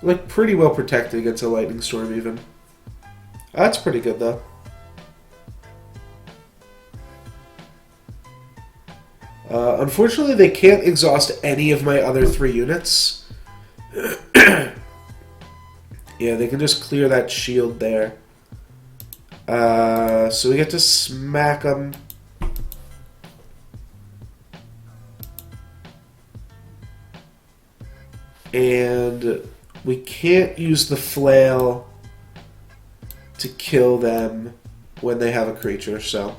Like, pretty well protected against a lightning storm, even. That's pretty good, though. Unfortunately, they can't exhaust any of my other 3 units. Yeah, they can just clear that shield there. So we get to smack them. And we can't use the flail to kill them when they have a creature, so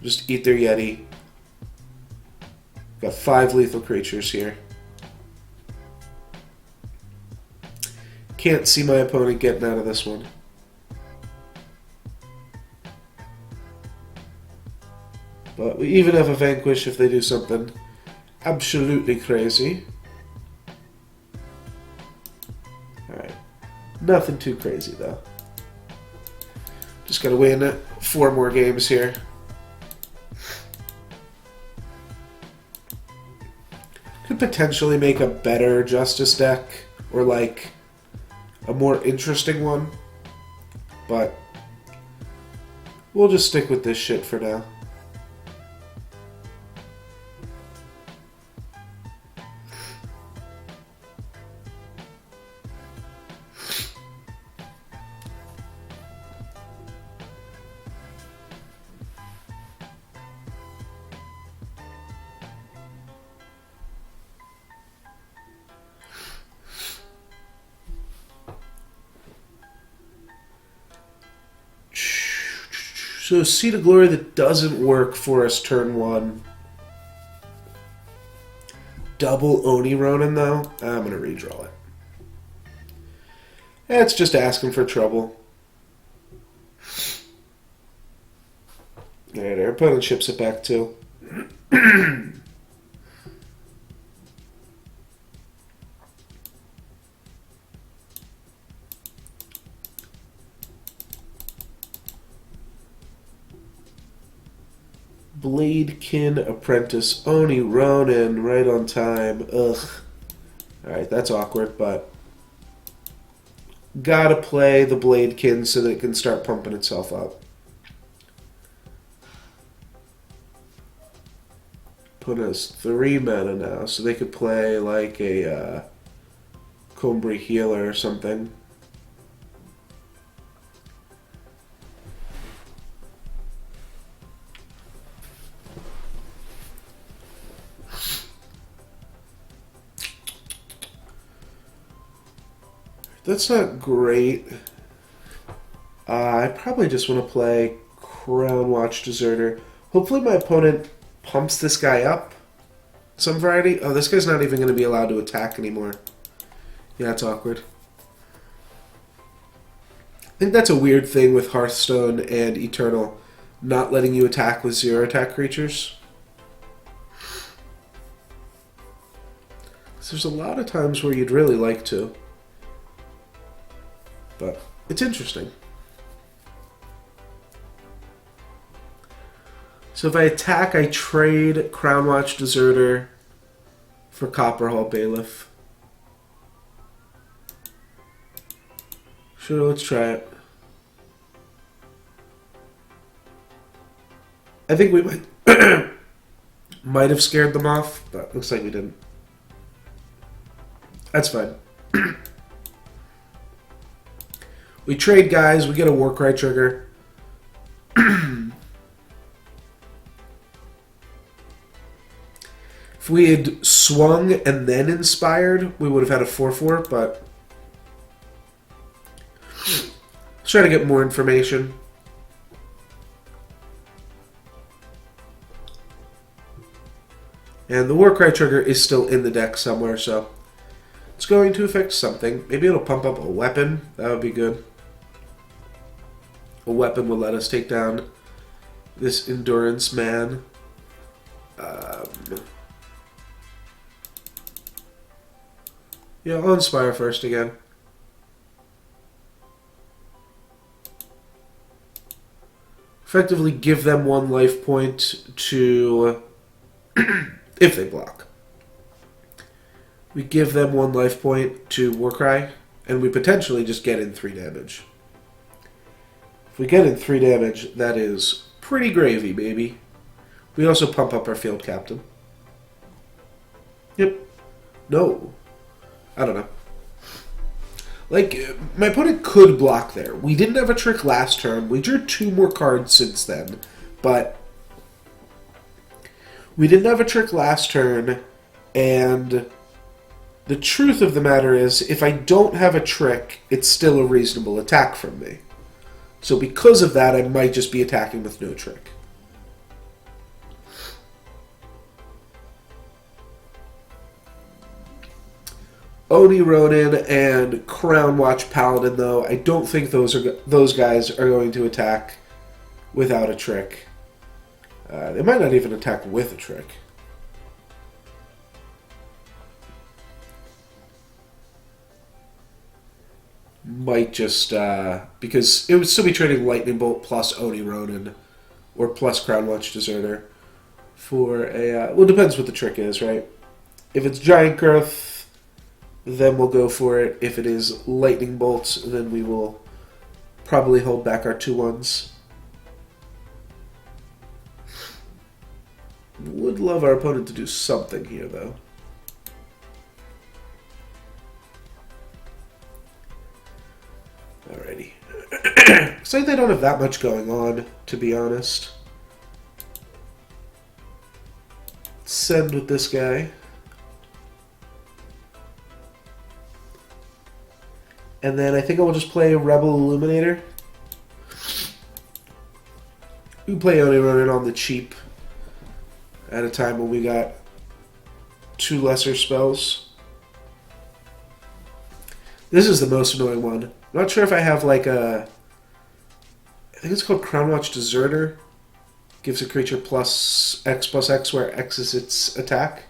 just eat their Yeti. Got 5 lethal creatures here. Can't see my opponent getting out of this one. But we even have a Vanquish if they do something absolutely crazy. Alright. Nothing too crazy, though. Just gotta win 4 more games here. Could potentially make a better Justice deck, or like a more interesting one, but we'll just stick with this shit for now. So Seed of Glory that doesn't work for us turn 1. Double Oni Ronin though? I'm going to redraw it. It's just asking for trouble. Alright, our opponent ships it back too. Bladekin Apprentice Oni Ronin right on time. Ugh. Alright, that's awkward, but gotta play the Bladekin so that it can start pumping itself up. Put us 3 mana now, so they could play like a Combri Healer or something. That's not great. I probably just want to play Crown Watch Deserter. Hopefully my opponent pumps this guy up. Some variety. Oh, this guy's not even going to be allowed to attack anymore. Yeah, that's awkward. I think that's a weird thing with Hearthstone and Eternal. Not letting you attack with 0 attack creatures. So there's a lot of times where you'd really like to. But it's interesting. So if I attack, I trade Crown Watch Deserter for Copperhall Bailiff. Sure, let's try it. I think we might have scared them off, but looks like we didn't. That's fine. We trade guys, we get a Warcry trigger. If we had swung and then inspired, we would have had a 4/4, but let's try to get more information. And the Warcry trigger is still in the deck somewhere, so it's going to affect something. Maybe it'll pump up a weapon. That would be good. A weapon will let us take down this Endurance Man. Yeah, I'll Inspire first again. effectively give them 1 life point to... if they block. We give them 1 life point to Warcry, and we potentially just get in 3 damage. If we get in 3 damage, that is pretty gravy, baby. We also pump up our field captain. Yep. No. I don't know. Like, my opponent could block there. We didn't have a trick last turn. We drew 2 more cards since then. But we didn't have a trick last turn, and the truth of the matter is, if I don't have a trick, it's still a reasonable attack from me. So because of that, I might just be attacking with no trick. Oni Ronin and Crown Watch Paladin, though, I don't think those guys are going to attack without a trick. They might not even attack with a trick. Might just, because it would still be trading Lightning Bolt plus Oni Ronin, or plus Crown Watch Deserter, for a, well, it depends what the trick is, right? If it's Giant Growth, then we'll go for it. If it is Lightning Bolt, then we will probably hold back our 2/1s. Would love our opponent to do something here, though. Alrighty. Looks like they don't have that much going on, to be honest. Let's send with this guy. And then I think I will just play Rebel Illuminator. We play Oni Ronin on the cheap at a time when we got 2 lesser spells. This is the most annoying one. I'm not sure if I have like a... I think it's called Crown Watch Deserter. Gives a creature plus X where X is its attack.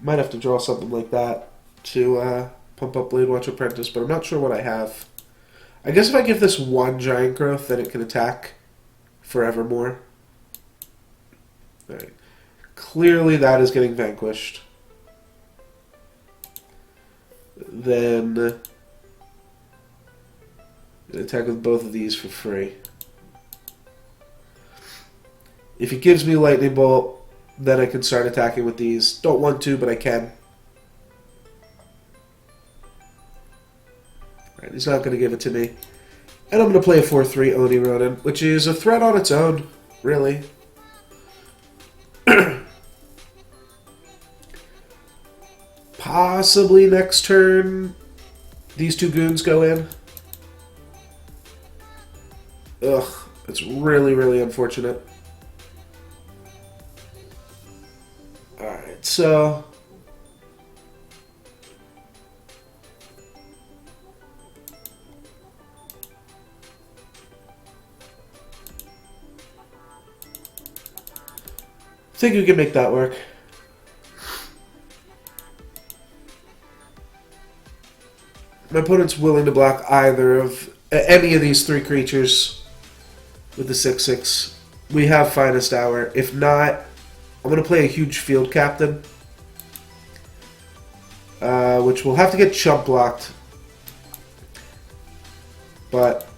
Might have to draw something like that to pump up Blade Watch Apprentice, but I'm not sure what I have. I guess if I give this 1 Giant Growth, then it can attack forevermore. Alright. Clearly that is getting vanquished. Then attack with both of these for free. If he gives me Lightning Bolt, then I can start attacking with these. Don't want to, but I can. Right, he's not going to give it to me. And I'm going to play a 4/3 Oni Ronin, which is a threat on its own, really. Possibly next turn, these 2 goons go in. Ugh, it's really, really unfortunate. Alright, so... I think we can make that work. My opponent's willing to block either of any of these 3 creatures with the 6/6. We have Finest Hour. If not, I'm going to play a huge field captain, which will have to get chump blocked. But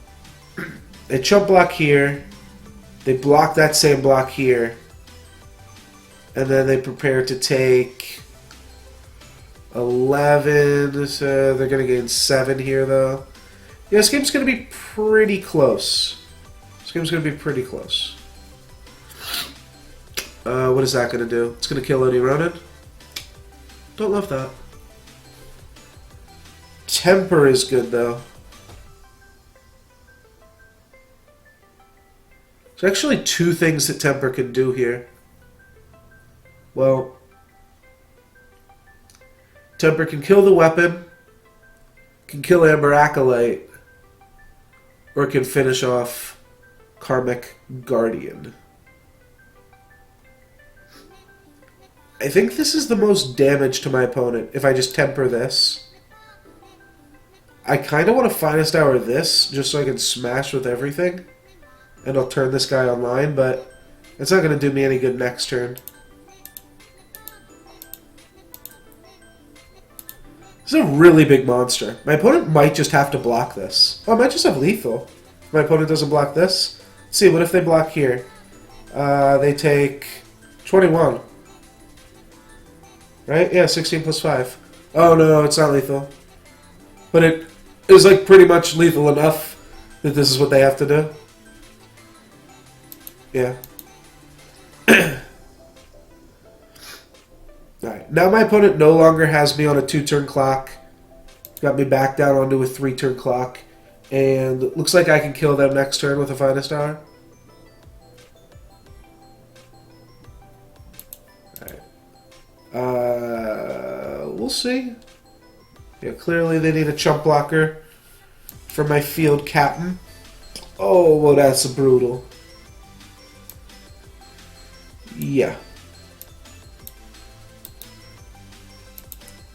they chump block here. They block that same block here. And then they prepare to take 11, so they're going to gain 7 here, though. Yeah, this game's going to be pretty close. This game's going to be pretty close. What is that going to do? It's going to kill Oni Ronin? Don't love that. Temper is good, though. There's actually 2 things that Temper can do here. Well, Temper can kill the weapon, can kill Amber Acolyte, or can finish off Karmic Guardian. I think this is the most damage to my opponent if I just Temper this. I kind of want to Finest Hour this just so I can smash with everything. and I'll turn this guy online, but it's not going to do me any good next turn. This is a really big monster. My opponent might just have to block this. Oh, I might just have lethal. If my opponent doesn't block this. Let's see, what if they block here? They take 21. Right? Yeah, 16 plus 5. Oh no, it's not lethal. But it is like pretty much lethal enough that this is what they have to do. Yeah. Alright, now my opponent no longer has me on a 2-turn clock. Got me back down onto a 3-turn clock. And it looks like I can kill them next turn with a Finest Hour. Alright. We'll see. Yeah, clearly they need a chump blocker for my field captain. Oh, well, that's brutal. Yeah.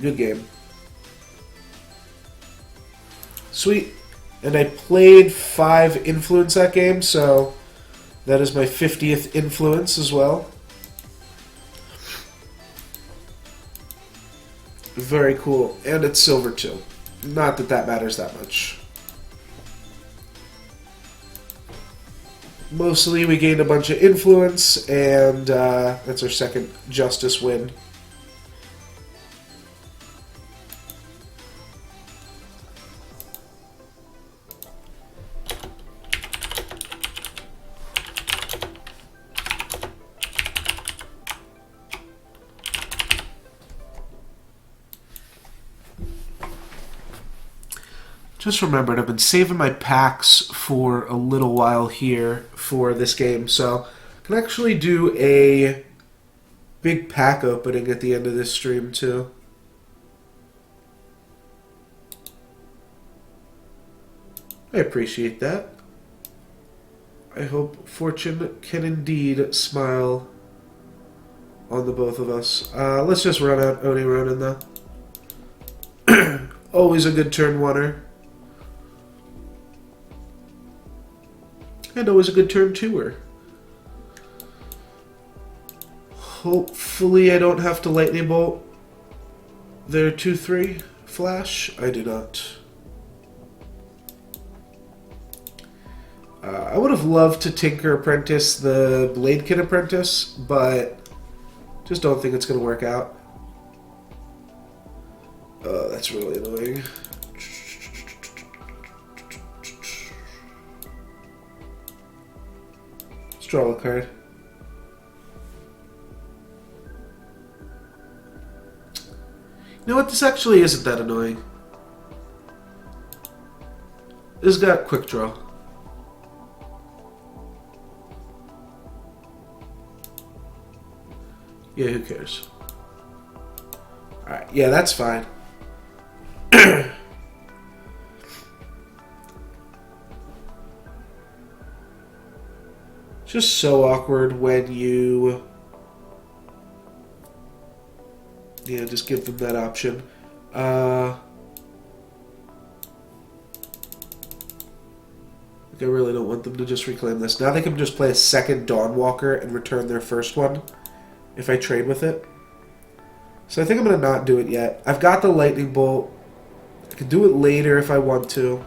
Good game. Sweet. And I played 5 influence that game, so that is my 50th influence as well. Very cool. And it's silver too. Not that that matters that much. Mostly we gained a bunch of influence, and that's our second Justice win. Just remembered, I've been saving my packs for a little while here for this game, so I can actually do a big pack opening at the end of this stream too. I appreciate that. I hope fortune can indeed smile on the both of us. Let's just run out Oni Ronin though. Always a good turn oneer. And always a good turn twoer. Hopefully I don't have to lightning bolt their 2/3 flash. I do not. I would have loved to Tinker Apprentice the Bladekin Apprentice, but just don't think it's going to work out. Oh, that's really annoying. Draw a card. You know what? This actually isn't that annoying. This got quick draw. Yeah, who cares? Alright, yeah, that's fine. Just so awkward when you, yeah, just give them that option. I really don't want them to just reclaim this. Now they can just play a second Dawnwalker and return their first one if I trade with it. So I think I'm going to not do it yet. I've got the Lightning Bolt. I can do it later if I want to.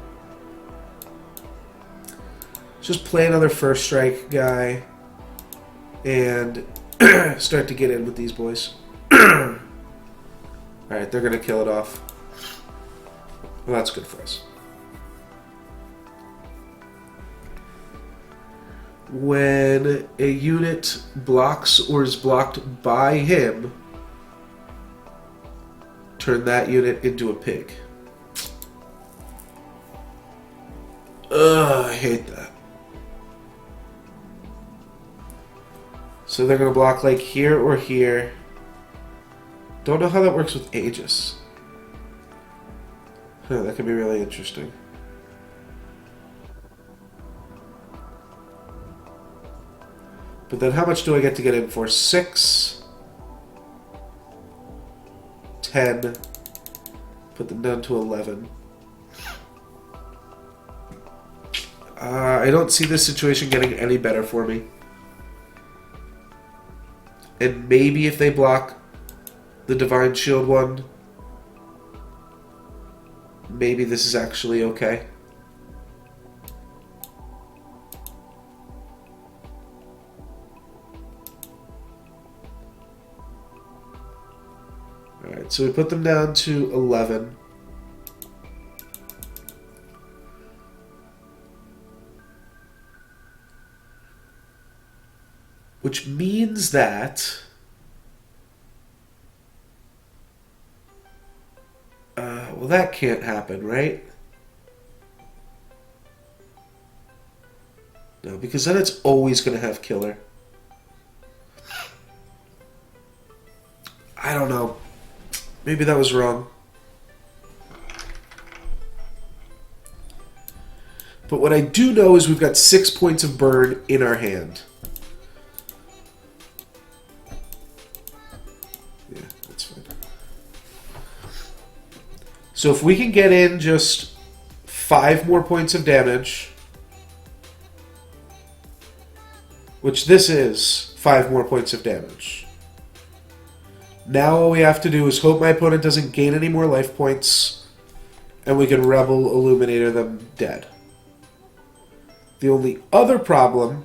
Just play another first strike guy and start to get in with these boys. Alright, they're going to kill it off. Well, that's good for us. When a unit blocks or is blocked by him, turn that unit into a pig. Ugh, I hate that. So they're going to block like here or here. Don't know how that works with Aegis. Huh, that could be really interesting. But then how much do I get to get in for? 6, 10, put them down to 11. I don't see this situation getting any better for me. And maybe if they block the Divine Shield one, maybe this is actually okay. Alright, so we put them down to 11. Which means that well, that can't happen, right? No, because then it's always going to have killer. I don't know. Maybe that was wrong. But what I do know is we've got 6 points of burn in our hand. Yeah, that's fine. So if we can get in just 5 more points of damage, which this is 5 more points of damage. Now all we have to do is hope my opponent doesn't gain any more life points, and we can Rebel Illuminator them dead. The only other problem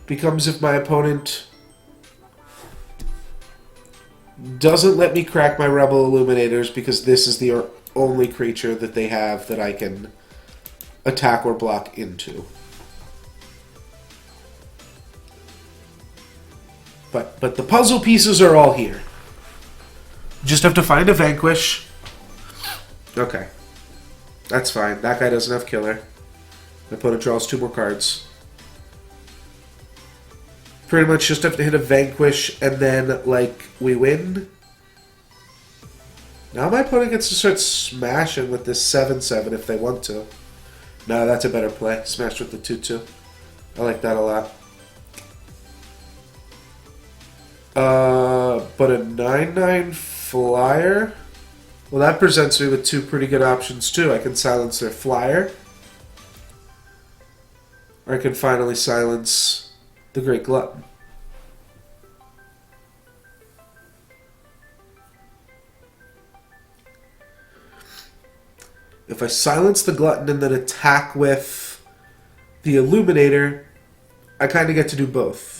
becomes if my opponent doesn't let me crack my Rebel Illuminators, because this is the only creature that they have that I can attack or block into. But the puzzle pieces are all here. Just have to find a Vanquish. Okay. That's fine. That guy doesn't have killer. My opponent draws 2 more cards. Pretty much just have to hit a Vanquish and then, like, we win. Now my opponent gets to start smashing with this 7/7 if they want to. No, that's a better play. Smash with the 2/2. I like that a lot. But a 9/9 flyer? Well, that presents me with 2 pretty good options, too. I can silence their flyer. Or I can finally silence the Great Glutton. If I silence the Glutton and then attack with the Illuminator, I kind of get to do both.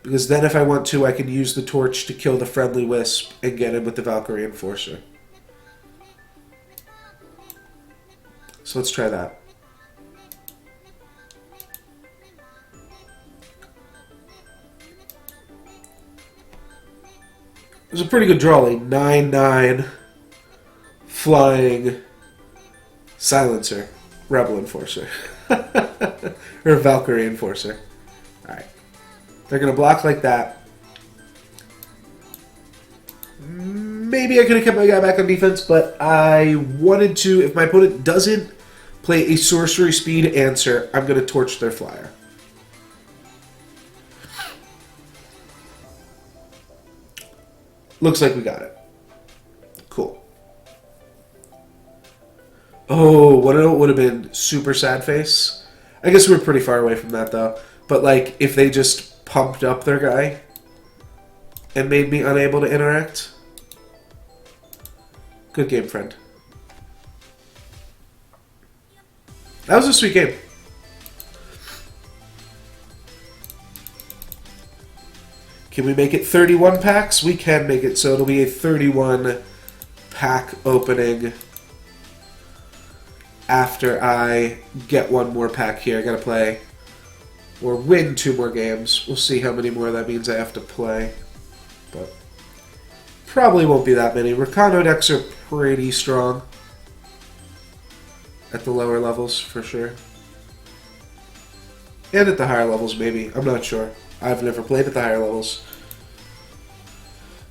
Because then if I want to, I can use the torch to kill the Friendly Wisp and get in with the Valkyrie Enforcer. So let's try that. It was a pretty good draw, like 9/9 flying silencer, Rebel Enforcer. Or Valkyrie Enforcer. Alright. They're going to block like that. Maybe I could have kept my guy back on defense, but I wanted to, if my opponent doesn't play a sorcery speed answer, I'm going to torch their flyer. Looks like we got it. Cool. Oh, what it would have been super sad face. I guess we're pretty far away from that though. But like, if they just pumped up their guy and made me unable to interact. Good game, friend. That was a sweet game. Can we make it 31 packs? We can make it, so it'll be a 31 pack opening after I get 1 more pack here. I gotta play or win 2 more games. We'll see how many more that means I have to play. But probably won't be that many. Rakano decks are pretty strong at the lower levels, for sure. And at the higher levels, maybe. I'm not sure. I've never played at the higher levels.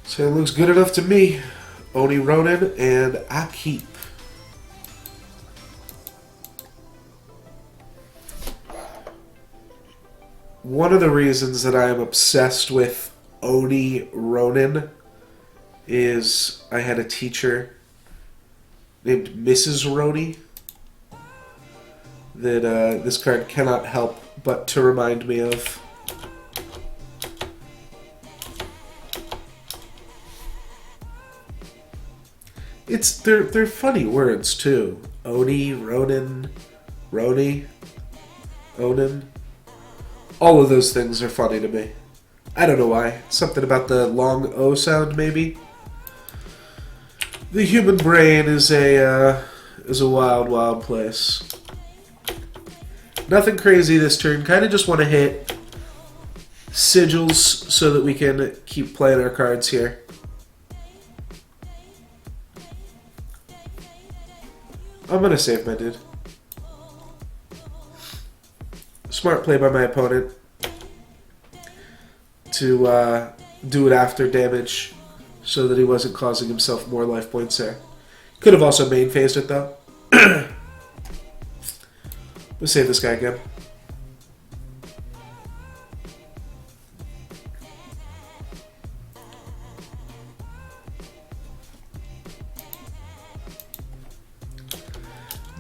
So it looks good enough to me. Oni Ronin and I keep. One of the reasons that I am obsessed with Oni Ronin is I had a teacher named Mrs. Roni. that this card cannot help but to remind me of. They're funny words too. Oni, Ronin, Roni, Onin. All of those things are funny to me. I don't know why. Something about the long O sound, maybe. The human brain is a wild, wild place. Nothing crazy this turn. Kind of just want to hit sigils so that we can keep playing our cards here. I'm gonna save my dude. Smart play by my opponent to do it after damage so that he wasn't causing himself more life points there. Could have also main phased it though. We'll save this guy again.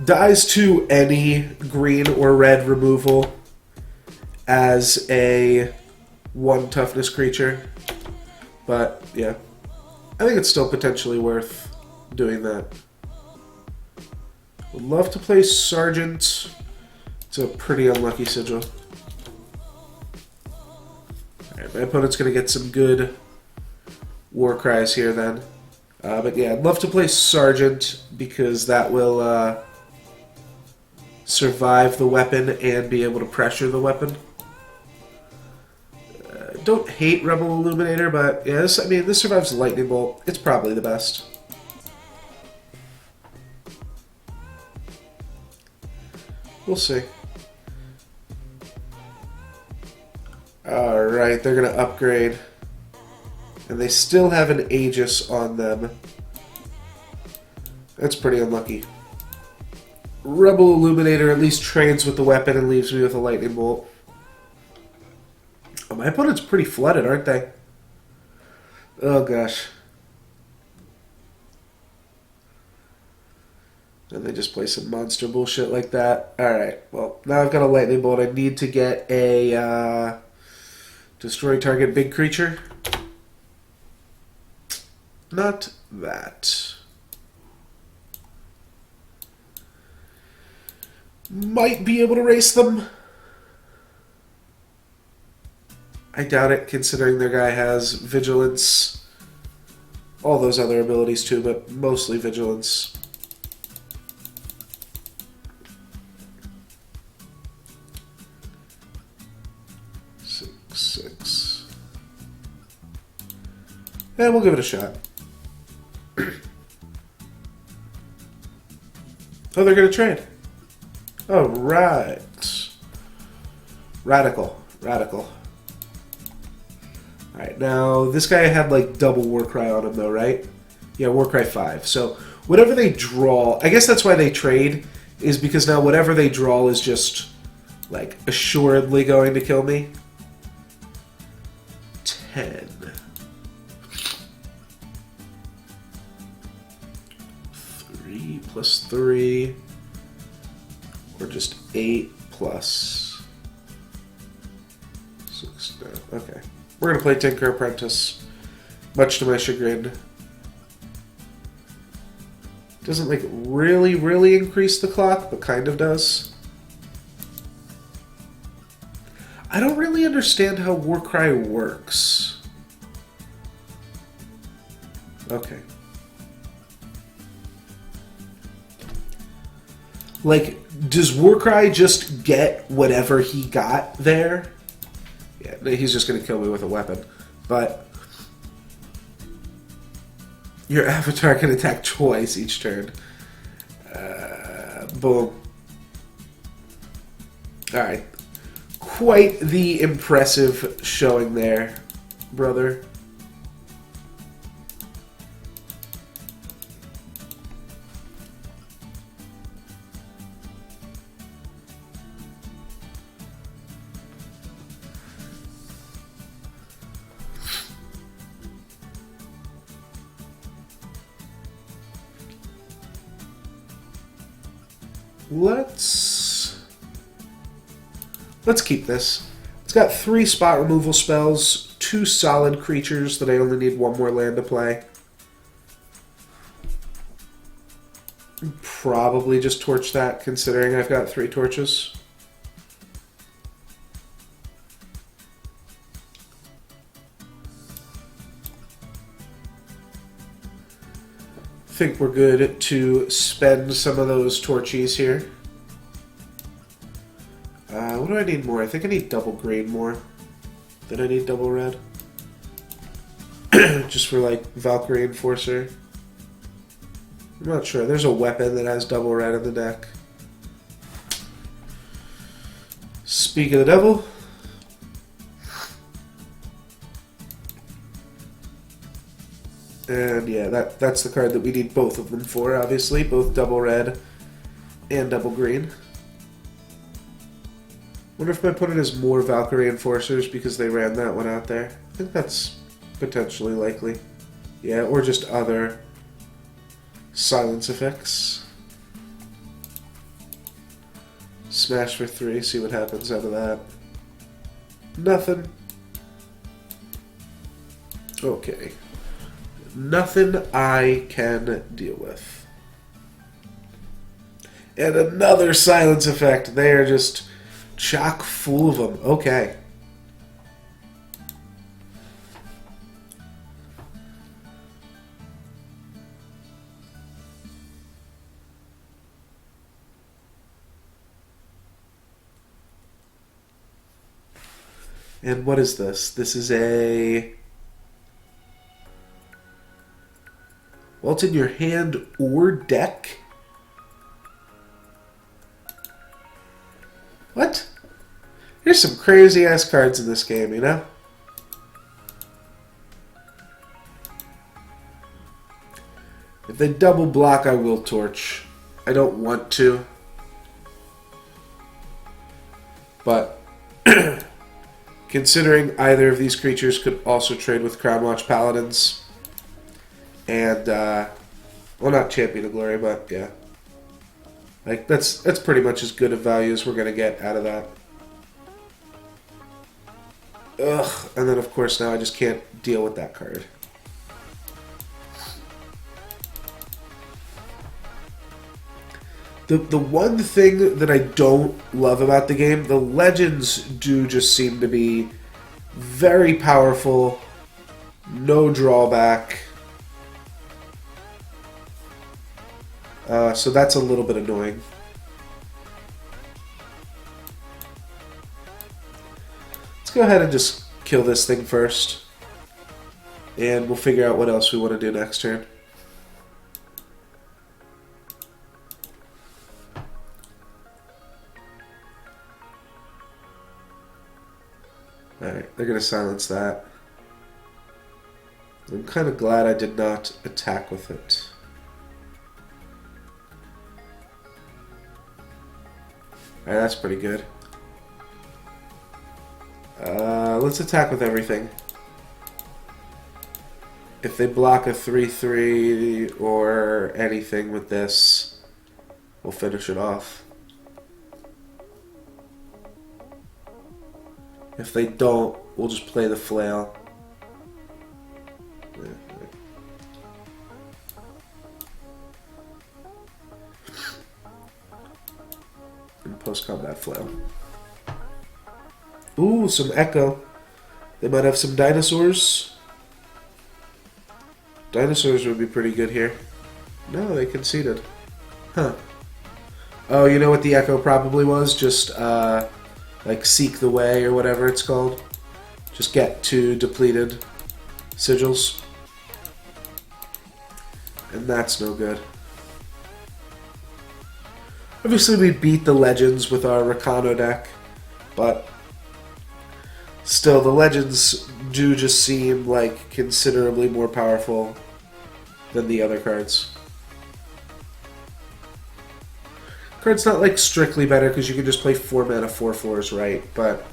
Dies to any green or red removal as a 1 toughness creature. But, yeah. I think it's still potentially worth doing that. Would love to play Sergeant. It's a pretty unlucky sigil. Alright, my opponent's going to get some good war cries here then. But yeah, I'd love to play Sergeant because that will survive the weapon and be able to pressure the weapon. Don't hate Rebel Illuminator, but yeah, this survives Lightning Bolt. It's probably the best. We'll see. Alright, they're going to upgrade. And they still have an Aegis on them. That's pretty unlucky. Rebel Illuminator at least trades with the weapon and leaves me with a Lightning Bolt. Oh, my opponent's pretty flooded, aren't they? Oh, gosh. And they just play some monster bullshit like that. Alright, well, now I've got a Lightning Bolt. I need to get a destroy target big creature. Not that. Might be able to race them. I doubt it, considering their guy has Vigilance. All those other abilities too, but mostly Vigilance. Six. And we'll give it a shot. Oh, they're going to trade. Oh, right. Radical. Alright, now this guy had like double Warcry on him though, right? Yeah, Warcry 5. So whatever they draw, I guess that's why they trade, is because now whatever they draw is just like assuredly going to kill me. 10. 3 plus 3. Or just 8 plus 6. No, okay. We're going to play Tinker Apprentice, much to my chagrin. Doesn't like really, really increase the clock, but kind of does. I don't really understand how Warcry works. Okay. Like, does Warcry just get whatever he got there? Yeah, he's just going to kill me with a weapon. But your avatar can attack twice each turn. Boom. Alright. Quite the impressive showing there, brother. Let's Let's keep this. It's got 3 spot removal spells, 2 solid creatures that I only need 1 more land to play. Probably just torch that, considering I've got 3 torches. Think we're good to spend some of those torchies here. What do I need more? I think I need double green more than I need double red. Just for like Valkyrie Enforcer. I'm not sure. There's a weapon that has double red in the deck. Speak of the devil. And yeah, that's the card that we need both of them for, obviously. Both double red and double green. Wonder if my opponent has more Valkyrie Enforcers because they ran that one out there. I think that's potentially likely. Yeah, or just other silence effects. Smash for 3, see what happens out of that. Nothing. Okay. Nothing I can deal with. And another silence effect. They are just chock full of them. Okay. And what is this? This is a... Well, it's in your hand or deck? What? There's some crazy-ass cards in this game, you know? If they double block, I will torch. I don't want to. But... considering either of these creatures could also trade with Crownwatch Paladins... and, well, not Champion of Glory, but, yeah. Like, that's pretty much as good of value as we're going to get out of that. Ugh, and then, of course, now I just can't deal with that card. The one thing that I don't love about the game, the legends do just seem to be very powerful, no drawback. So that's a little bit annoying. Let's go ahead and just kill this thing first. And we'll figure out what else we want to do next turn. Alright, they're going to silence that. I'm kind of glad I did not attack with it. Alright, that's pretty good. Let's attack with everything. If they block a 3/3 or anything with this, we'll finish it off. If they don't, we'll just play the flail. And post-combat flail. Ooh, some echo. They might have some dinosaurs. Dinosaurs would be pretty good here. No, they conceded. Huh. Oh, you know what the echo probably was? Just, like Seek the Way or whatever it's called. Just get 2 depleted sigils. And that's no good. Obviously we beat the legends with our Rakano deck, but still the legends do just seem like considerably more powerful than the other cards. Card's not like strictly better because you can just play 4 mana 4/4s, right? But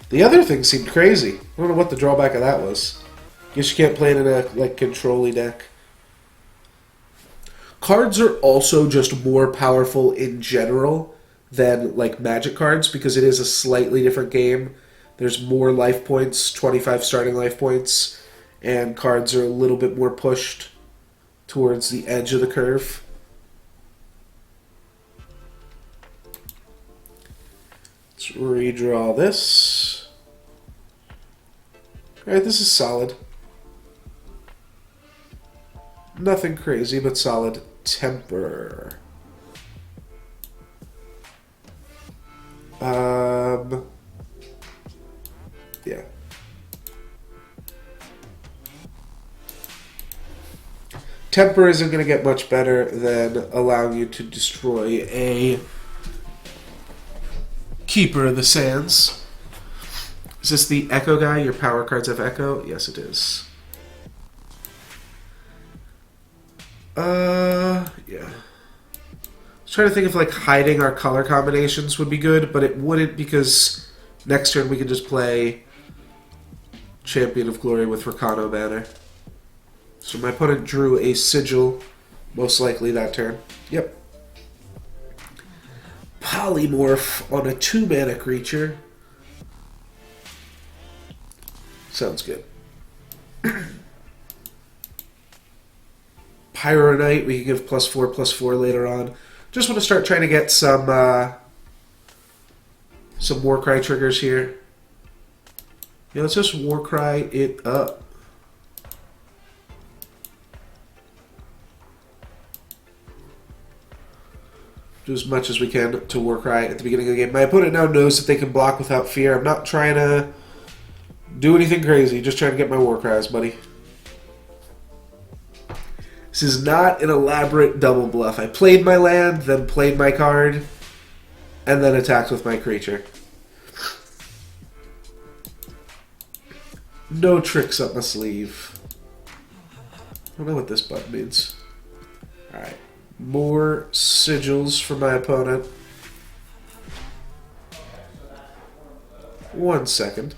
the other thing seemed crazy. I don't know what the drawback of that was. Guess you can't play it in a like control-y deck. Cards are also just more powerful in general than like Magic cards because it is a slightly different game. There's more life points, 25 starting life points, and cards are a little bit more pushed towards the edge of the curve. Let's redraw this. Alright, this is solid. Nothing crazy, but solid. Temper. Yeah. Temper isn't going to get much better than allowing you to destroy a Keeper of the Sands. Is this the Echo guy? Your power cards have Echo? Yes, it is. Yeah. I was trying to think if like hiding our color combinations would be good, but it wouldn't because next turn we can just play Champion of Glory with Rakano Banner. So my opponent drew a Sigil, most likely that turn. Yep. Polymorph on a 2-mana creature. Sounds good. Pyro Knight, we can give +4/+4 later on. Just want to start trying to get some Warcry triggers here. Yeah, let's just Warcry it up. Do as much as we can to Warcry at the beginning of the game. My opponent now knows that they can block without fear. I'm not trying to do anything crazy, just trying to get my Warcries, buddy. This is not an elaborate double bluff. I played my land, then played my card, and then attacked with my creature. No tricks up my sleeve. I don't know what this button means. Alright. More sigils for my opponent. 1 second.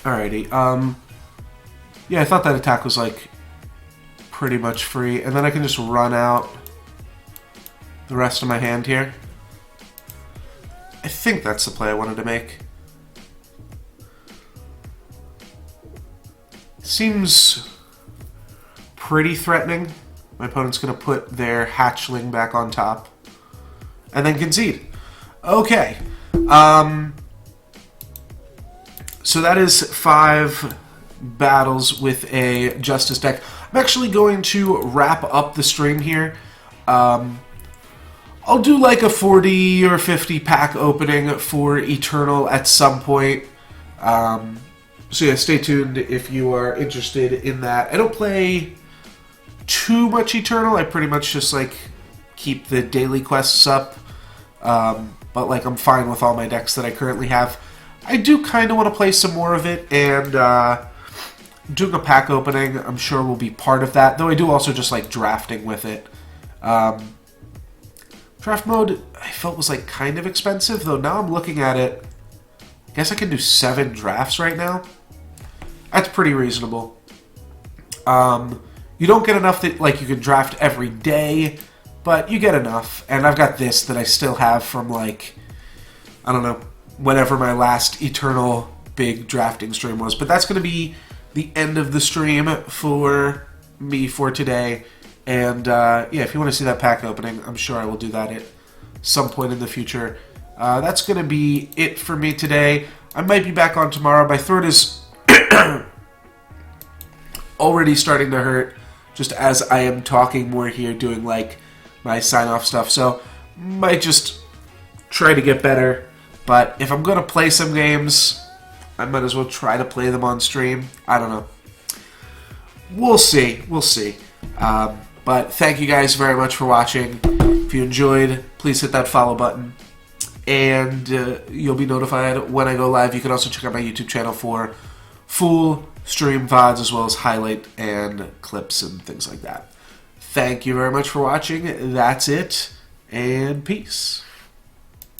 Alrighty, yeah, I thought that attack was, like, pretty much free, and then I can just run out the rest of my hand here. I think that's the play I wanted to make. Seems pretty threatening. My opponent's going to put their hatchling back on top, and then concede. Okay, so that is 5 battles with a Justice deck. I'm actually going to wrap up the stream here. I'll do like a 40 or 50 pack opening for Eternal at some point. So yeah, stay tuned if you are interested in that. I don't play too much Eternal. I pretty much just like keep the daily quests up. But like I'm fine with all my decks that I currently have. I do kind of want to play some more of it, and doing a pack opening, I'm sure will be part of that, though I do also just like drafting with it. Draft mode, I felt was like kind of expensive, though now I'm looking at it, I guess I can do 7 drafts right now. That's pretty reasonable. You don't get enough that like you can draft every day, but you get enough, and I've got this that I still have from like, I don't know, whenever my last Eternal big drafting stream was. But that's going to be the end of the stream for me for today. And yeah, if you want to see that pack opening, I'm sure I will do that at some point in the future. That's going to be it for me today. I might be back on tomorrow. My throat is already starting to hurt just as I am talking more here, doing like my sign-off stuff. So might just try to get better. But if I'm going to play some games, I might as well try to play them on stream. I don't know. We'll see. We'll see. But thank you guys very much for watching. If you enjoyed, please hit that follow button. And you'll be notified when I go live. You can also check out my YouTube channel for full stream VODs as well as highlight and clips and things like that. Thank you very much for watching. That's it. And peace.